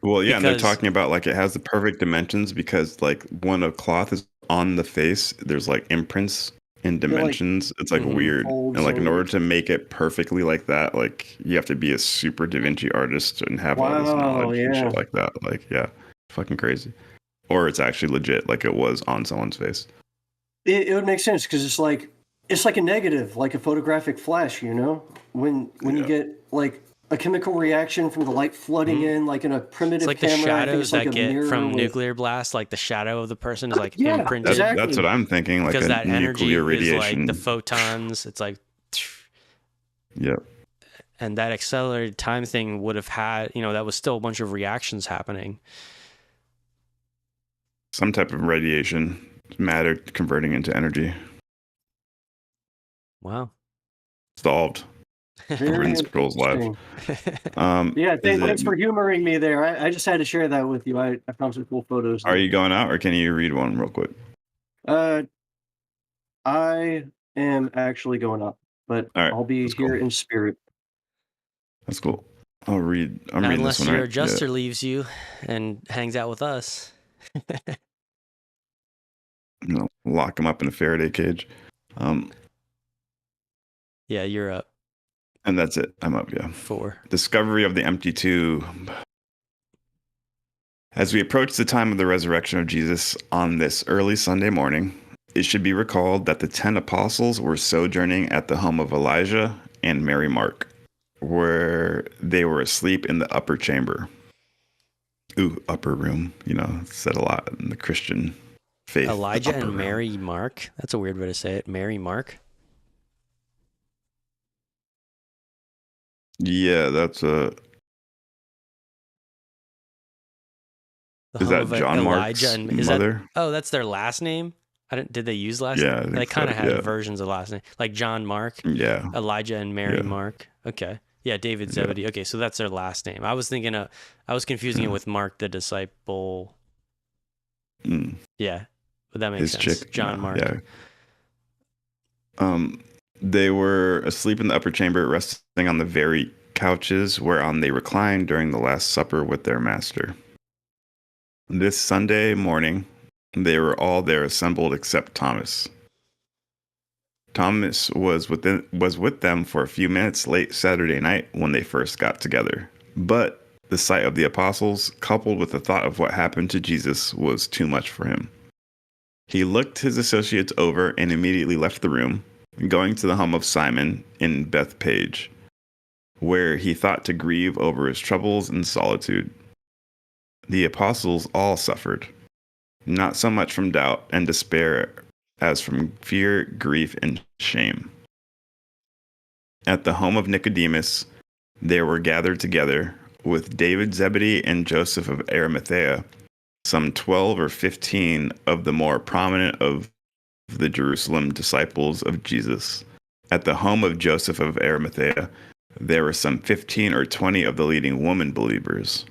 Well, yeah, and they're talking about like it has the perfect dimensions because like when a cloth is on the face, there's like imprints in dimensions. It's like weird. And like in order to make it perfectly like that, like you have to be a super Da Vinci artist and have all this knowledge and shit like that. Like, yeah, fucking crazy. Or it's actually legit, like it was on someone's face. It would make sense because it's like a negative, like a photographic flash, when you get like a chemical reaction from the light flooding in, like in a primitive like camera. The shadows that get from nuclear blast, like the shadow of the person is like imprinted. Exactly. That's what I'm thinking. Like because that energy radiation. Is like the photons. It's like, yep. And that accelerated time thing would have had, that was still a bunch of reactions happening. Some type of radiation, matter converting into energy. Wow. Solved. Written Scrolls Live. Thanks for humoring me there. I just had to share that with you. I found some cool photos. Are you going out, or can you read one real quick? I am actually going up, but I'll be here in spirit. That's cool. I'll read. I'm reading this one. Unless your adjuster leaves you and hangs out with us. Lock him up in a Faraday cage. Yeah, you're up. And that's it. I'm up, yeah. 4. Discovery of the empty tomb. As we approach the time of the resurrection of Jesus on this early Sunday morning, it should be recalled that the 10 apostles were sojourning at the home of Elijah and Mary Mark, where they were asleep in the upper chamber. Ooh, upper room. Said a lot in the Christian faith. Elijah and Mary Mark? That's a weird way to say it. Mary Mark? Yeah, that's a... Is that John Elijah Mark's mother? That's their last name? Did they use last name? Yeah, They kind of had versions of last name. Like John Mark. Yeah. Elijah and Mary Mark. Okay. Yeah, David Zebedee. Yeah. Okay, so that's their last name. I was confusing it with Mark the disciple. Yeah, but that makes sense. John Mark. Yeah. They were asleep in the upper chamber, resting on the very couches whereon they reclined during the Last Supper with their master. This Sunday morning, they were all there assembled except Thomas. Thomas was with them for a few minutes late Saturday night when they first got together. But the sight of the apostles, coupled with the thought of what happened to Jesus, was too much for him. He looked his associates over and immediately left the room, going to the home of Simon in Bethpage, where he thought to grieve over his troubles and solitude. The apostles all suffered, not so much from doubt and despair as from fear, grief, and shame. At the home of Nicodemus, they were gathered together with David Zebedee and Joseph of Arimathea, some 12 or 15 of the more prominent of the Jerusalem disciples of Jesus. At the home of Joseph of Arimathea, there were some 15 or 20 of the leading woman believers.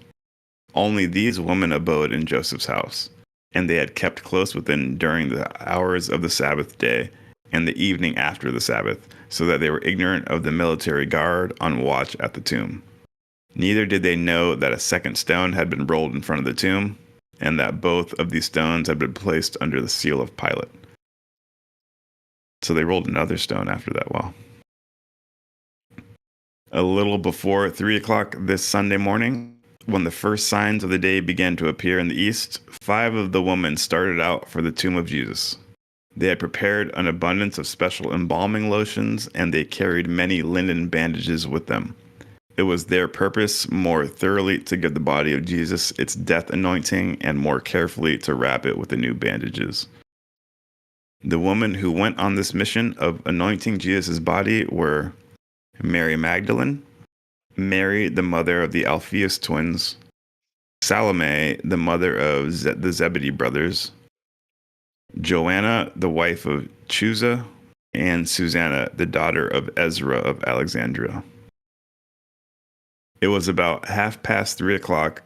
Only these women abode in Joseph's house, and they had kept close within during the hours of the Sabbath day and the evening after the Sabbath, so that they were ignorant of the military guard on watch at the tomb. Neither did they know that a second stone had been rolled in front of the tomb, and that both of these stones had been placed under the seal of Pilate. So they rolled another stone after that. Wow. A little before 3 o'clock this Sunday morning, when the first signs of the day began to appear in the east, 5 of the women started out for the tomb of Jesus. They had prepared an abundance of special embalming lotions, and they carried many linen bandages with them. It was their purpose more thoroughly to give the body of Jesus its death anointing and more carefully to wrap it with the new bandages. The women who went on this mission of anointing Jesus' body were Mary Magdalene, Mary, the mother of the Alphaeus twins, Salome, the mother of the Zebedee brothers, Joanna, the wife of Chuza, and Susanna, the daughter of Ezra of Alexandria. It was about 3:30 o'clock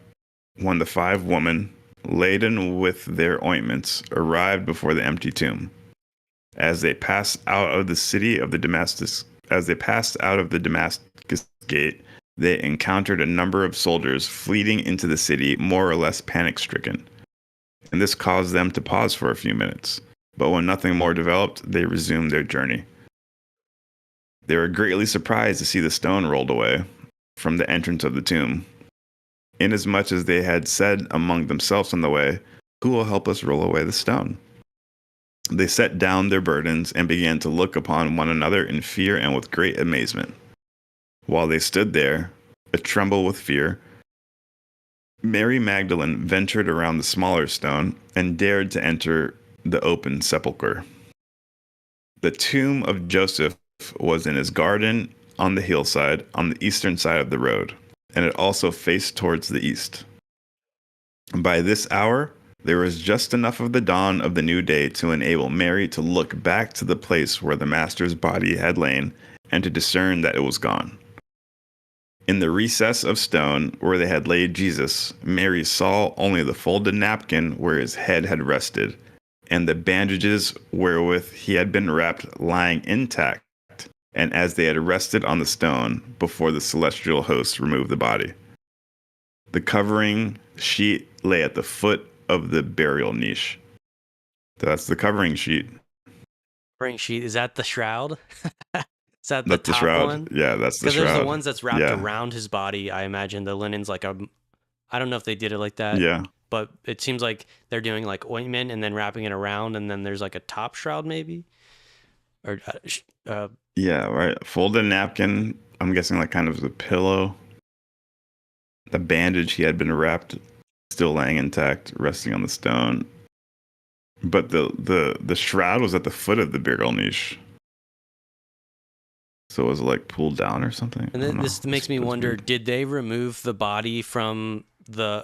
when the 5 women, laden with their ointments, arrived before the empty tomb. As they passed out of the city of the Damascus gate, they encountered a number of soldiers fleeing into the city, more or less panic-stricken. And this caused them to pause for a few minutes. But when nothing more developed, they resumed their journey. They were greatly surprised to see the stone rolled away from the entrance of the tomb, inasmuch as they had said among themselves on the way, "Who will help us roll away the stone?" They set down their burdens and began to look upon one another in fear and with great amazement. While they stood there, a-tremble with fear, Mary Magdalene ventured around the smaller stone and dared to enter the open sepulchre. The tomb of Joseph was in his garden on the hillside on the eastern side of the road, and it also faced towards the east. By this hour, there was just enough of the dawn of the new day to enable Mary to look back to the place where the Master's body had lain and to discern that it was gone. In the recess of stone where they had laid Jesus, Mary saw only the folded napkin where his head had rested, and the bandages wherewith he had been wrapped lying intact, and as they had rested on the stone before the celestial host removed the body. The covering sheet lay at the foot of the burial niche. That's the covering sheet. Covering sheet, is that the shroud? Is that the That's the top shroud. one? Yeah, that's the Because there's shroud. the ones that's wrapped around his body. I imagine the linen's like a. I don't know if they did it like that. Yeah. But it seems like they're doing like ointment and then wrapping it around, and then there's like a top shroud maybe, or yeah, right. Folded napkin. I'm guessing like kind of the pillow. The bandage he had been wrapped, still laying intact, resting on the stone. But the shroud was at the foot of the burial niche. So it was like pulled down or something. And then this makes me wonder, did they remove the body from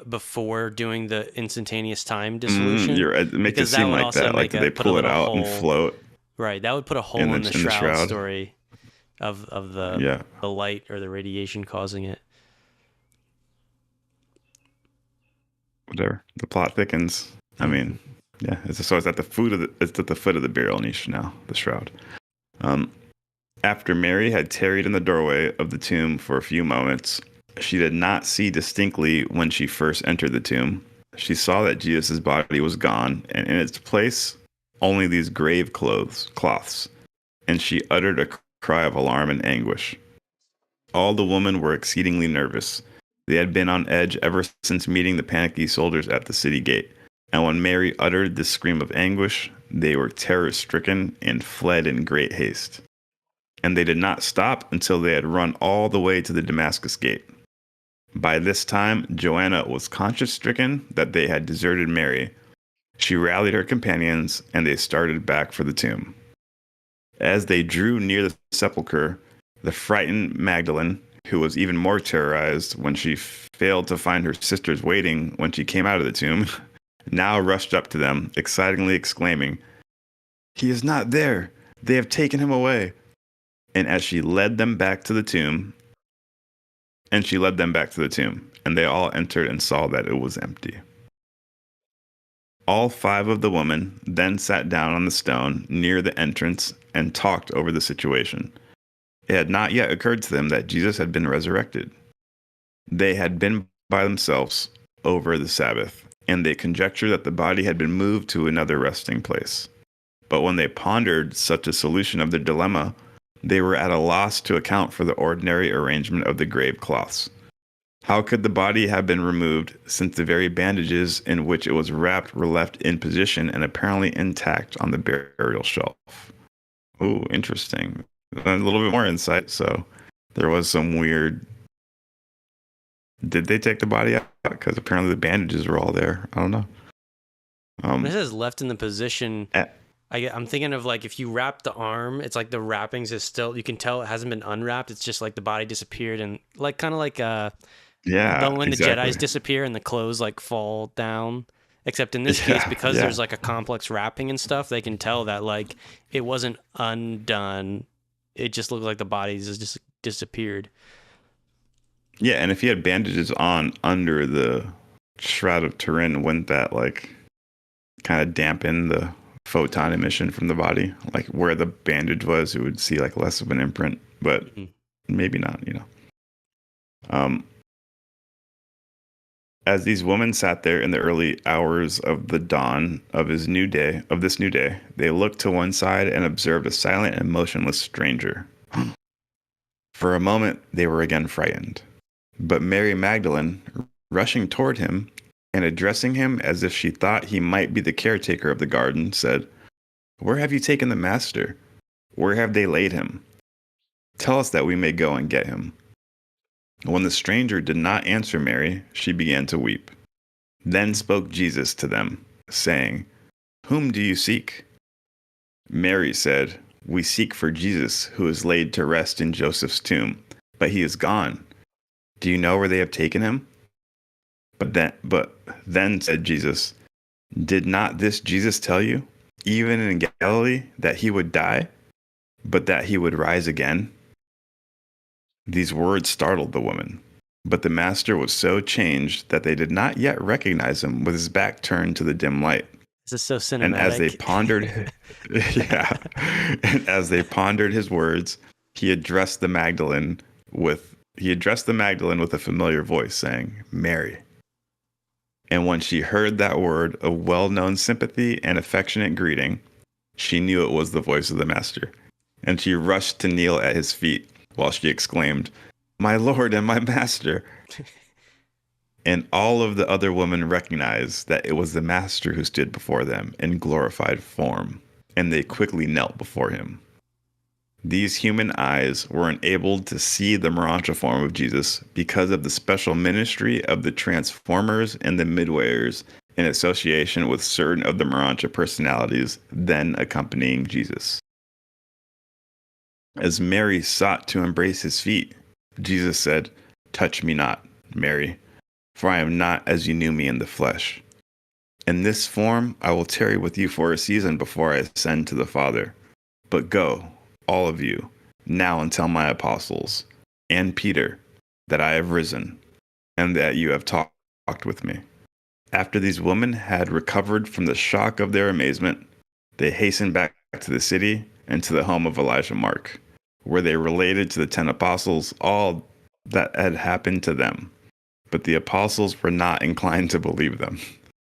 before doing the instantaneous time dissolution? It makes it seem like that. Like, did they pull it out and float? Right. That would put a hole in the shroud story of the light or the radiation causing it. Whatever. The plot thickens. I mean, yeah. So it's at the foot of the burial niche now, the shroud. After Mary had tarried in the doorway of the tomb for a few moments, she did not see distinctly when she first entered the tomb. She saw that Jesus' body was gone, and in its place, only these grave cloths. And she uttered a cry of alarm and anguish. All the women were exceedingly nervous. They had been on edge ever since meeting the panicky soldiers at the city gate. And when Mary uttered this scream of anguish, they were terror-stricken and fled in great haste. And they did not stop until they had run all the way to the Damascus gate. By this time, Joanna was conscience-stricken that they had deserted Mary. She rallied her companions, and they started back for the tomb. As they drew near the sepulchre, the frightened Magdalene, who was even more terrorized when she failed to find her sisters waiting when she came out of the tomb, now rushed up to them, excitingly exclaiming, "He is not there! They have taken him away!" And she led them back to the tomb, and they all entered and saw that it was empty. All 5 of the women then sat down on the stone near the entrance and talked over the situation. It had not yet occurred to them that Jesus had been resurrected. They had been by themselves over the Sabbath, and they conjectured that the body had been moved to another resting place. But when they pondered such a solution of their dilemma, they were at a loss to account for the ordinary arrangement of the grave cloths. How could the body have been removed, since the very bandages in which it was wrapped were left in position and apparently intact on the burial shelf? Ooh, interesting. A little bit more insight. So there was some weird... Did they take the body out? Because apparently the bandages were all there. I don't know. This is left in the position... I'm thinking of like if you wrap the arm, it's like the wrappings is still, you can tell it hasn't been unwrapped. It's just like the body disappeared and like kind of like when the Jedis disappear and the clothes like fall down. Except in this case, because there's like a complex wrapping and stuff, they can tell that like it wasn't undone. It just looked like the bodies just disappeared. Yeah, and if he had bandages on under the Shroud of Turin, wouldn't that like kind of dampen the photon emission from the body? Like where the bandage was, it would see like less of an imprint, but maybe not, As these women sat there in the early hours of the dawn of this new day, they looked to one side and observed a silent and motionless stranger. For a moment, they were again frightened. But Mary Magdalene, rushing toward him and addressing him as if she thought he might be the caretaker of the garden, said, "Where have you taken the master? Where have they laid him? Tell us that we may go and get him." When the stranger did not answer Mary, she began to weep. Then spoke Jesus to them, saying, "Whom do you seek?" Mary said, "We seek for Jesus, who is laid to rest in Joseph's tomb, but he is gone. Do you know where they have taken him?" But then said Jesus, "Did not this Jesus tell you, even in Galilee, that he would die, but that he would rise again?" These words startled the woman, but the master was so changed that they did not yet recognize him with his back turned to the dim light. This is so cinematic. And as they pondered, and as they pondered his words, he addressed the Magdalene with a familiar voice, saying, "Mary." And when she heard that word of well-known sympathy and affectionate greeting, she knew it was the voice of the master. and she rushed to kneel at his feet while she exclaimed, "My Lord and my Master." And all of the other women recognized that it was the Master who stood before them in glorified form, and they quickly knelt before him. These human eyes were enabled to see the morontia form of Jesus because of the special ministry of the transformers and the midwayers in association with certain of the morontia personalities then accompanying Jesus. As Mary sought to embrace his feet, Jesus said, "Touch me not, Mary, for I am not as you knew me in the flesh. In this form I will tarry with you for a season before I ascend to the Father. But go, all of you, now and tell my apostles, and Peter, that I have risen, and that you have talked with me." After these women had recovered from the shock of their amazement, they hastened back to the city and to the home of Elijah Mark, where they related to the 10 apostles all that had happened to them. But the apostles were not inclined to believe them.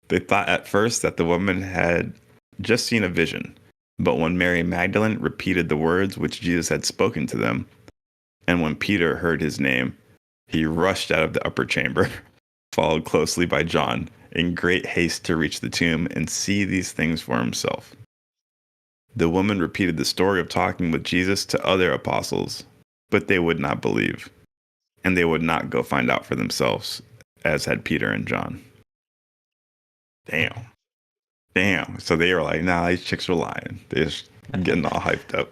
They thought at first that the woman had just seen a vision. But when Mary Magdalene repeated the words which Jesus had spoken to them, and when Peter heard his name, he rushed out of the upper chamber, followed closely by John, in great haste to reach the tomb and see these things for himself. The woman repeated the story of talking with Jesus to other apostles, but they would not believe, and they would not go find out for themselves, as had Peter and John. Damn. So they were like, nah, these chicks are lying. They're just getting all hyped up.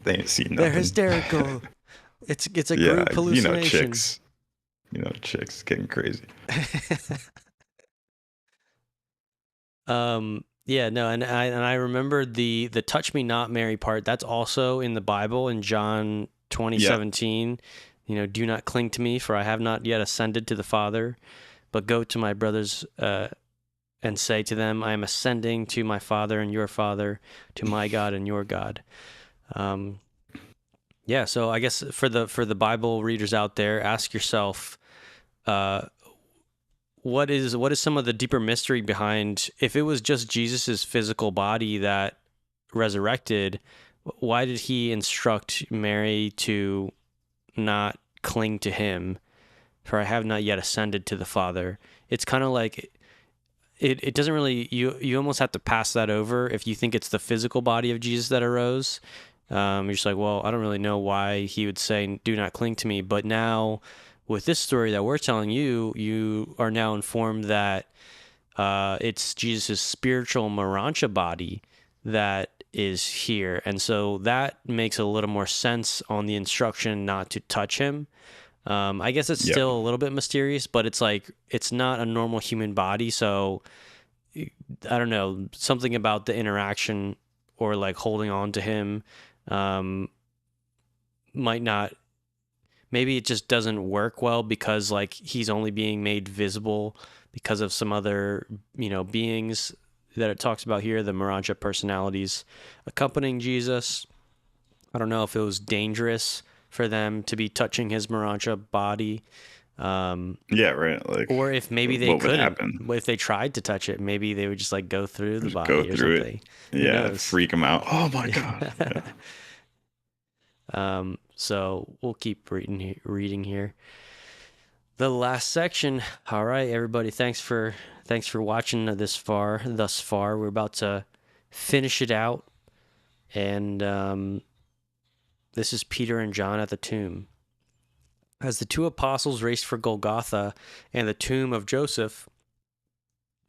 They ain't seen nothing. They're hysterical. It's a group hallucination. Chicks getting crazy. Yeah, no, and I remember the "touch me not, Mary" part. That's also in the Bible in John 20:17. Yeah. Do not cling to me, for I have not yet ascended to the Father, but go to my brothers and say to them, I am ascending to my Father and your Father, to my God and your God. Yeah, so I guess for the Bible readers out there, ask yourself, what is some of the deeper mystery behind, if it was just Jesus's physical body that resurrected, why did he instruct Mary to not cling to him? For I have not yet ascended to the Father. It's kind of like it doesn't really, you almost have to pass that over if you think it's the physical body of Jesus that arose. You're just like, well, I don't really know why he would say, do not cling to me. But now with this story that we're telling you, you are now informed that it's Jesus' spiritual morontia body that is here. And so that makes a little more sense on the instruction not to touch him. I guess it's still a little bit mysterious, but it's like, it's not a normal human body. So I don't know, something about the interaction or like holding on to him might not, maybe it just doesn't work well because like he's only being made visible because of some other, beings that it talks about here, the morontia personalities accompanying Jesus. I don't know if it was dangerous for them to be touching his morontia body. Yeah, right. Like, or if maybe they couldn't. If they tried to touch it, maybe they would just like go through the body or something. Yeah, freak them out. Oh my god. Yeah. So we'll keep reading here. The last section. All right, everybody. Thanks for watching thus far. We're about to finish it out, and this is Peter and John at the tomb. As the two apostles raced for Golgotha and the tomb of Joseph,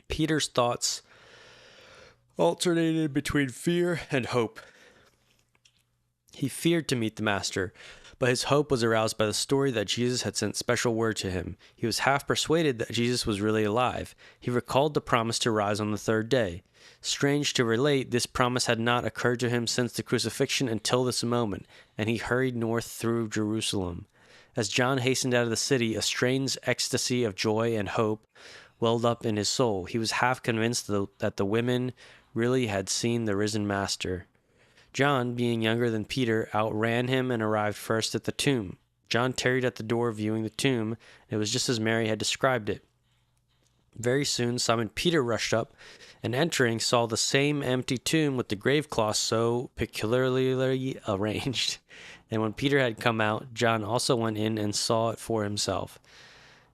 Peter's thoughts alternated between fear and hope. He feared to meet the Master, but his hope was aroused by the story that Jesus had sent special word to him. He was half persuaded that Jesus was really alive. He recalled the promise to rise on the third day. Strange to relate, this promise had not occurred to him since the crucifixion until this moment, and he hurried north through Jerusalem. As John hastened out of the city, a strange ecstasy of joy and hope welled up in his soul. He was half convinced that the women really had seen the risen Master. John, being younger than Peter, outran him and arrived first at the tomb. John tarried at the door viewing the tomb, and it was just as Mary had described it. Very soon, Simon Peter rushed up, and entering, saw the same empty tomb with the grave cloth so peculiarly arranged. And when Peter had come out, John also went in and saw it for himself.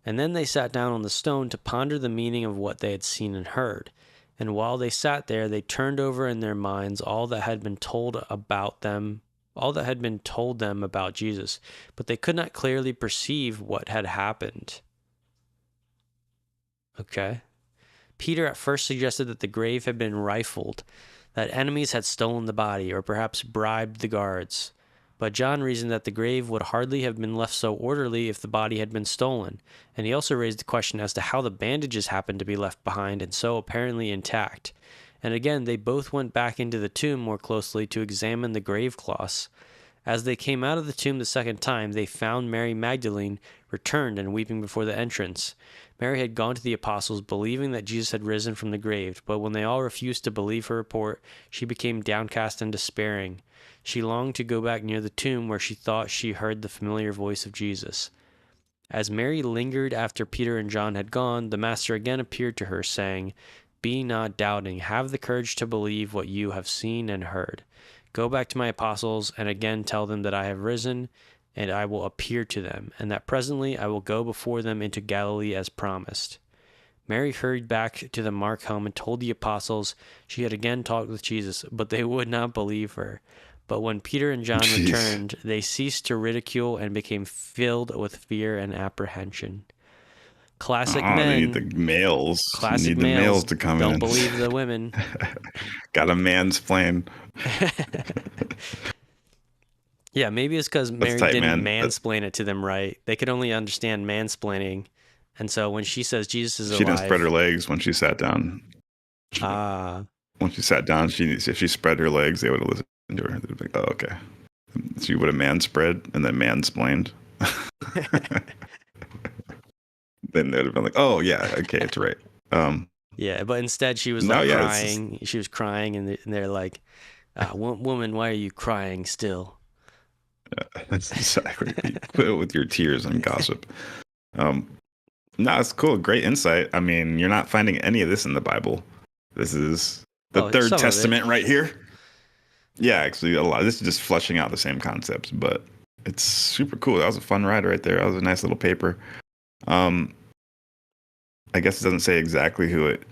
And then they sat down on the stone to ponder the meaning of what they had seen and heard. And while they sat there, they turned over in their minds all that had been told them about Jesus, but they could not clearly perceive what had happened. Okay. Peter at first suggested that the grave had been rifled, that enemies had stolen the body, or perhaps bribed the guards. But John reasoned that the grave would hardly have been left so orderly if the body had been stolen, and he also raised the question as to how the bandages happened to be left behind and so apparently intact. And again, they both went back into the tomb more closely to examine the grave cloths. As they came out of the tomb the second time, they found Mary Magdalene returned and weeping before the entrance. Mary had gone to the apostles, believing that Jesus had risen from the grave, but when they all refused to believe her report, she became downcast and despairing. She longed to go back near the tomb where she thought she heard the familiar voice of Jesus. As Mary lingered after Peter and John had gone, the Master again appeared to her, saying, "Be not doubting, have the courage to believe what you have seen and heard. Go back to my apostles and again tell them that I have risen, and I will appear to them, and that presently I will go before them into Galilee as promised." Mary hurried back to the Mark home and told the apostles she had again talked with Jesus, but they would not believe her. But when Peter and John returned, they ceased to ridicule and became filled with fear and apprehension. Classic men. They need the males. Classic need males. The males to come Don't in. believe the women. Gotta mansplain. Yeah, maybe it's because Mary didn't mansplain it to them right. They could only understand mansplaining. And so when she says Jesus is alive... She didn't spread her legs when she sat down. When she sat down, if she spread her legs, they would have listened to her. They'd be like, oh, okay. She would have manspread and then mansplained. Then they'd have been like, oh, yeah, okay, it's right. Yeah, but instead she was crying. She was crying, and they're like, woman, why are you crying still? Yeah, that's exactly. You quit it with your tears and gossip. No, it's cool. Great insight. I mean, you're not finding any of this in the Bible. This is the Third Testament right here. Yeah, actually, a lot. This is just fleshing out the same concepts, but it's super cool. That was a fun ride right there. That was a nice little paper. I guess it doesn't say exactly who it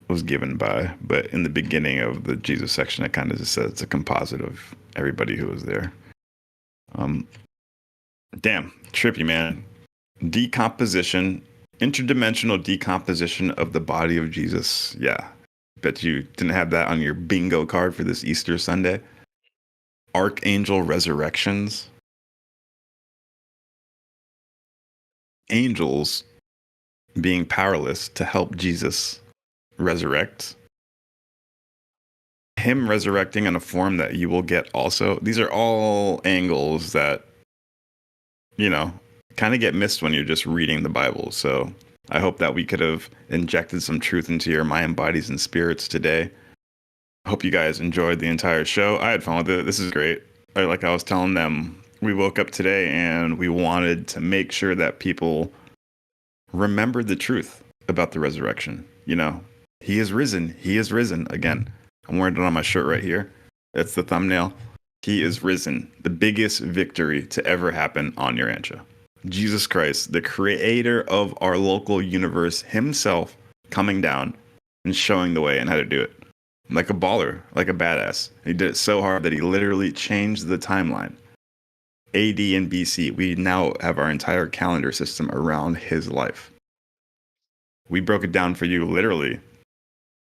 was given by, but in the beginning of the Jesus section, it kind of just says it's a composite of everybody who was there. Damn, trippy, man. Decomposition, interdimensional decomposition of the body of Jesus. Yeah. Bet you didn't have that on your bingo card for this Easter Sunday. Archangel resurrections. Angels being powerless to help Jesus resurrect. Him resurrecting in a form that you will get also. These are all angles that, kind of get missed when you're just reading the Bible. So I hope that we could have injected some truth into your mind, bodies, and spirits today. I hope you guys enjoyed the entire show. I had fun with it. This is great. Like I was telling them, we woke up today and we wanted to make sure that people remembered the truth about the resurrection. He is risen. He is risen again. I'm wearing it on my shirt right here. That's the thumbnail. He is risen. The biggest victory to ever happen on your Urantia. Jesus Christ, the creator of our local universe himself, coming down and showing the way and how to do it. Like a baller, like a badass. He did it so hard that he literally changed the timeline. AD and BC. We now have our entire calendar system around his life. We broke it down for you literally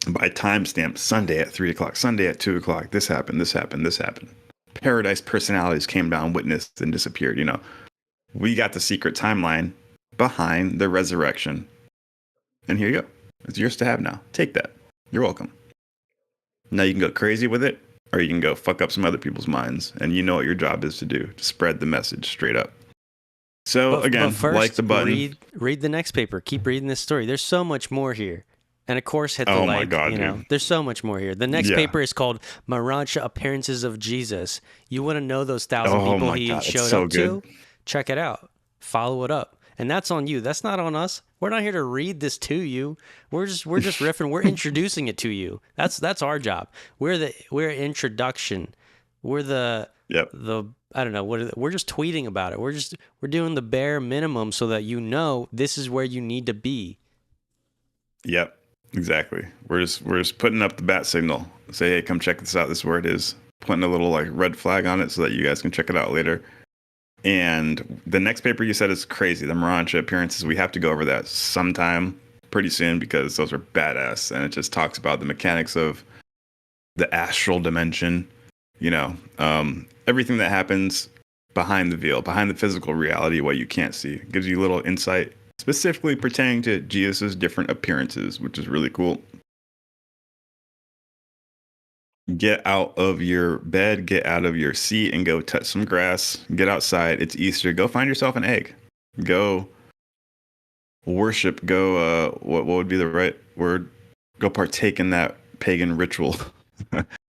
by timestamp. Sunday at 3 o'clock, Sunday at 2 o'clock. This happened, this happened, this happened. Paradise personalities came down, witnessed, and disappeared. We got the secret timeline behind the resurrection. And here you go. It's yours to have now. Take that. You're welcome. Now you can go crazy with it, or you can go fuck up some other people's minds. And you know what your job is to do, to spread the message straight up. So again, but first, like the button. Read the next paper. Keep reading this story. There's so much more here. And of course, hit the like. My God, dude. There's so much more here. The next paper is called Morontia Appearances of Jesus. You want to know those 1,000 people he showed up to? Check it out. Follow it up. and that's on you. That's not on us. We're not here to read this to you. We're just riffing. We're introducing it to you. That's our job. We're introduction. We're the I don't know we're just tweeting about it. We're doing the bare minimum so that you know this is where you need to be. Yep, exactly. We're just putting up the bat signal. Say, hey, come check this out. This is where it is. Putting a little like red flag on it so that you guys can check it out later. And the next paper you said is crazy. The morontia appearances. We have to go over that sometime pretty soon because those are badass, and it just talks about the mechanics of the astral dimension. You know, everything that happens behind the veil, behind the physical reality, what you can't see. It gives you a little insight, specifically pertaining to Jesus' different appearances, which is really cool. Get out of your bed, get out of your seat, and go touch some grass. Get outside. It's Easter. Go find yourself an egg. Go worship. Go, what would be the right word? Go partake in that pagan ritual.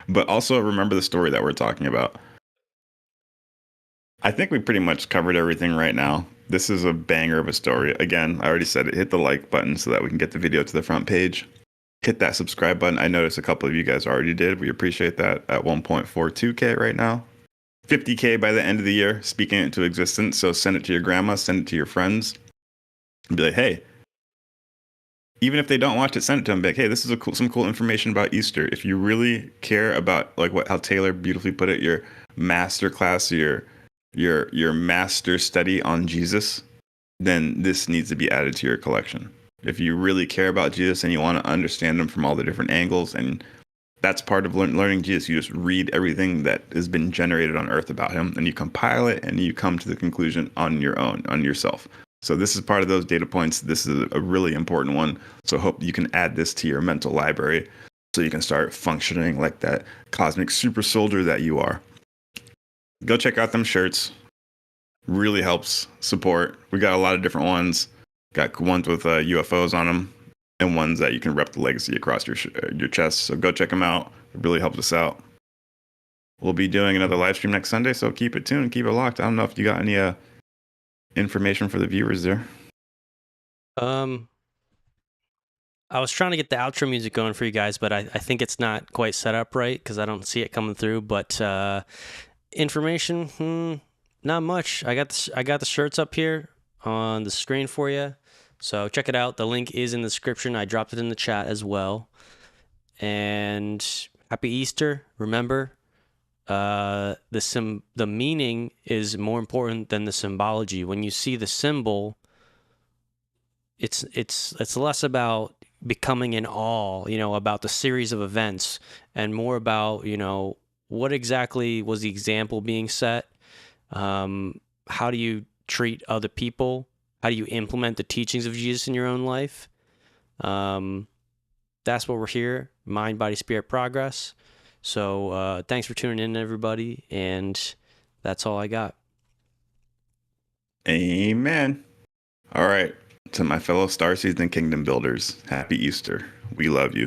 But also remember the story that we're talking about. I think we pretty much covered everything right now. This is a banger of a story. Again, I already said it. Hit the like button so that we can get the video to the front page. Hit that subscribe button. I noticed a couple of you guys already did. We appreciate that at 1.42K right now. 50K by the end of the year, speaking it into existence. So send it to your grandma, send it to your friends, and be like, hey, even if they don't watch it, send it to them. Be like, hey, this is some cool information about Easter. If you really care about like how Taylor beautifully put it, your master class, your master study on Jesus, then this needs to be added to your collection. If you really care about Jesus and you want to understand him from all the different angles, and that's part of learning Jesus, you just read everything that has been generated on earth about him, and you compile it, and you come to the conclusion on your own, on yourself. So this is part of those data points. This is a really important one. So hope you can add this to your mental library so you can start functioning like that cosmic super soldier that you are. Go check out them shirts. Really helps support. We got a lot of different ones. Got ones with UFOs on them, and ones that you can rep the legacy across your chest. So go check them out. It really helps us out. We'll be doing another live stream next Sunday, so keep it tuned, keep it locked. I don't know if you got any information for the viewers there. I was trying to get the outro music going for you guys, but I think it's not quite set up right because I don't see it coming through. But information, not much. I got the shirts up here on the screen for you, so check it out. The link is in the description. I dropped it in the chat as well. And happy Easter. Remember, the meaning is more important than the symbology. When you see the symbol, it's less about becoming in awe, about the series of events, and more about, what exactly was the example being set? How do you treat other people? How do you implement the teachings of Jesus in your own life? That's what we're here, Mind, Body, Spirit, Progress. So thanks for tuning in, everybody, and that's all I got. Amen. All right. To my fellow Star Seeds and Kingdom Builders, happy Easter. We love you.